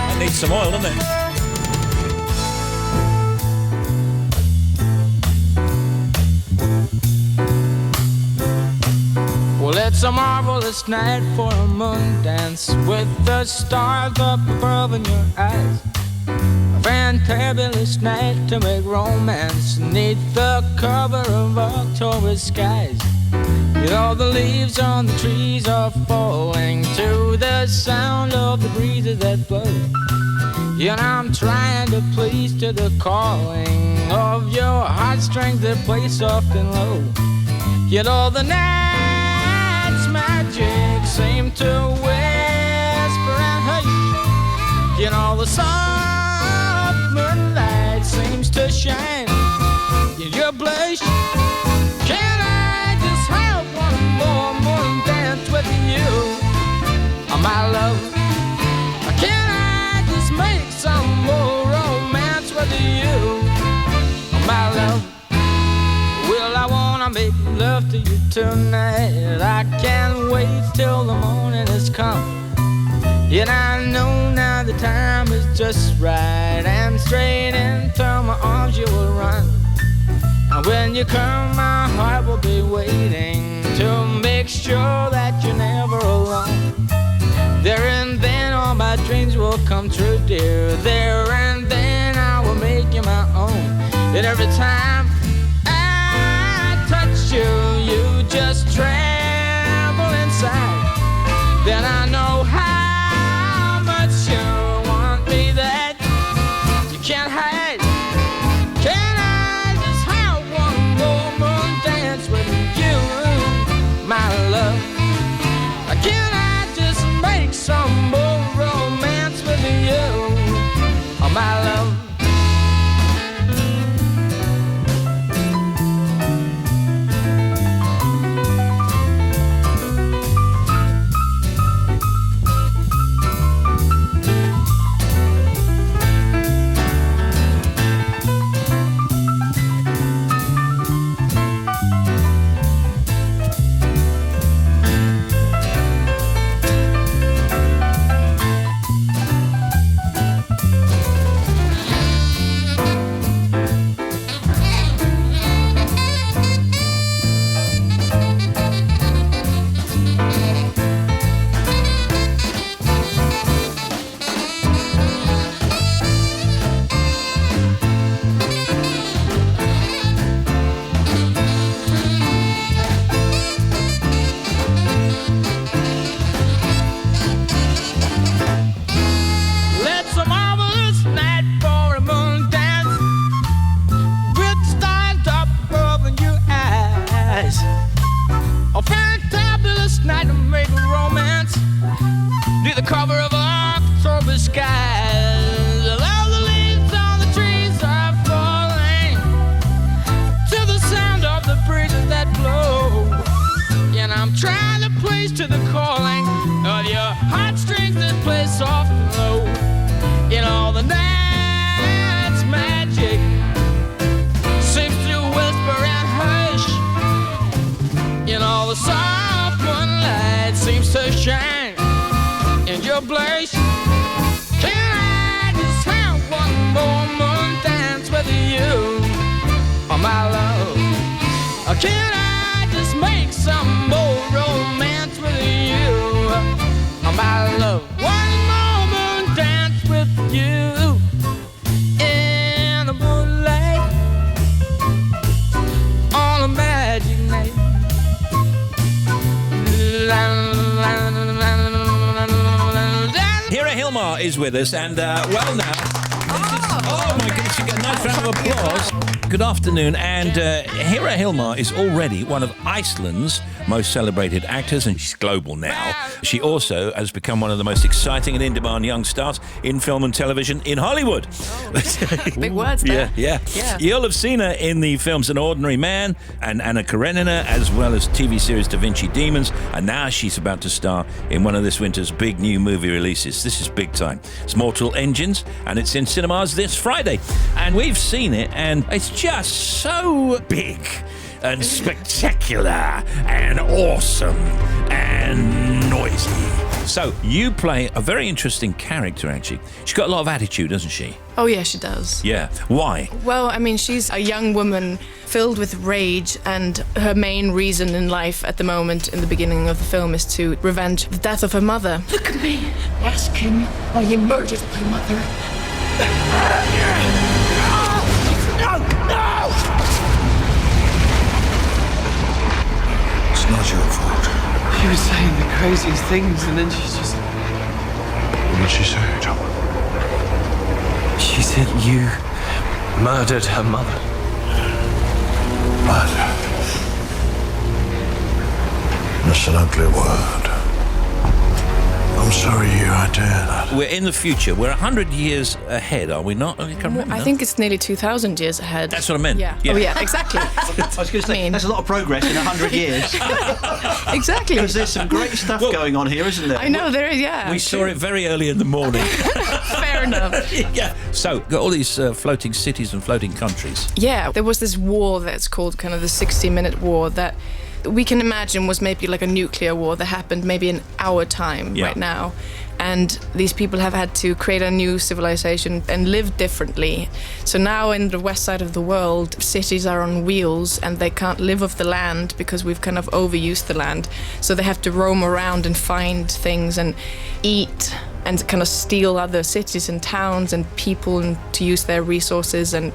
That needs some oil, doesn't it? Well, it's a marvelous night for a moon dance with the stars up above in your eyes. A fantabulous night to make romance neath the cover of October skies. You know the leaves on the trees are falling to the sound of the breezes that blow. You know I'm trying to please to the calling of your heartstrings that play soft and low. You know the night's magic seem to whisper and hush. You know the soft moonlight seems to shine in your blush. Can I just have one more moon dance with you, my love? Can I just make some more romance with you, my love? Well, I wanna make love to you tonight. I can't wait till the morning has come. Yet I know now the time is just right, and straight into my arms you will run. And when you come, my heart will be waiting to make sure that you're never alone. There and then all my dreams will come true, dear. There and then I will make you my own. And every time I touch you, you just tremble inside. Then I know how much you want me that you can't hide. Can I just have one more moon dance with you, my love? Can I just make some more romance with you, Can I just make some more romance with you? My love, one moment dance with you in the moonlight on a magic night. Hira Hilmar is with us, and well now. Oh my goodness, you get a nice round of applause. Good afternoon, and Hira Hilmar is already one of Iceland's most celebrated actors, and she's global now. She also has become one of the most exciting and in-demand young stars in film and television in Hollywood. Big words there. Yeah. You'll have seen her in the films An Ordinary Man and Anna Karenina, as well as TV series Da Vinci Demons, and now she's about to star in one of this winter's big new movie releases. This is big time. It's Mortal Engines, and it's in cinemas this Friday. And we've seen it, and it's just so big and spectacular and awesome and noisy. So you play a very interesting character, actually. She's got a lot of attitude, doesn't she? Oh, yeah, she does. Yeah. Why? Well, I mean, she's a young woman filled with rage, and her main reason in life at the moment in the beginning of the film is to revenge the death of her mother. Look at me, asking why you murdered my mother. No! It's not your fault. She was saying the craziest things, and then she's just... What did she say, John? She said you murdered her mother. Murder. That's an ugly word. I'm sorry I dare that. We're in the future. We're 100 years ahead, are we not? I can't remember. I think it's nearly 2,000 years ahead. That's what I meant. Yeah. Oh, yeah, exactly. I was going to say, that's a lot of progress in 100 years. Exactly. Because there's some great stuff going on here, isn't there? I know, there is, yeah. We saw it very early in the morning. Fair enough. Yeah. So, got all these floating cities and floating countries. Yeah, there was this war that's called kind of the 60-minute war that we can imagine was maybe like a nuclear war that happened maybe in our time right now. And these people have had to create a new civilization and live differently. So now in the west side of the world, cities are on wheels and they can't live off the land because we've kind of overused the land. So they have to roam around and find things and eat and kind of steal other cities and towns and people and to use their resources, and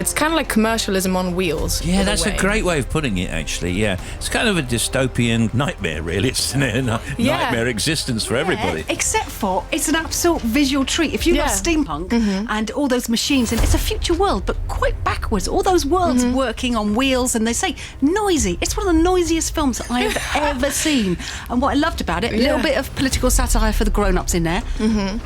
it's kind of like commercialism on wheels. Yeah, that's a great way of putting it, actually. Yeah, it's kind of a dystopian nightmare, really. It's a nightmare existence for everybody. Except for it's an absolute visual treat. If you love steampunk and all those machines, and it's a future world, but quite backwards. All those worlds working on wheels, and they say noisy. It's one of the noisiest films I've ever seen. And what I loved about it, a little bit of political satire for the grown-ups in there.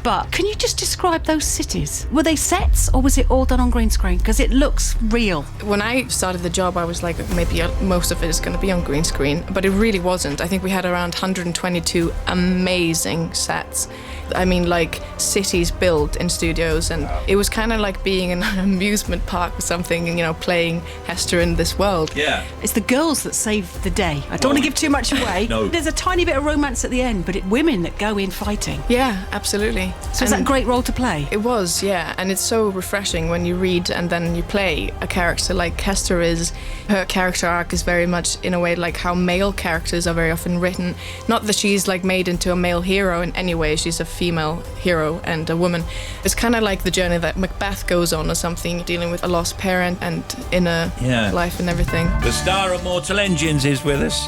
But can you just describe those cities? Were they sets, or was it all done on green screen? Because it looks real. When I started the job, I was like, maybe most of it is going to be on green screen, but it really wasn't. I think we had around 122 amazing sets. I mean, like cities built in studios, and it was kind of like being in an amusement park or something, you know, playing Hester in this world. Yeah. It's the girls that save the day. I don't want to give too much away. No. There's a tiny bit of romance at the end, but it's women that go in fighting. Yeah, absolutely. So is that a great role to play? It was, yeah, and it's so refreshing when you read and then you play a character like Hester is. Her character arc is very much in a way like how male characters are very often written. Not that she's like made into a male hero in any way, she's a female hero and a woman. It's kind of like the journey that Macbeth goes on or something, dealing with a lost parent and inner life and everything. The star of Mortal Engines is with us,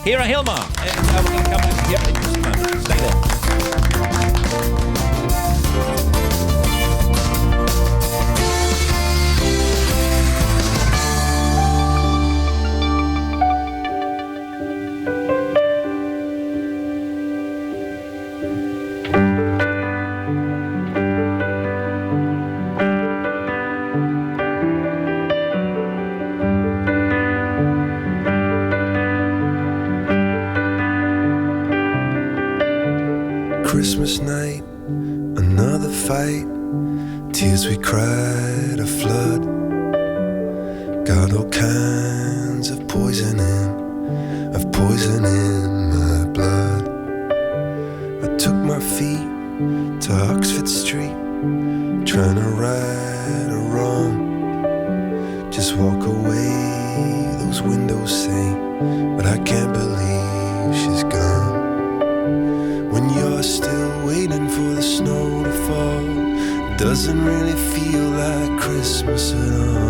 Hira Hilmar. We're going to come back. Yep, in just a moment. Stay there. Christmas night, another fight. Tears we cried, a flood. Got all kinds of poison in my blood. I took my feet to Oxford Street, trying to right a wrong. Just walk away the those windows say, but I can't believe she's gone. When you're still waiting for the snow to fall, it doesn't really feel like Christmas at all.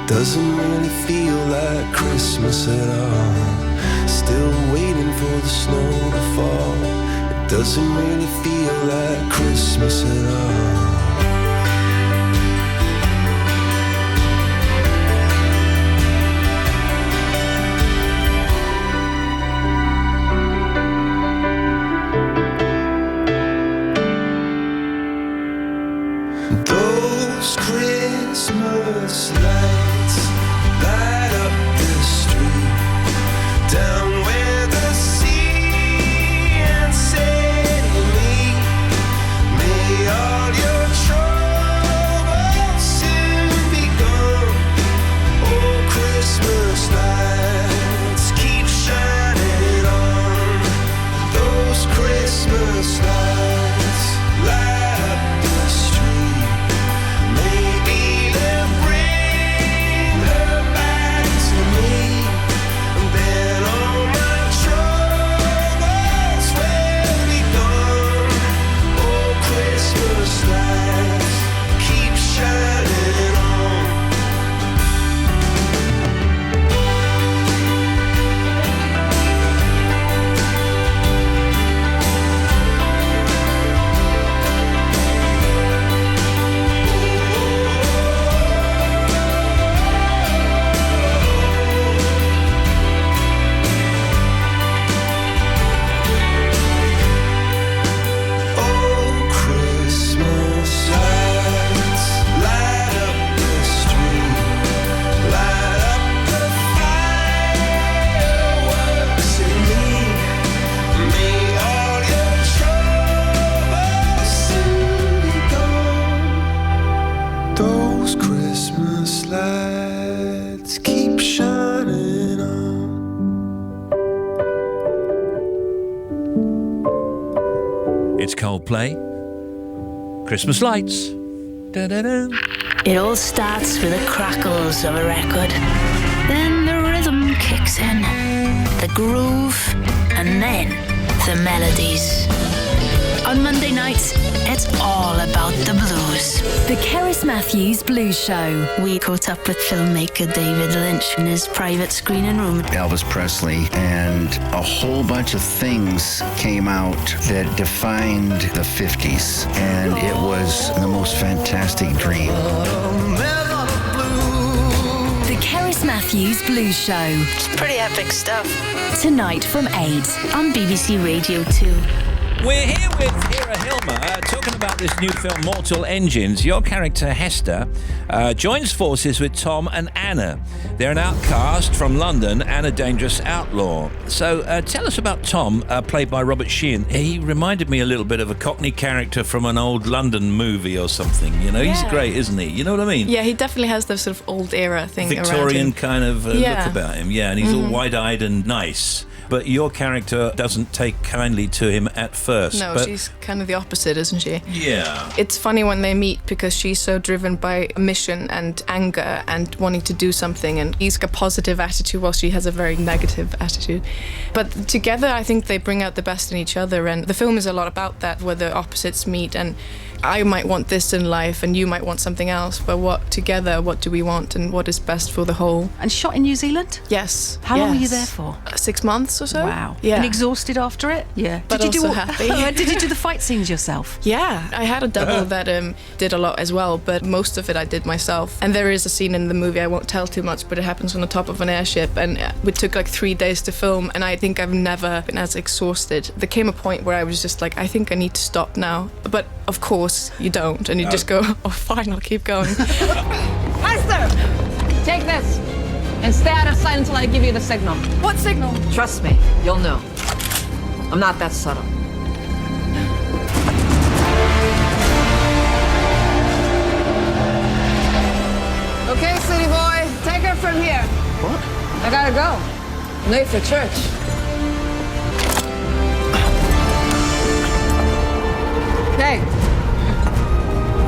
Doesn't really feel like Christmas at all. Still waiting for the snow to fall. It doesn't really feel like Christmas at all. Those Christmas lights light up the street, down where the sea and say to me, may all your troubles soon be gone. Oh, Christmas lights keep shining on. Those Christmas lights light up the street. Maybe they'll bring her back to me, and then all my troubles will be gone. Oh, Christmas lights keep shining on. Oh, Christmas lights light up the street, light up the fireworks in me. May all your troubles soon be gone. Those Christmas lights keep shining on. It's Coldplay. Christmas lights. Da-da-da. It all starts with the crackles of a record. Then the rhythm kicks in, the groove, and then the melodies. On Monday nights, it's all about the blues. The Keris Matthews Blues Show. We caught up with filmmaker David Lynch in his private screening room. Elvis Presley, and a whole bunch of things came out that defined the 50s, and it was the most fantastic dream. The Keris Matthews Blues Show. It's pretty epic stuff. Tonight from 8 on BBC Radio 2. We're here with Hira Hilmer, talking about this new film, Mortal Engines. Your character, Hester, joins forces with Tom and Anna. They're an outcast from London and a dangerous outlaw. So tell us about Tom, played by Robert Sheehan. He reminded me a little bit of a Cockney character from an old London movie or something. You know, he's great, isn't he? You know what I mean? Yeah, he definitely has the sort of old era thing around Victorian him. kind of look about him, yeah, and he's all wide-eyed and nice. But your character doesn't take kindly to him at first. No, but she's kind of the opposite, isn't she? Yeah. It's funny when they meet because she's so driven by mission and anger and wanting to do something, and he's got a positive attitude while she has a very negative attitude. But together, I think they bring out the best in each other, and the film is a lot about that, where the opposites meet, and I might want this in life and you might want something else, but what do we want and what is best for the whole? And shot in New Zealand? Yes. How long were you there for? 6 months or so. Wow. Yeah. And exhausted after it? Yeah. But also happy. Did you do the fight scenes yourself? Yeah, I had a double that did a lot as well, but most of it I did myself. And there is a scene in the movie, I won't tell too much, but it happens on the top of an airship, and it took like 3 days to film, and I think I've never been as exhausted. There came a point where I was just like, I think I need to stop now. But of course you don't, and you just go, oh fine, I'll keep going. Master! Take this and stay out of sight until I give you the signal. What signal? Trust me, you'll know. I'm not that subtle. Okay, city boy, take her from here. What? I gotta go. Late for church. Hey,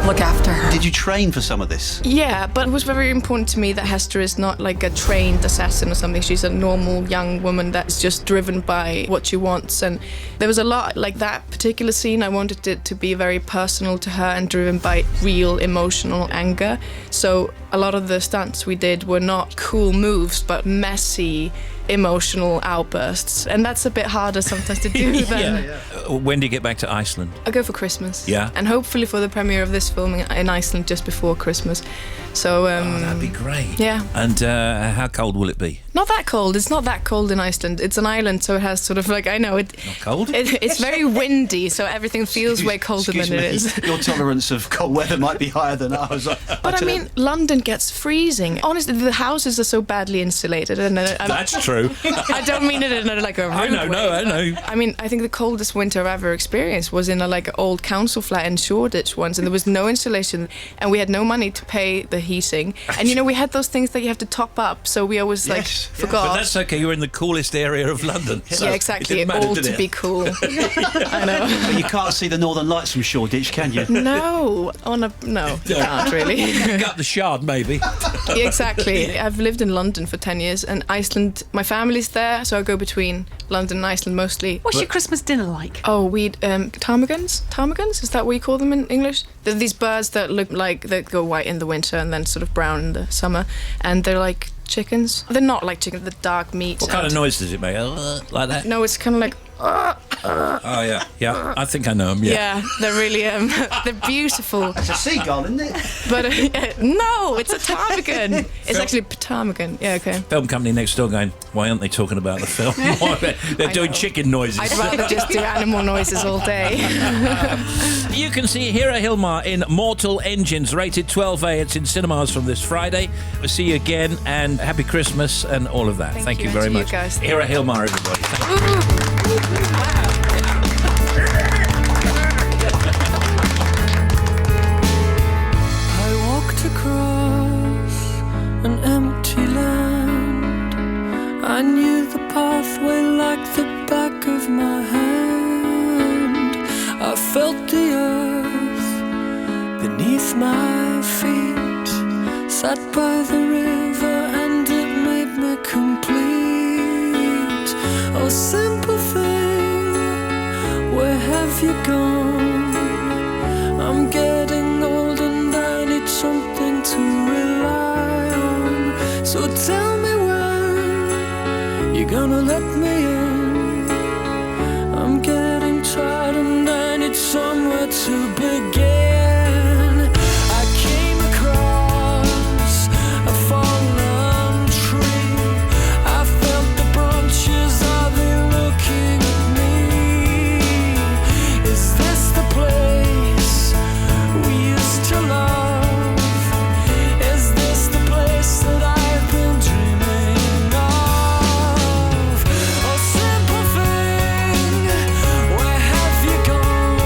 look after her. Did you train for some of this? Yeah, but it was very important to me that Hester is not like a trained assassin or something. She's a normal young woman that's just driven by what she wants. And there was a lot like that particular scene. I wanted it to be very personal to her and driven by real emotional anger. So a lot of the stunts we did were not cool moves, but messy, emotional outbursts. And that's a bit harder sometimes to do than... When do you get back to Iceland? I go for Christmas. Yeah. And hopefully for the premiere of this film in Iceland just before Christmas. So that'd be great. Yeah. And how cold will it be? Not that cold. It's not that cold in Iceland. It's an island, so it has sort of like, I know it. Not cold? It's very windy, so everything feels way colder than it is. Your tolerance of cold weather might be higher than ours. But I mean, London gets freezing. Honestly, the houses are so badly insulated. And That's true. I don't mean it in like a rude I know, way. no, I know. I mean, I think the coldest winter I've ever experienced was in a like old council flat in Shoreditch once, and there was no insulation, and we had no money to pay the heating. And you know, we had those things that you have to top up, so we always forgot. But that's okay. You're in the coolest area of London. So yeah, exactly. It didn't matter, All did to it? be cool. I know. But you can't see the Northern Lights from Shoreditch, can you? No, you can't really. Got the Shard, maybe. Exactly. I've lived in London for 10 years, and Iceland, my family's there, so I go between London and Iceland mostly. What's your Christmas dinner like? Oh, we ptarmigans? Ptarmigans? Is that what you call them in English? They're these birds that look like they go white in the winter and then sort of brown in the summer, and they're like chickens. They're not like chickens, they're dark meat. What kind of noise does it make? Like that? No, it's kind of like... Oh, yeah. I think I know them, Yeah, they're really, they're beautiful. It's a seagull, isn't it? But no, it's a ptarmigan. It's actually ptarmigan. Yeah, okay. Film company next door going, why aren't they talking about the film? They're doing chicken noises. I'd rather just do animal noises all day. You can see Hira Hilmar in Mortal Engines, rated 12A. It's in cinemas from this Friday. We'll see you again, and happy Christmas and all of that. Thank you very and to much. you guys. Hira Hilmar, everybody. Thank you. I walked across an empty land. I knew the pathway like the back of my hand. I felt the earth beneath my feet. Sat by the river and it made me complete. Oh, simple thing, where have you gone? I'm getting old and I need something to rely on. So tell me when you're gonna let me in. I'm getting tired and I need somewhere to begin. I came across a fallen tree. I felt the branches, are they looking at me? Is this the place we used to love? Is this the place that I've been dreaming of? Oh, simple thing, where have you gone?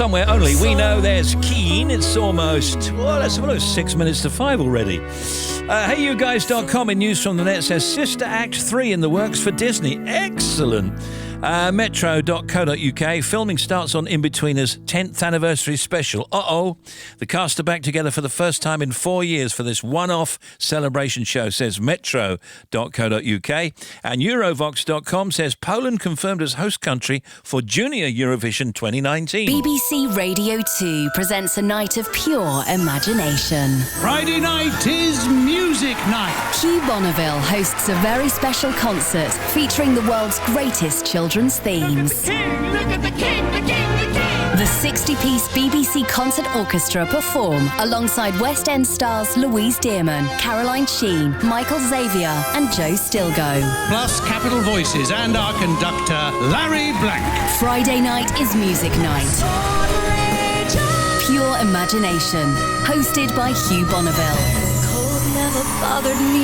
somewhere only we know there's Keen. It's almost, well, let's have a look, 6 minutes to 5 already. HeyYouGuys.com in News from the Net says Sister Act 3 in the works for Disney. Excellent. Metro.co.uk, filming starts on In-Betweeners 10th anniversary special. The cast are back together for the first time in 4 years for this one-off celebration show, says Metro.co.uk. And Eurovox.com says Poland confirmed as host country for Junior Eurovision 2019. BBC Radio 2 presents a night of pure imagination. Friday night is music night. Hugh Bonneville hosts a very special concert featuring the world's greatest children's themes. Look at the king, the king, the king! The 60-piece BBC Concert Orchestra perform alongside West End stars Louise Dearman, Caroline Sheen, Michael Xavier and Joe Stilgo. Plus Capital Voices and our conductor, Larry Blank. Friday night is music night. Pure imagination. Hosted by Hugh Bonneville.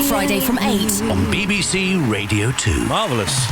Friday from 8 on BBC Radio 2. Marvellous.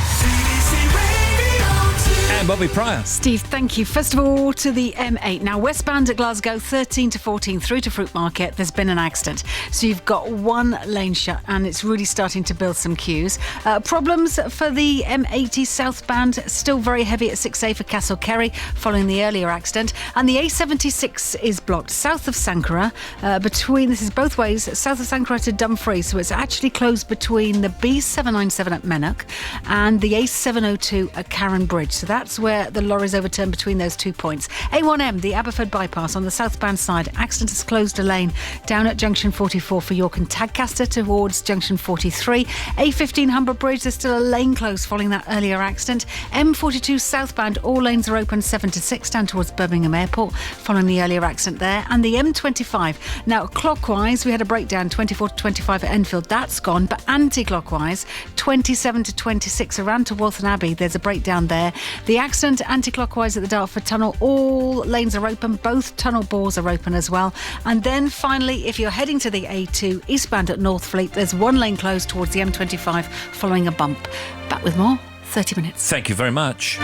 And Bobby Pryor. Steve, thank you. First of all, to the M8. Now, westbound at Glasgow, 13 to 14 through to Fruit Market, there's been an accident. So you've got one lane shut and it's really starting to build some queues. Problems for the M80 southbound, still very heavy at 6A for Castle Kerry following the earlier accident. And the A76 is blocked south of Sankara, this is both ways, south of Sankara to Dumfries. So it's actually closed between the B797 at Mennock and the A702 at Carron Bridge. So that's where the lorries overturned between those 2 points. A1M, the Aberford bypass on the southbound side. Accident has closed a lane down at junction 44 for York and Tadcaster towards junction 43. A15 Humber Bridge, there's still a lane closed following that earlier accident. M42 southbound, all lanes are open 7 to 6 down towards Birmingham Airport following the earlier accident there. And the M25, now clockwise, we had a breakdown 24 to 25 at Enfield. That's gone, but anti-clockwise, 27 to 26 around to Waltham Abbey, there's a breakdown there. The accident anti-clockwise at the Dartford Tunnel, all lanes are open, both tunnel bores are open as well. And then finally, if you're heading to the A2 eastbound at Northfleet, there's one lane closed towards the M25 following a bump. Back with more, 30 minutes. Thank you very much.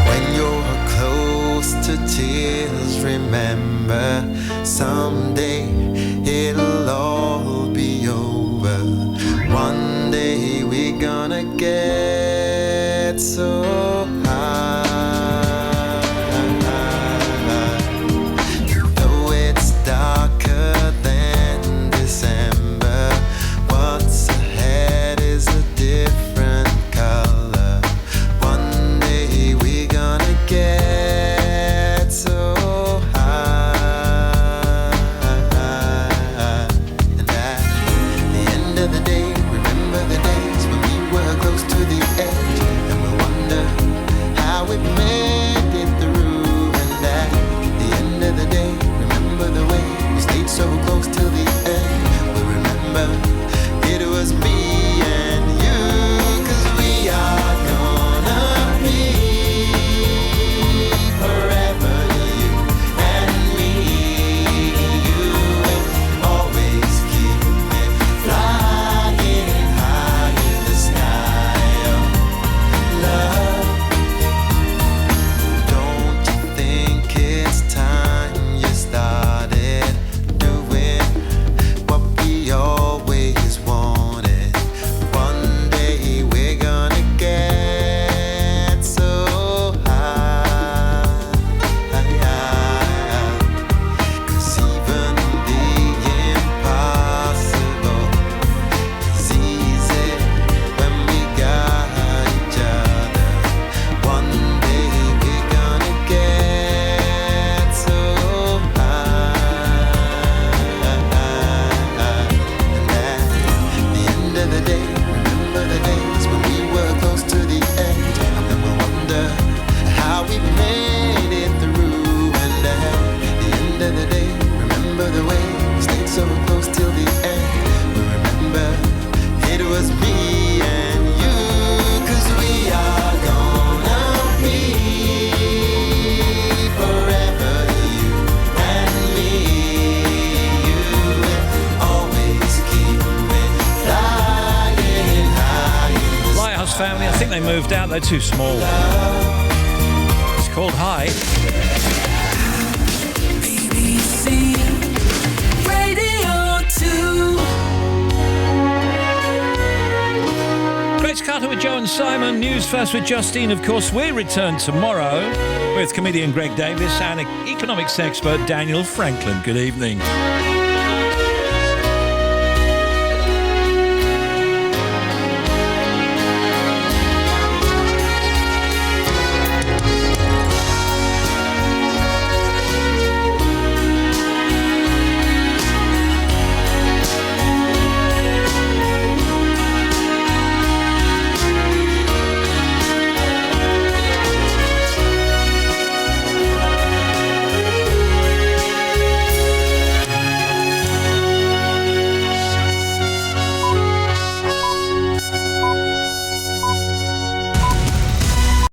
When you're close to tears, remember someday it'll all be over. One day we're gonna get so high. Though it's darker than December, what's ahead is a different color. One day we're gonna get so high. And at the end of the day, remember the days when we were close to the edge, and we wonder how we made it through. And at the end of the day, remember the way we stayed so close till the end. We remember it was me and you, 'cause we are gonna be forever, you and me. You will always keep me flying high in the sky of love. Don't you think it's time you started doing what we always wanted? One day we're gonna get so high. 'Cause even the impossible is easy when we got each other. One day we're gonna get so high. And at the end of the day, remember the days when we were close to the edge, and then we'll wonder how we made it through. And at the end of the day, remember the way we stayed so close till the end. We remember it was me and you, 'cause we are gonna be forever, you and me. You will always keep me flying high in the Lighthouse family, I think they moved out. They're too small. called High. BBC Radio 2. Grace Carter with Joe and Simon. News first with Justine. Of course, we return tomorrow with comedian Greg Davis and economics expert Daniel Franklin. Good evening.